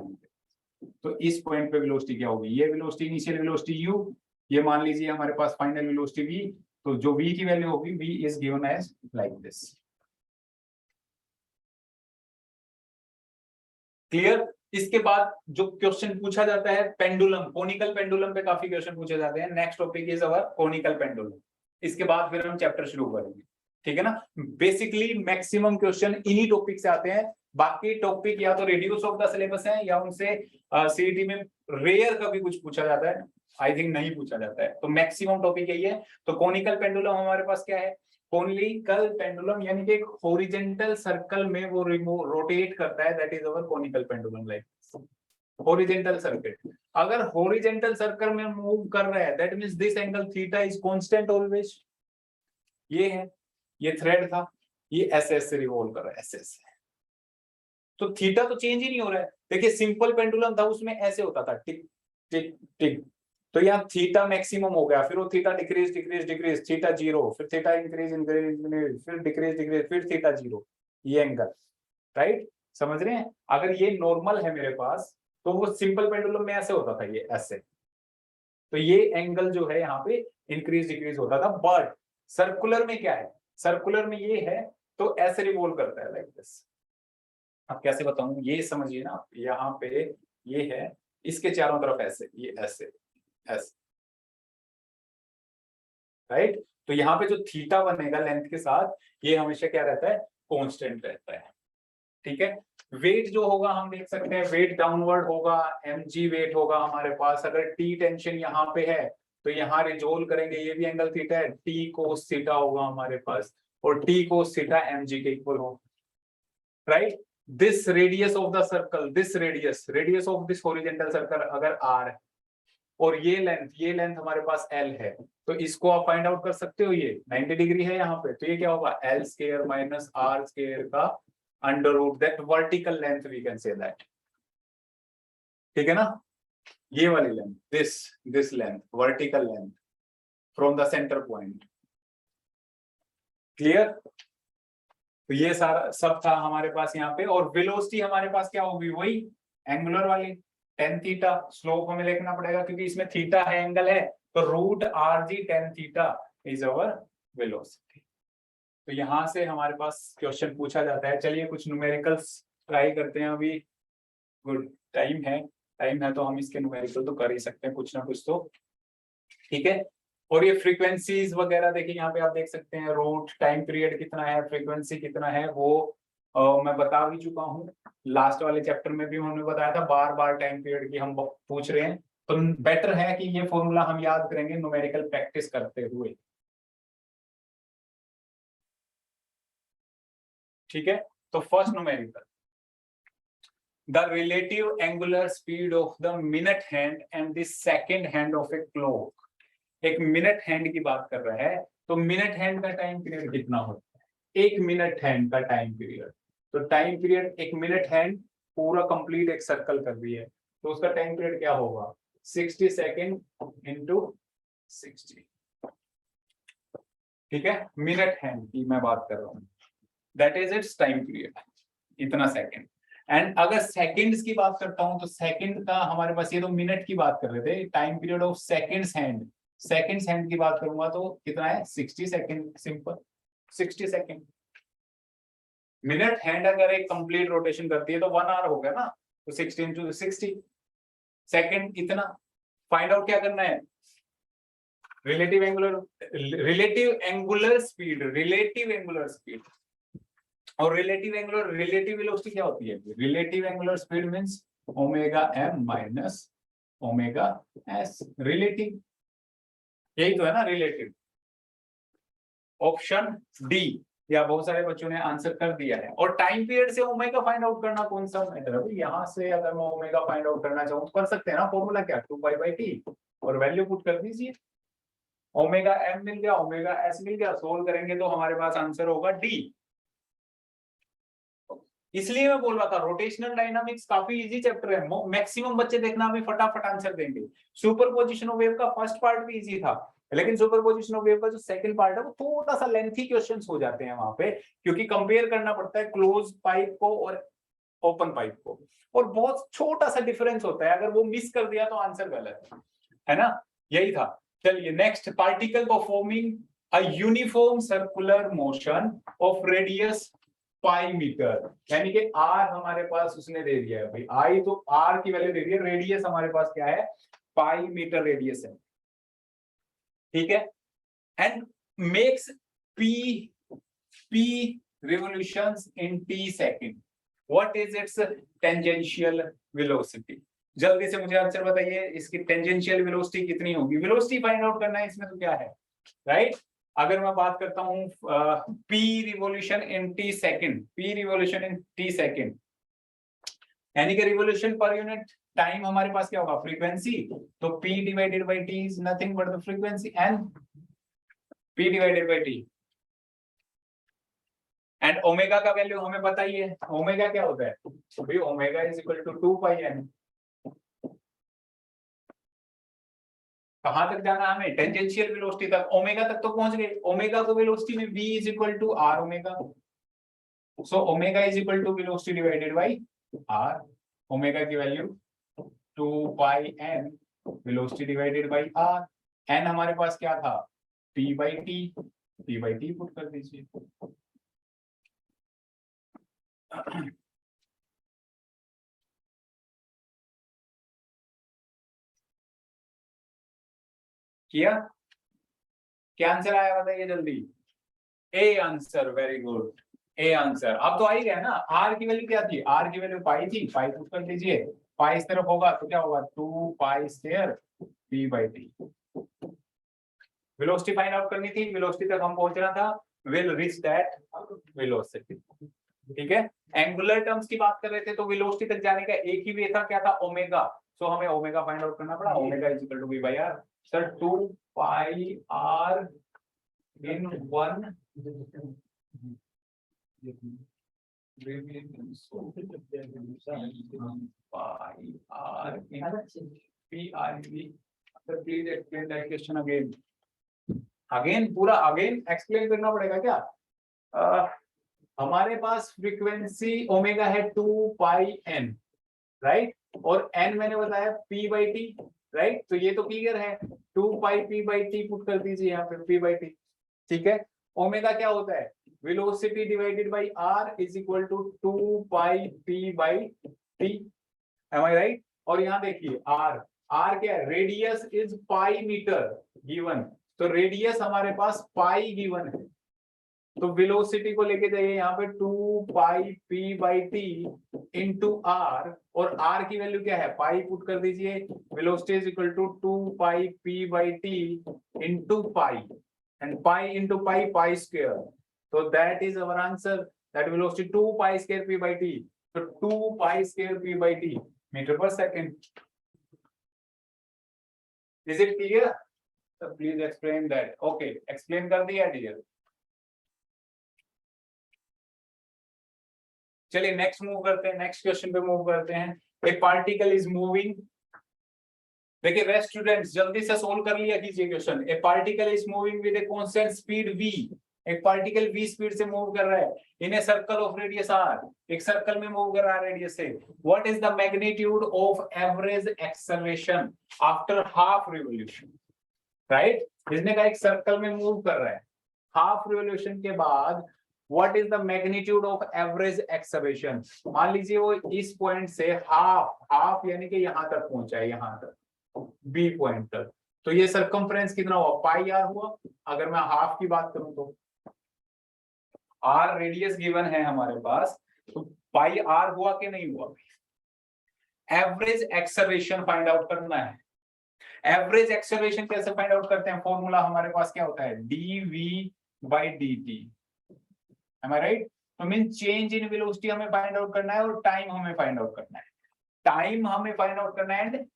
तो इस पॉइंट पे वेलोसिटी क्या होगी, ये वेलोसिटी इनिशियल वेलोसिटी u, ये मान लीजिए हमारे पास फाइनल वेलोसिटी v, तो जो v की वैल्यू होगी v is given as like this. Clear. इसके बाद जो क्वेश्चन पूछा जाता है पेंडुलम, कोनिकल पेंडुलम पे काफी क्वेश्चन पूछे जाते हैं। Next topic is our conical pendulum, इसके बाद फिर हम चैप्टर शुरू करेंगे, ठीक है ना। बेसिकली मैक्सिमम क्वेश्चन इन्हीं टॉपिक से आते हैं, बाकी टॉपिक या तो रिड्यूस ऑफ द सिलेबस है या उनसे सीईटी में रेयर कभी कुछ पूछा जाता है, आई थिंक नहीं पूछा जाता है, तो मैक्सिमम टॉपिक यही है। तो कोनिकल पेंडुलम हमारे पास क्या है, कोनिकल पेंडुलम यानी कि एक हॉरिजॉन्टल सर्कल में वो रोटेट करता है, that is our conical pendulum, like horizontal circuit. अगर हॉरिजॉन्टल सर्कल में मूव कर रहा है that means this angle theta is constant always. ये है, ये थ्रेड था, ये एसएस से रिवॉल्व कर रहा है, एसएस से, तो थीटा तो चेंज ही नहीं हो रहा है। देखिए सिंपल पेंडुलम था उसमें ऐसे होता था टिक टिक टिक, तो यहाँ थीटा मैक्सिमम हो गया, फिर वो theta decrease decrease decrease, theta zero, फिर थीटा इंक्रीज इंक्रीज, फिर डिक्रीज डिक्रीज, फिर थीटा जीरो, ये एंगल, राइट। समझ रहे हैं? अगर ये नॉर्मल है मेरे पास तो वो सिंपल पेंडुलम में ऐसे होता था, ये ऐसे, तो ये एंगल जो है यहाँ पे इंक्रीज डिक्रीज होता था। बट सर्कुलर में क्या है, सर्कुलर में ये है तो ऐसे रिवॉल्व करता है लाइक दिस। अब कैसे बताऊं, ये समझिए ना, यहाँ पे ये है, इसके चारों तरफ ऐसे, ये ऐसे ऐसे, राइट। तो यहाँ पे जो थीटा बनेगा लेंथ के साथ, ये हमेशा क्या रहता है, कांस्टेंट रहता है, ठीक है। वेट जो होगा हम देख सकते हैं, वेट डाउनवर्ड होगा, mg वेट होगा हमारे पास। अगर टी टेंशन यहाँ पे है तो यहाँ रिजोल्व करेंगे, ये भी एंगल थीटा है, टी कोस थीटा होगा हमारे पास, और टी कोस थीटा mg के इक्वल होगा, right. This radius of the circle, this radius of this horizontal circle अगर r है, और ये लेंथ हमारे पास l है, तो इसको आप फाइंड आउट कर सकते हो, ये 90 डिग्री है यहाँ पे, तो ये क्या होगा, l square minus r square का under root that vertical length, we can say that, ठीक है ना। ये वाली length, this length, vertical length from the centre point, clear. तो ये सारा सब था हमारे पास यहाँ पे। और वेलोसिटी हमारे पास क्या होगी, वही एंगुलर वाली tan थीटा। स्लोप हमें लिखना पड़ेगा क्योंकि इसमें थीटा है, एंगल है, तो root R G tan theta is our velocity. तो यहां से हमारे पास क्वेश्चन पूछा जाता है। चलिए कुछ न्यूमेरिकल्स ट्राई करते हैं अभी। गुड, टाइम है तो हम इसके न्यूमेरिकल तो कर ही सकते हैं कुछ ना कुछ तो, ठीक है। और ये फ्रीक्वेंसीज वगैरह देखिए, यहाँ पे आप देख सकते हैं रूट, टाइम पीरियड कितना है, फ्रीक्वेंसी कितना है, वो मैं बता भी चुका हूँ। लास्ट वाले चैप्टर में भी उन्होंने बताया था, बार बार टाइम पीरियड की हम पूछ रहे हैं, तो बेटर है कि ये फॉर्मूला हम याद करेंगे न्यूमेरिकल प्रैक्टिस करते हुए, ठीक है। तो first numerical, the relative angular speed of the minute hand and the second hand of a clock. एक मिनट हैंड की बात कर रहा है, तो मिनट हैंड का टाइम पीरियड कितना होता है, एक मिनट हैंड का टाइम पीरियड। तो टाइम पीरियड, एक मिनट हैंड पूरा कंप्लीट एक सर्कल कर रही है, तो उसका टाइम पीरियड क्या होगा, 60 सेकेंड इंटू 60, ठीक है। मिनट हैंड की मैं बात कर रहा हूँ, that is it's time period, इतना सेकेंड। एंड अगर सेकंड्स की बात करता हूं तो सेकंड का हमारे पास, ये तो मिनट की बात कर रहे थे, time period of seconds hand की बात करूंगा तो कितना है, 60 second, simple 60 second. Minute hand अगर एक कंप्लीट रोटेशन करती है तो 1 आवर हो गया ना, तो 60 इंटू 60 सेकंड इतना। फाइंड आउट क्या करना है, रिलेटिव एंगुलर स्पीड और रिलेटिव वेलोसिटी क्या होती है, relative angular speed means omega M minus omega S, relative, यही तो है ना रिलेटिव। ऑप्शन डी, या बहुत सारे बच्चों ने आंसर कर दिया है। और टाइम पीरियड से ओमेगा फाइंड आउट करना कौन सा मेथड है, यहाँ से अगर मैं ओमेगा फाइंड आउट करना चाहूँ तो कर सकते हैं ना, फॉर्मूला क्या, 2π/t, और वैल्यू पुट कर दीजिए, ओमेगा एम मिल गया, ओमेगा एस मिल गया, सोल्व करेंगे तो हमारे पास आंसर होगा डी। इसलिए मैं बोल रहा था रोटेशनल डायनामिक्स काफी इजी चैप्टर है, मैक्सिमम बच्चे देखना अभी फटाफट आंसर देंगे। सुपरपोजिशन ऑफ वेव का फर्स्ट पार्ट भी इजी था, लेकिन सुपरपोजिशन ऑफ वेव का जो सेकंड पार्ट है वो थोड़ा सा लेंथी क्वेश्चंस हो जाते हैं वहां पे, क्योंकि कंपेयर करना पड़ता है क्लोज पाइप को और ओपन पाइप को, और बहुत छोटा सा डिफरेंस होता है, अगर वो मिस कर दिया तो आंसर गलत है ना, यही था। चलिए next, particle performing a uniform circular motion of radius pi metre, यानी कि आर हमारे पास उसने दे दिया है भाई, आई तो आर की वैल्यू दे दी है, रेडियस हमारे पास क्या है, पाई मीटर रेडियस है, ठीक है। And makes p revolutions in t second, what is its tangential velocity। जल्दी से मुझे आंसर बताइए, इसकी टेंजेंशियल वेलोसिटी कितनी होगी, वेलोसिटी फाइंड आउट करना है इसमें, तो क्या है, राइट। अगर मैं बात करता हूं p revolution in t second, p revolution in t second, यानी कि रिवॉल्यूशन पर यूनिट टाइम हमारे पास क्या होगा, फ्रीक्वेंसी, तो p divided by t is nothing but the frequency, and p divided by t, and omega का value हमें पता ही है, ओमेगा क्या होता है, तो भाई omega is equal to 2πn। कहां तक जाना हमें, टेंजेंशियल वेलोसिटी तक, ओमेगा तक तो पहुंच गए, ओमेगा को वेलोसिटी में v is equal to r omega, so omega is equal to velocity divided by R. Omega की value 2 pi n velocity divided by R. n हमारे पास क्या था, p बाई टी पुट कर दीजिए। किया, क्या आंसर आया बताइए जल्दी। A answer, very good, A answer. अब तो आ ही गया ना। आर की वैल्यू क्या थी, आर की वैल्यू पाई थी, पाई पुट कर दीजिए। पाई इस तरफ होगा तो क्या होगा, 2 pi square p by T. Velocity find out करनी थी, वेलोसिटी तक हम पहुंचना था, विल रीच दैट वेलोसिटी। ठीक है, एंगुलर टर्म्स की बात कर रहे थे तो वेलोसिटी तक जाने का एक ही वे था, क्या था, ओमेगा। सो हमें ओमेगा फाइंड आउट करना पड़ा। Omega is equal to v by R. Sir 2 pi r in 1 pi r in p r v। Sir please explain that question again. Again पूरा अगेन एक्सप्लेन करना पड़ेगा क्या? हमारे पास फ्रीक्वेंसी ओमेगा है 2 pi n, right, और n मैंने बताया p बाई टी, राइट। तो ये तो क्लियर है, 2 pi p by T put कर दीजिए यहाँ पे, p बाई टी। ठीक है, ओमेगा क्या होता है, velocity divided by r is equal to 2 pi p by T. Am I right? और यहाँ देखिए r क्या है, radius is pi metre given, तो रेडियस हमारे पास पाई गिवन है, तो वेलोसिटी को लेके जाइए यहाँ पे 2 pi p by T into R, और r की वैल्यू क्या है, पाई पुट कर दीजिए। Velocity is equal to 2 pi p by T into pi, and pi into pi, pi square. तो that is our answer, that velocity 2 pi square p by T. तो 2 pi square p by T metre per second. Is it clear? Please explain that. Okay, explain कर दिया dear. चलिए next move करते हैं, next question पे move करते हैं। ए particle is moving, देखिए वे स्टूडेंट्स जल्दी से सोल्व कर लिया कीजिए question. A particle is moving with a constant speed v, एक पार्टिकल v स्पीड से मूव कर रहा है in a circle of radius r, एक सर्कल में मूव कर रहा है रेडियस से। What is the magnitude of average acceleration after half revolution, right. इसने कहा एक सर्कल में मूव कर रहा है, हाफ रिवॉल्यूशन के बाद what is the magnitude of average acceleration. मान लीजिए वो इस पॉइंट से हाफ यानी कि यहां तक पहुंचा है, यहां तक बी पॉइंट तक, तो ये सरकमफ्रेंस कितना हुआ, पाई आर हुआ। अगर मैं हाफ की बात करूं तो आर रेडियस गिवन है हमारे पास, तो पाई आर हुआ कि नहीं हुआ। एवरेज एक्सेलरेशन फाइंड आउट करना है। एवरेज एक्सेलरेशन कैसे फाइंड आउट करते हैं, फॉर्मूला हमारे पास क्या होता है, dv by dt। Am I right? तो मीन चेंज इन वेलोसिटी हमें फाइंड आउट करना है और टाइम हमें फाइंड आउट करना है। टाइम हमें फाइंड आउट करना है एंड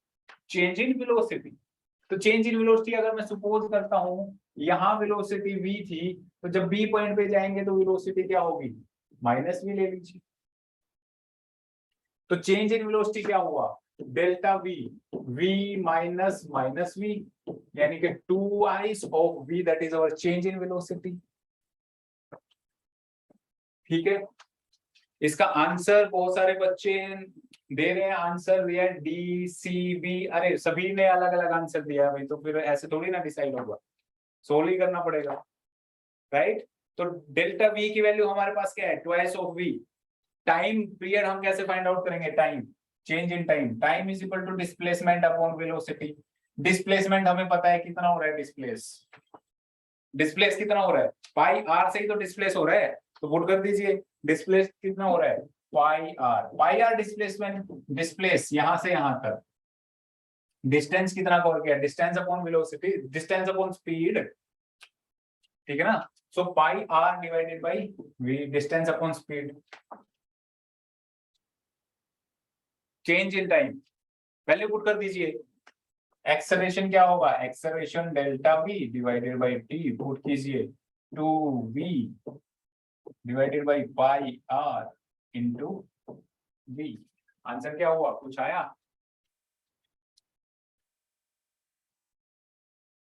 चेंज इन वेलोसिटी। तो चेंज इन वेलोसिटी अगर मैं सपोज करता हूं यहां वेलोसिटी v थी, तो जब b पॉइंट पे जाएंगे तो वेलोसिटी क्या होगी, माइनस v ले लीजिए। तो चेंज इन वेलोसिटी क्या हुआ, delta v minus minus v, यानी कि 2i of v, that is our change in velocity. ठीक है, इसका आंसर बहुत सारे बच्चे दे रहे हैं, आंसर दिया डी सी बी। अरे सभी ने अलग अलग आंसर दिया भाई, तो फिर ऐसे थोड़ी ना डिसाइड होगा, सोल्व ही करना पड़ेगा, राइट। तो डेल्टा वी की वैल्यू हमारे पास क्या है, twice of V. Time period हम कैसे फाइंड आउट करेंगे, time, change in time, time is equal to displacement upon velocity. Displacement हमें पता है कितना हो रहा है, डिस्प्लेस कितना हो रहा है, पाई आर से ही तो डिस्प्लेस हो रहा है, तो पुट कर दीजिए डिस्प्लेस कितना हो रहा है, पाई आर डिस्प्लेसमेंट, डिस्प्लेस यहां से यहां तक, डिस्टेंस कितना कवर किया, distance upon velocity, distance upon speed. ठीक है ना, so pi R divided by V, distance upon speed. Change in time value put कर दीजिए। एक्सेलरेशन क्या होगा, acceleration delta V divided by T, put कीजिए 2v divided by pi R into v। Answer क्या हुआ, कुछ आया,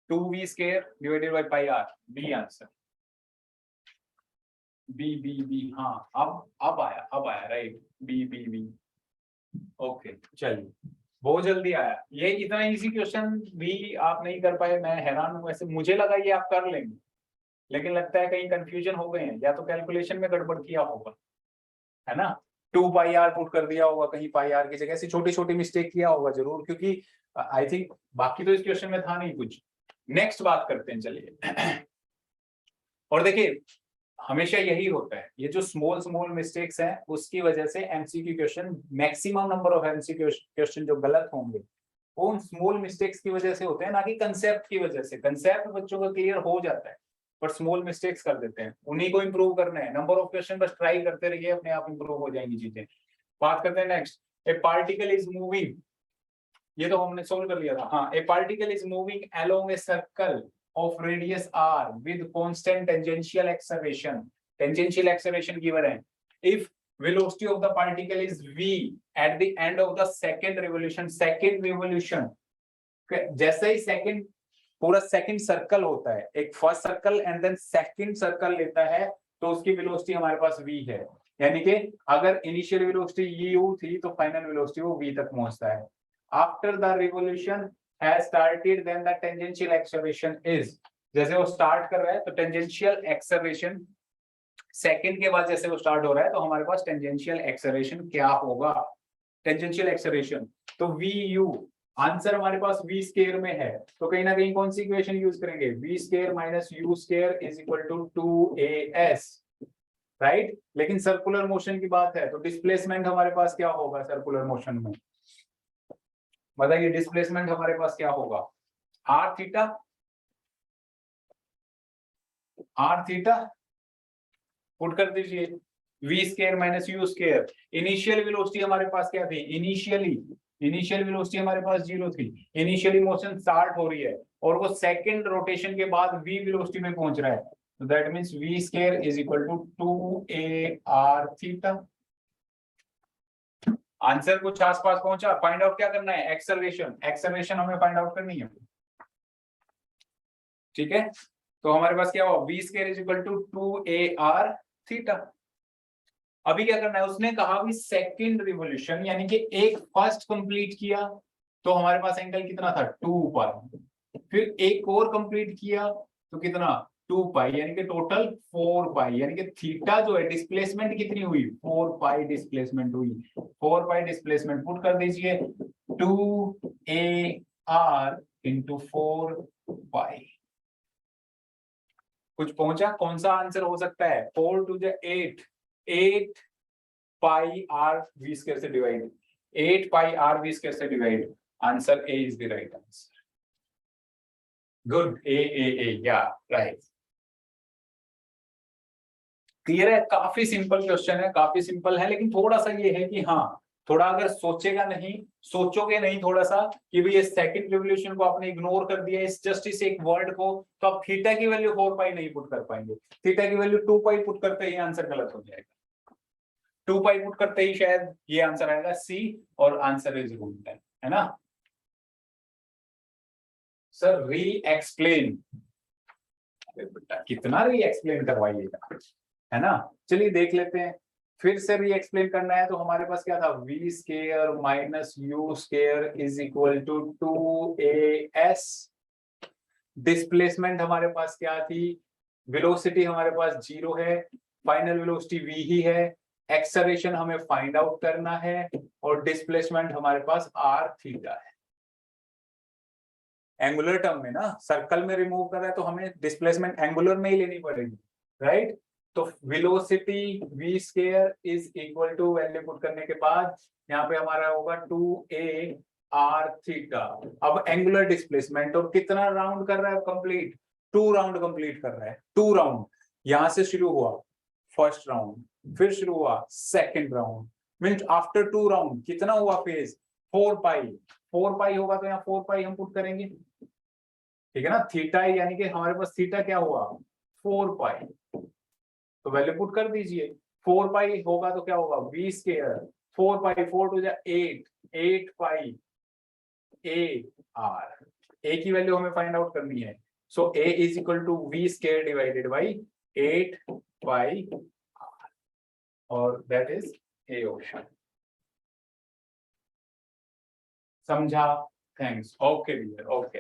2v square divided by pi R, B answer. B B B, हाँ अब आया right, B B B. Okay चलिए, बहुत जल्दी आया। ये इतना इजी क्वेश्चन भी आप नहीं कर पाए, मैं हैरान हूँ। वैसे मुझे लगा ये आप कर लेंगे, लेकिन लगता है कहीं कंफ्यूजन हो गए हैं, या तो कैलकुलेशन में गड़बड़ किया होगा, है ना। 2 पाई आर पुट कर दिया होगा कहीं, पाई आर की जगह, ऐसी छोटी छोटी मिस्टेक किया होगा जरूर, क्योंकि आई थिंक बाकी तो इस क्वेश्चन में था नहीं कुछ। नेक्स्ट बात करते हैं चलिए। और देखिए हमेशा यही होता है, ये जो स्मॉल स्मॉल मिस्टेक्स हैं उसकी वजह से MCQ question, maximum number of MCQ question जो गलत होंगे वो उन स्मॉल मिस्टेक्स की वजह से होते हैं, ना कि कंसेप्ट की वजह से। कंसेप्ट बच्चों का क्लियर हो जाता है, पर स्मॉल मिस्टेक्स कर देते हैं, उन्हीं को इंप्रूव करना है। नंबर ऑफ क्वेश्चन बस ट्राई करते रहिए, अपने आप इंप्रूव हो जाएंगी चीजें। बात करते हैं next, A particle is moving, ये तो हमने सोल्व कर लिया था। हाँ, ए particle is moving along a circle of radius r with constant tangential acceleration. Tangential acceleration given है. If velocity of the particle is v at the end of the second revolution, जैसे ही second, पूरा second circle होता है, एक first circle and then second circle लेता है, तो उसकी वेलोसिटी हमारे पास v है। यानी कि अगर इनिशियल वेलोसिटी u थी तो फाइनल वेलोसिटी वो v तक पहुंचता है। After the revolution has started, then the tangential acceleration is, जैसे वो स्टार्ट कर रहा है तो टेंजेंशियल एक्सेलरेशन, सेकंड के बाद जैसे वो स्टार्ट हो रहा है तो हमारे पास टेंजेंशियल एक्सेलरेशन क्या होगा, टेंजेंशियल एक्सेलरेशन तो वी यू। आंसर हमारे पास v स्क्वायर में है, तो कहीं ना कहीं कौन सी इक्वेशन यूज करेंगे, v square minus u square is equal to 2as, right. लेकिन सर्कुलर मोशन की बात है तो डिस्प्लेसमेंट हमारे पास क्या होगा सर्कुलर मोशन में, बताइए डिस्प्लेसमेंट हमारे पास क्या होगा, आर थीटा पुट कर दीजिए, v square minus u square. Initial velocity हमारे पास क्या थी, इनिशियल वेलोसिटी हमारे पास 0 थी। इनिशियली मोशन स्टार्ट हो रही है और वो सेकंड रोटेशन के बाद v वेलोसिटी में पहुंच रहा है, तो that means v square is equal to 2ar theta. Answer कुछ आसपास पहुंचा। फाइंड आउट क्या करना है, एक्सेलरेशन हमें फाइंड आउट करनी है, ठीक है। तो हमारे पास क्या हुआ, v square is equal to 2ar theta. अभी क्या करना है, उसने कहा भी सेकंड रिवोल्यूशन, यानी कि एक फर्स्ट कंप्लीट किया तो हमारे पास एंगल कितना था 2 पाई, फिर एक और कंप्लीट किया तो कितना 2 पाई, यानी कि टोटल 4 पाई, यानी कि थीटा जो है डिस्प्लेसमेंट कितनी हुई 4 पाई डिस्प्लेसमेंट हुई। 4 पाई डिस्प्लेसमेंट पुट कर दीजिए, 2ar इंटू 4 पाई। कुछ पहुंचा, कौन सा आंसर हो सकता है, 4 to 8 pi R V square से divide, 8 pi R V square से divide. Answer A is the right answer. Good, A या राइट। क्लियर है, काफी सिंपल क्वेश्चन है, काफी सिंपल है, लेकिन थोड़ा सा ये है कि हाँ, थोड़ा अगर सोचोगे नहीं थोड़ा सा कि भाई ये सेकंड रिवोल्यूशन को आपने इग्नोर कर दिया इस जस्ट इस एक वर्ड को, तो आप थीटा की वैल्यू 4 पाई नहीं पुट कर पाएंगे, थीटा की वैल्यू 2 पाई पुट करते ही आंसर गलत हो जाएगा। 2 पाई पुट करते ही शायद ये आंसर आएगा सी, और आंसर इज रूट है ना। सर री एक्सप्लेन, बेटा कितना री एक्सप्लेन करवाइएगा, है ना। चलिए देख लेते हैं, फिर से री एक्सप्लेन करना है तो हमारे पास क्या था, v square minus u square is equal to 2as। Displacement हमारे पास क्या थी, वेलोसिटी हमारे पास 0 है, फाइनल वेलोसिटी v ही है, एक्सेलरेशन हमें फाइंड आउट करना है, और डिस्प्लेसमेंट हमारे पास r थीटा है। एंगुलर टर्म में ना, सर्कल में रिमूव कर रहा है तो हमें डिस्प्लेसमेंट एंगुलर में ही लेनी पड़ेगी, राइट। तो velocity v square is equal to, value put करने के बाद यहाँ पे हमारा होगा 2ar थीटा। अब एंगुलर डिस्प्लेसमेंट, और कितना राउंड कर रहा है कंप्लीट, 2 राउंड कंप्लीट कर रहा है, 2 राउंड। यहां से शुरू हुआ फर्स्ट राउंड, फिर शुरू हुआ second round, means after 2 round कितना हुआ फेज, 4 पाई होगा तो यहाँ 4 पाई हम पुट करेंगे, ठीक है ना। थीटा यानी कि हमारे पास थीटा क्या हुआ 4 पाई, तो वैल्यू पुट कर दीजिए। 4 पाई होगा तो क्या होगा v square, 4 pi 4 to 8 pi a r, a की वैल्यू हमें फाइंड आउट करनी है, so a is equal to v square divided by 8 pi और दैट इज ए ऑप्शन। समझा? थैंक्स। ओके डियर, ओके,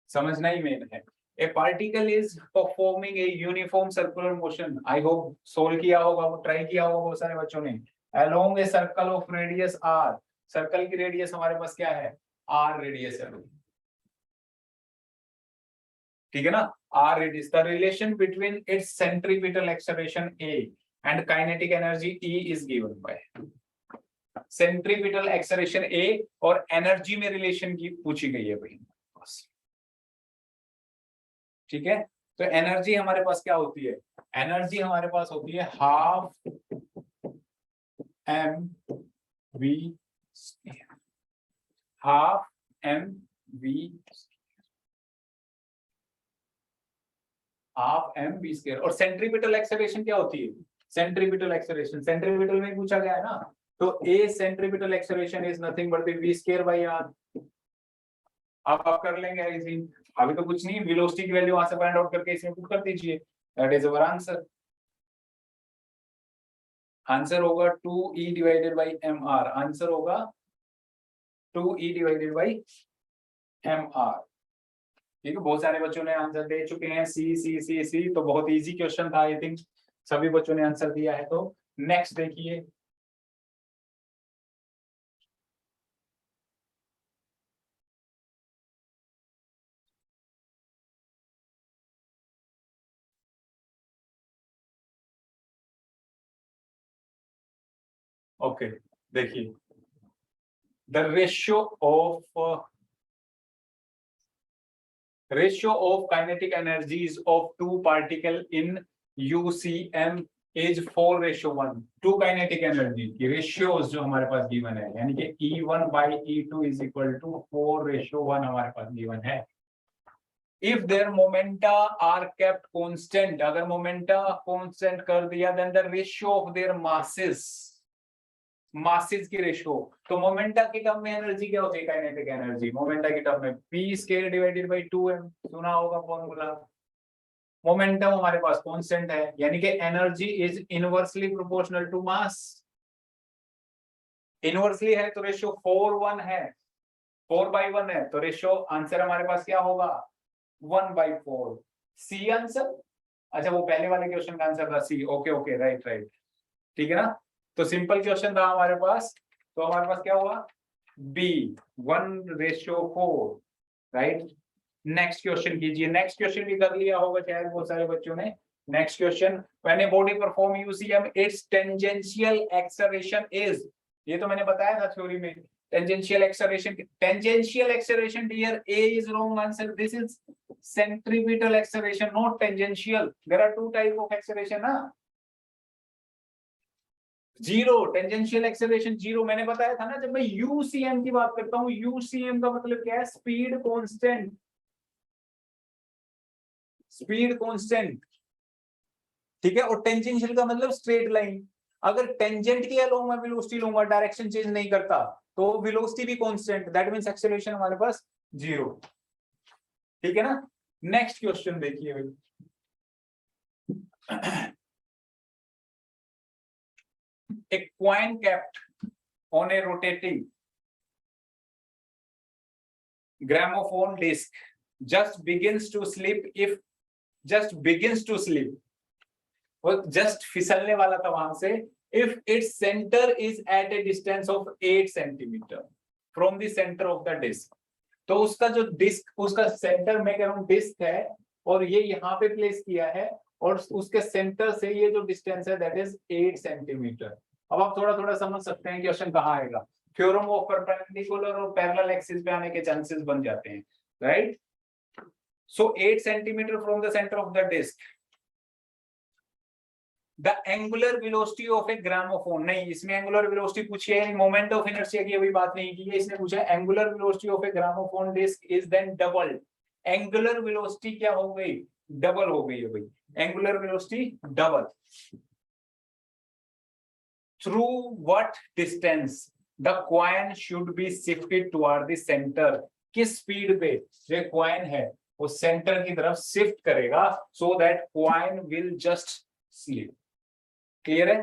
समझना ही मेन है। A particle is performing a uniform circular motion, I hope solve किया होगा, वो ट्राई किया होगा बहुत सारे बच्चों ने। Along a circle of radius R, circle की रेडियस हमारे पास क्या है, आर रेडियस है, ठीक है ना, R radius. The relation between its centripetal acceleration A and kinetic energy E is given by, centripetal acceleration A और एनर्जी में रिलेशन की पूछी गई है भाई, ठीक है। तो एनर्जी हमारे पास क्या होती है, एनर्जी हमारे पास होती है half M V, half M V, half M V square. और सेंट्रीपिटल एक्सेलरेशन क्या होती है, सेंट्रीपिटल एक्सेलरेशन, सेंट्रीपिटल में पूछा गया है ना, तो A centripetal acceleration is nothing but the V square by R. अब आप कर लेंगे इजी, अभी तो कुछ नहीं, वेलोसिटी की वैल्यू वहां से फाइंड आउट करके इसमें पुट कर दीजिए, that is our answer. Answer होगा 2e divided by mr, answer होगा 2e डिवाइडेड बाय mr। ठीक है, बहुत सारे बच्चों ने आंसर दे चुके हैं, सी सी सी सी, तो बहुत इजी क्वेश्चन था, आई थिंक सभी बच्चों ने आंसर दिया है। तो नेक्स्ट देखिए, ओके देखिए, the ratio of kinetic energies of two particle in UCM is 4:1। To kinetic energy की रेशियोज जो हमारे पास गिवन है, यानी कि E1 by E2 is equal to 4:1 हमारे पास गिवन है। If their momenta are kept constant, अगर मोमेंटा कांस्टेंट कर दिया, then the ratio of their masses, masses की रेशियो, तो मोमेंटा के टर्म में एनर्जी क्या होती है, काइनेटिक एनर्जी, मोमेंटा के टर्म में p square divided by 2m, सुना होगा फॉर्मूला। मोमेंटम हमारे पास कांस्टेंट है, यानी कि energy is inversely proportional to mass, inversely है तो रेशियो 4:1 है, 4/1 है, तो रेशियो आंसर हमारे पास क्या होगा 1/4। सी आंसर, अच्छा वो पहले वाले क्वेश्चन का आंसर था सी, ओके ओके राइट राइट, ठीक है ना। तो सिंपल क्वेश्चन था हमारे पास, तो हमारे पास क्या हुआ बी 1:4, राइट। नेक्स्ट क्वेश्चन कीजिए, नेक्स्ट क्वेश्चन भी कर लिया होगा शायद बहुत सारे बच्चों ने। Next question, when a body perform UCM its tangential acceleration is, ये तो मैंने बताया था थ्योरी में, tangential acceleration dear A is wrong answer, this is centripetal acceleration not tangential, there are two type of acceleration ना। Zero, tangential acceleration zero, मैंने बताया था ना, जब मैं यूसीएम की बात करता हूं, यूसीएम का मतलब क्या है, स्पीड कांस्टेंट, स्पीड कांस्टेंट, ठीक है। और टेंजेंशियल का मतलब स्ट्रेट लाइन, अगर टेंजेंट के अलोंग मैं वेलोसिटी लूंगा, डायरेक्शन चेंज नहीं करता, तो वेलोसिटी भी कांस्टेंट, दैट मींस एक्सेलरेशन हमारे पास जीरो, ठीक है ना। नेक्स्ट क्वेश्चन देखिए भाई, a coin kept on a rotating gramophone disc just begins to slip, if just begins to slip, वो जस्ट फिसलने वाला था वहां से, if its center is at a distance of 8 centimeter from the center of the disc, तो उसका जो disc, उसका सेंटर में कह रहा हूं डिस्क है, और ये यहाँ पे प्लेस किया है, और उसके सेंटर से ये जो डिस्टेंस है दैट इज 8 सेंटीमीटर। अब आप थोड़ा थोड़ा समझ सकते हैं क्वेश्चन कहाँ आएगा, थ्योरम ऑफ परपेंडिकुलर और पैरेलल एक्सिस पे आने के चांसेस बन जाते हैं, right. So 8 centimetre from the centre of the disc, the angular velocity of a gramophone, नहीं इसमें एंगुलर वेलोसिटी पूछी है, मोमेंट ऑफ इनर्शिया की अभी बात नहीं की है, इसने पूछा angular velocity of a gramophone disc is then doubled, angular velocity क्या हो गई, डबल हो गई है भाई, angular velocity double, through what distance the coin should be shifted toward the centre, किस स्पीड पे जो कॉइन है वो सेंटर की तरफ शिफ्ट करेगा, so that coin will just slip, clear है?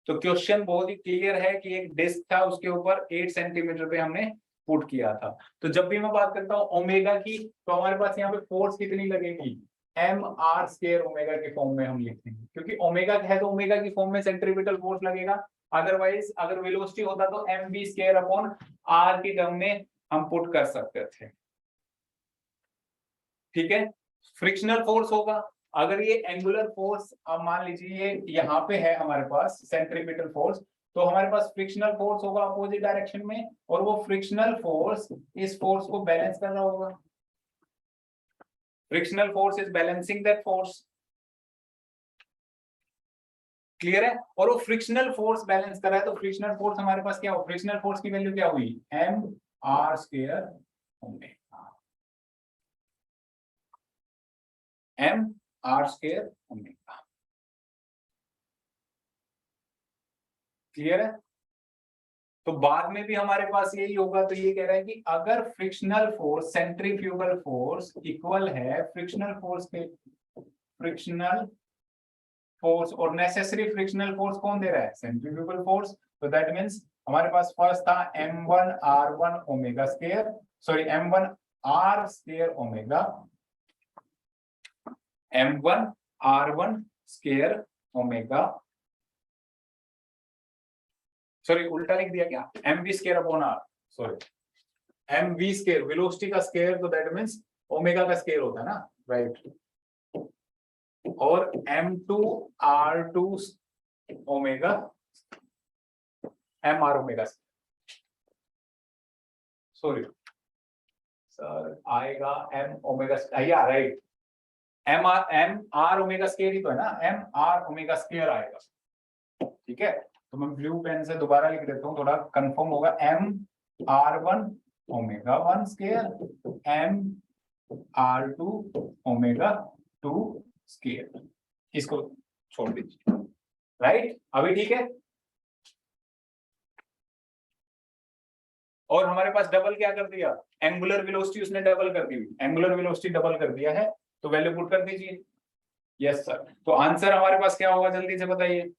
तो क्वेश्चन बहुत ही क्लियर है कि एक डिस्क था, उसके ऊपर 8 सेंटीमीटर पे हमने पुट किया था। तो जब भी मैं बात करता हूँ ओमेगा की, तो हमारे पास यहाँ पे फोर्स कितनी लगेगी, एम आर स्क्वायर ओमेगा के फॉर्म में हम लिखेंगे, क्योंकि ओमेगा है तो ओमेगा की फॉर्म में सेंट्रीपिटल फोर्स लगेगा। अदरवाइज अगर वेलोसिटी होता तो M V square upon R की टर्म में हम पुट कर सकते थे। ठीक है, फ्रिक्शनल फोर्स होगा। अगर ये एंगुलर फोर्स अब मान लीजिए यहाँ पे है हमारे पास सेंट्रीपिटल फोर्स, तो हमारे पास फ्रिक्शनल फोर्स होगा अपोजिट डायरेक्शन में, और वो फ्रिक्शनल फोर्स इस फोर्स को बैलेंस कर रहा होगा। Frictional force is balancing that force. Clear है? और वो फ्रिक्शनल फोर्स बैलेंस कर रहा है, तो फ्रिक्शनल फोर्स हमारे पास क्या हो, फ्रिक्शनल फोर्स की वैल्यू क्या हुई, M R square omega, M R square omega. Clear है? तो बाद में भी हमारे पास यही होगा। तो ये कह रहा है कि अगर frictional force centrifugal force equal है फ्रिक्शनल फोर्स के, फ्रिक्शनल फोर्स और नेसेसरी फ्रिक्शनल फोर्स कौन दे रहा है, सेंट्रीफ्यूगल फोर्स। तो दैट मींस हमारे पास फर्स्ट था m1r1 omega square, sorry m1r square omega, m1r1 square omega, sorry उल्टा लिख दिया क्या, mv square upon r, sorry mv square velocity का स्क्वायर, तो दैट मींस ओमेगा का स्क्वायर होता है ना, राइट। और m2 r2 omega m r omega, sorry sir आएगा m ओमेगा, या right, m r omega square ही तो है ना, m r ओमेगा स्क्वायर आएगा। ठीक है, तो मैं ब्लू पेन से दोबारा लिख देता हूँ, थोड़ा कंफर्म होगा, m r1 omega 1 square, m r2 omega 2 square, इसको छोड़ दीजिए, राइट। अभी ठीक है। और हमारे पास डबल क्या कर दिया, एंगुलर वेलोसिटी उसने डबल कर दी, एंगुलर वेलोसिटी डबल कर दिया है, तो वैल्यू पुट कर दीजिए। यस सर, तो आंसर हमारे पास क्या होगा, जल्दी से बताइए।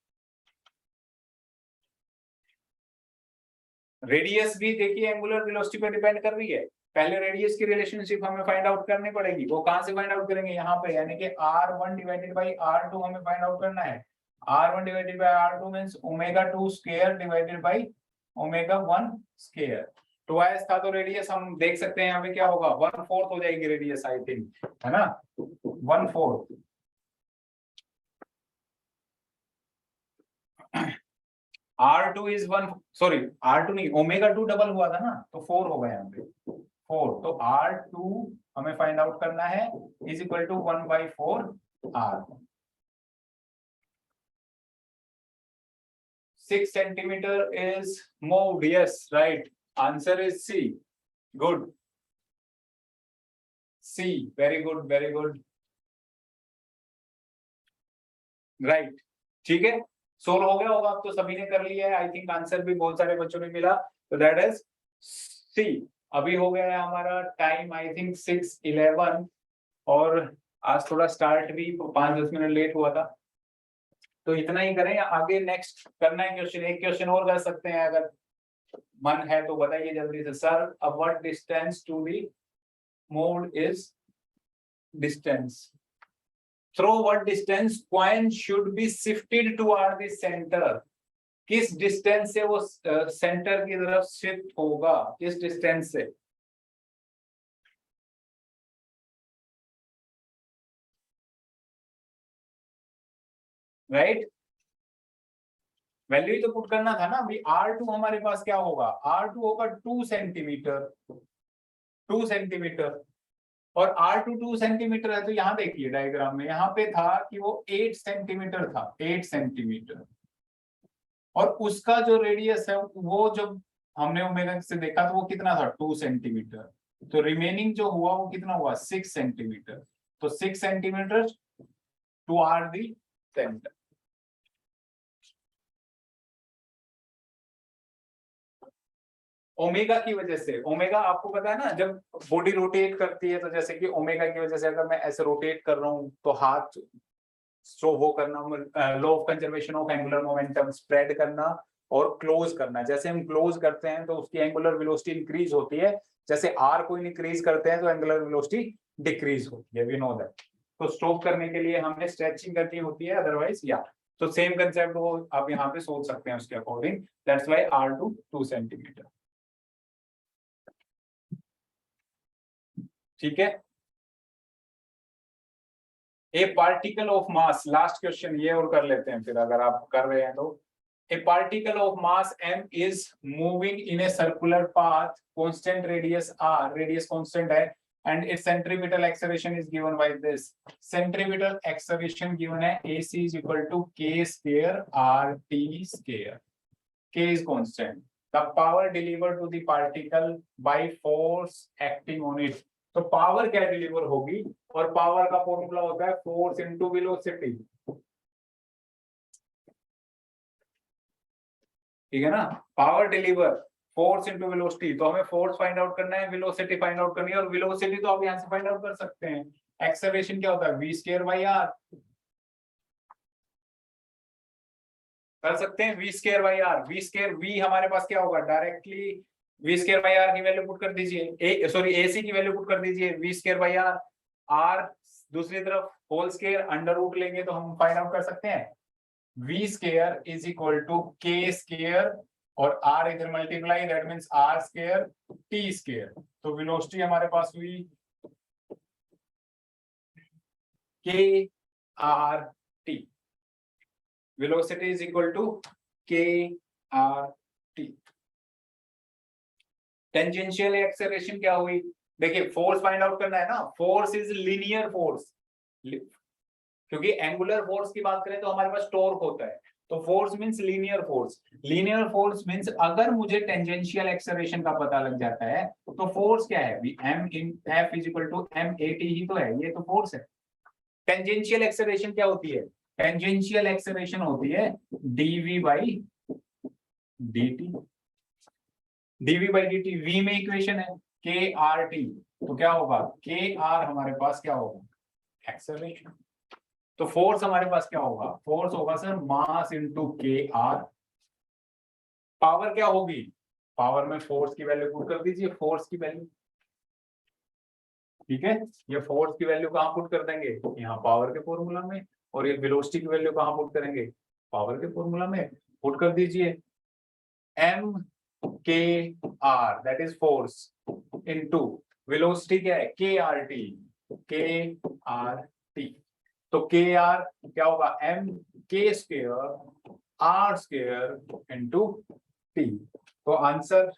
रेडियस भी देखिए एंगुलर वेलोसिटी पर डिपेंड कर रही है। पहले रेडियस की रिलेशनशिप हमें फाइंड आउट करनी पड़ेगी, वो कहां से फाइंड आउट करेंगे, यहाँ पे, यानी कि r1 डिवाइडेड बाई r2 हमें फाइंड आउट करना है। r1 divided by r2 means omega 2 square divided by omega 1 square. Twice था तो रेडियस हम देख सकते हैं यहाँ पे क्या होगा, 1/4 हो जाएगी रेडियस, आई थिंक, है ना, 1/4। R2 इज 1, सॉरी R2 नहीं, ओमेगा 2 डबल हुआ था ना, तो 4 होगा यहाँ पे, 4। तो R2 हमें फाइंड आउट करना है, is equal to 1/4 R। 6 centimetre is moved, yes right, answer is C, good, C, very good very good, right. ठीक है, सोल्व हो गया होगा, अब तो सभी ने कर लिया है, आई थिंक आंसर भी बहुत सारे बच्चों ने मिला, तो दैट इज C। अभी हो गया है हमारा टाइम, आई थिंक 6:11, और आज थोड़ा स्टार्ट भी 5-10 मिनट लेट हुआ था, तो इतना ही करें, आगे नेक्स्ट करना है क्वेश्चन, एक क्वेश्चन और कर सकते हैं अगर मन है तो बताइए जल्दी से। सर अब what distance to be moved is, distance through what distance coin should be shifted toward the centre, किस डिस्टेंस से वो सेंटर की तरफ शिफ्ट होगा, किस डिस्टेंस से, राइट। वैल्यू ही तो पुट करना था ना अभी। R2 हमारे पास क्या होगा, R2 होगा 2 सेंटीमीटर, 2 सेंटीमीटर, और R2 2 सेंटीमीटर है, तो यहाँ देखिए डायग्राम में, यहाँ पे था कि वो 8 सेंटीमीटर था, 8 सेंटीमीटर, और उसका जो रेडियस है वो जब हमने ओमेगा से देखा तो वो कितना था, 2 सेंटीमीटर, तो रिमेनिंग जो हुआ वो कितना हुआ, 6 सेंटीमीटर, तो 6 centimetre to R the centre. Omega की वजह से, ओमेगा आपको पता है ना, जब बॉडी रोटेट करती है, तो जैसे कि ओमेगा की वजह से अगर मैं ऐसे रोटेट कर रहा हूं तो हाथ वो करना, law of conservation of angular momentum, spread करना और क्लोज करना। जैसे हम क्लोज करते हैं तो उसकी एंगुलर वेलोसिटी इंक्रीज होती है, जैसे आर को इंक्रीज करते हैं तो एंगुलर वेलोसिटी डिक्रीज होती है, वी नो दैट। तो स्टॉप करने के लिए हमें स्ट्रेचिंग करनी होती है, अदरवाइज या तो सेम कंसेप्ट वो आप यहाँ पे सोच सकते हैं उसके according, that's why R to 2 centimetre. ठीक है, a particle of mass, last question ये और कर लेते हैं फिर, अगर आप कर रहे हैं तो। ए particle of mass m is moving in A circular path, constant radius r, radius constant है, and its centripetal acceleration is given by this. Centripetal acceleration given है AC is equal to k square RT square. K is constant. The power delivered to the particle by force acting on it. तो power क्या deliver होगी, और power का formula होता है force into velocity. ठीक है ना, power deliver force into velocity, तो हमें फोर्स फाइंड आउट करना है, वेलोसिटी फाइंड आउट करनी है, और वेलोसिटी तो आप यहां से फाइंड आउट कर सकते हैं। एक्सेलरेशन क्या होता है, v स्क्वायर बाई r, कर सकते हैं v square by r। v square, v हमारे पास क्या होगा, directly v square by r की वैल्यू पुट कर दीजिए, सॉरी ac की वैल्यू पुट कर दीजिए, v square by r, r दूसरी तरफ होल स्क्वायर, अंडर रूट लेंगे तो हम फाइंड आउट कर सकते हैं v square is equal to k square, और r इधर multiply, that means r square t square. तो वेलोसिटी हमारे पास हुई k r t, velocity is equal to k r t। Tangential acceleration क्या हुई, देखिए फोर्स फाइंड आउट करना है ना, फोर्स इज लीनियर फोर्स, क्योंकि एंगुलर फोर्स की बात करें तो हमारे पास टॉर्क होता है, तो force means linear force. Linear force means अगर मुझे टेंजेंशियल एक्सेलरेशन का पता लग जाता है तो फोर्स क्या है, m in f is equal to m at ही तो है, ये तो फोर्स है। टेंजेंशियल एक्सेलरेशन क्या होती है, टेंजेंशियल एक्सेलरेशन होती है dv by dt, dv by dt, v में इक्वेशन है k r t, तो क्या होगा k r हमारे पास क्या होगा, एक्सेलरेशन। तो फोर्स हमारे पास क्या होगा, फोर्स होगा सर मास इनटू के आर। पावर क्या होगी, पावर में फोर्स की वैल्यू पुट कर दीजिए, फोर्स की वैल्यू, ठीक है, ये फोर्स की वैल्यू कहां पुट कर देंगे, यहाँ पावर के फॉर्मूला में, और ये वेलोसिटी की वैल्यू कहां पुट करेंगे, पावर के फॉर्मूला में पुट कर दीजिए, m k r that is force into velocity क्या है k r t, k r t। तो के आर क्या होगा, m k square r square into t। तो answer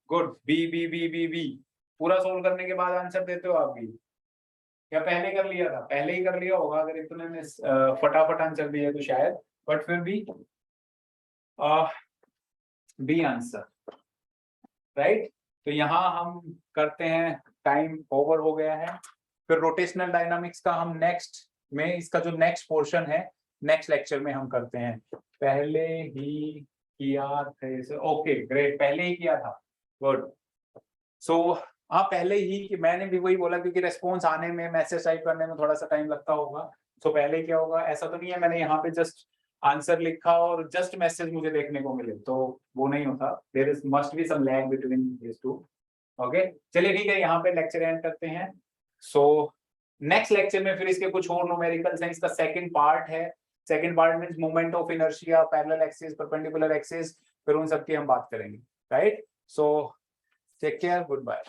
good, B B B B B. पूरा सोल्व करने के बाद आंसर देते हो आप भी, या पहले कर लिया था, पहले ही कर लिया होगा, अगर इतने में फटाफट आंसर दिया तो शायद, बट फिर भी बी आंसर, राइट। तो यहाँ हम करते हैं, टाइम ओवर हो गया है, फिर रोटेशनल डायनामिक्स का हम नेक्स्ट में, इसका जो नेक्स्ट पोर्शन है नेक्स्ट लेक्चर में हम करते हैं। पहले ही किया था, ओके ग्रेट, पहले ही किया था, गुड। सो हाँ पहले ही, कि मैंने भी वही बोला क्योंकि रेस्पॉन्स आने में, मैसेज टाइप करने में थोड़ा सा टाइम लगता होगा। सो पहले क्या होगा, ऐसा तो नहीं है मैंने यहाँ पे जस्ट आंसर लिखा और जस्ट मैसेज मुझे देखने को मिले, तो वो नहीं होता, there is must be some lag between this two. Okay चलिए ठीक है, यहाँ पे लेक्चर एंड करते हैं। सो नेक्स्ट लेक्चर में फिर इसके कुछ और न्यूमेरिकल्स हैं, इसका सेकंड पार्ट है, second part means moment of inertia, parallel axis, perpendicular axis, फिर उन सब की हम बात करेंगे, right. So take care, good bye.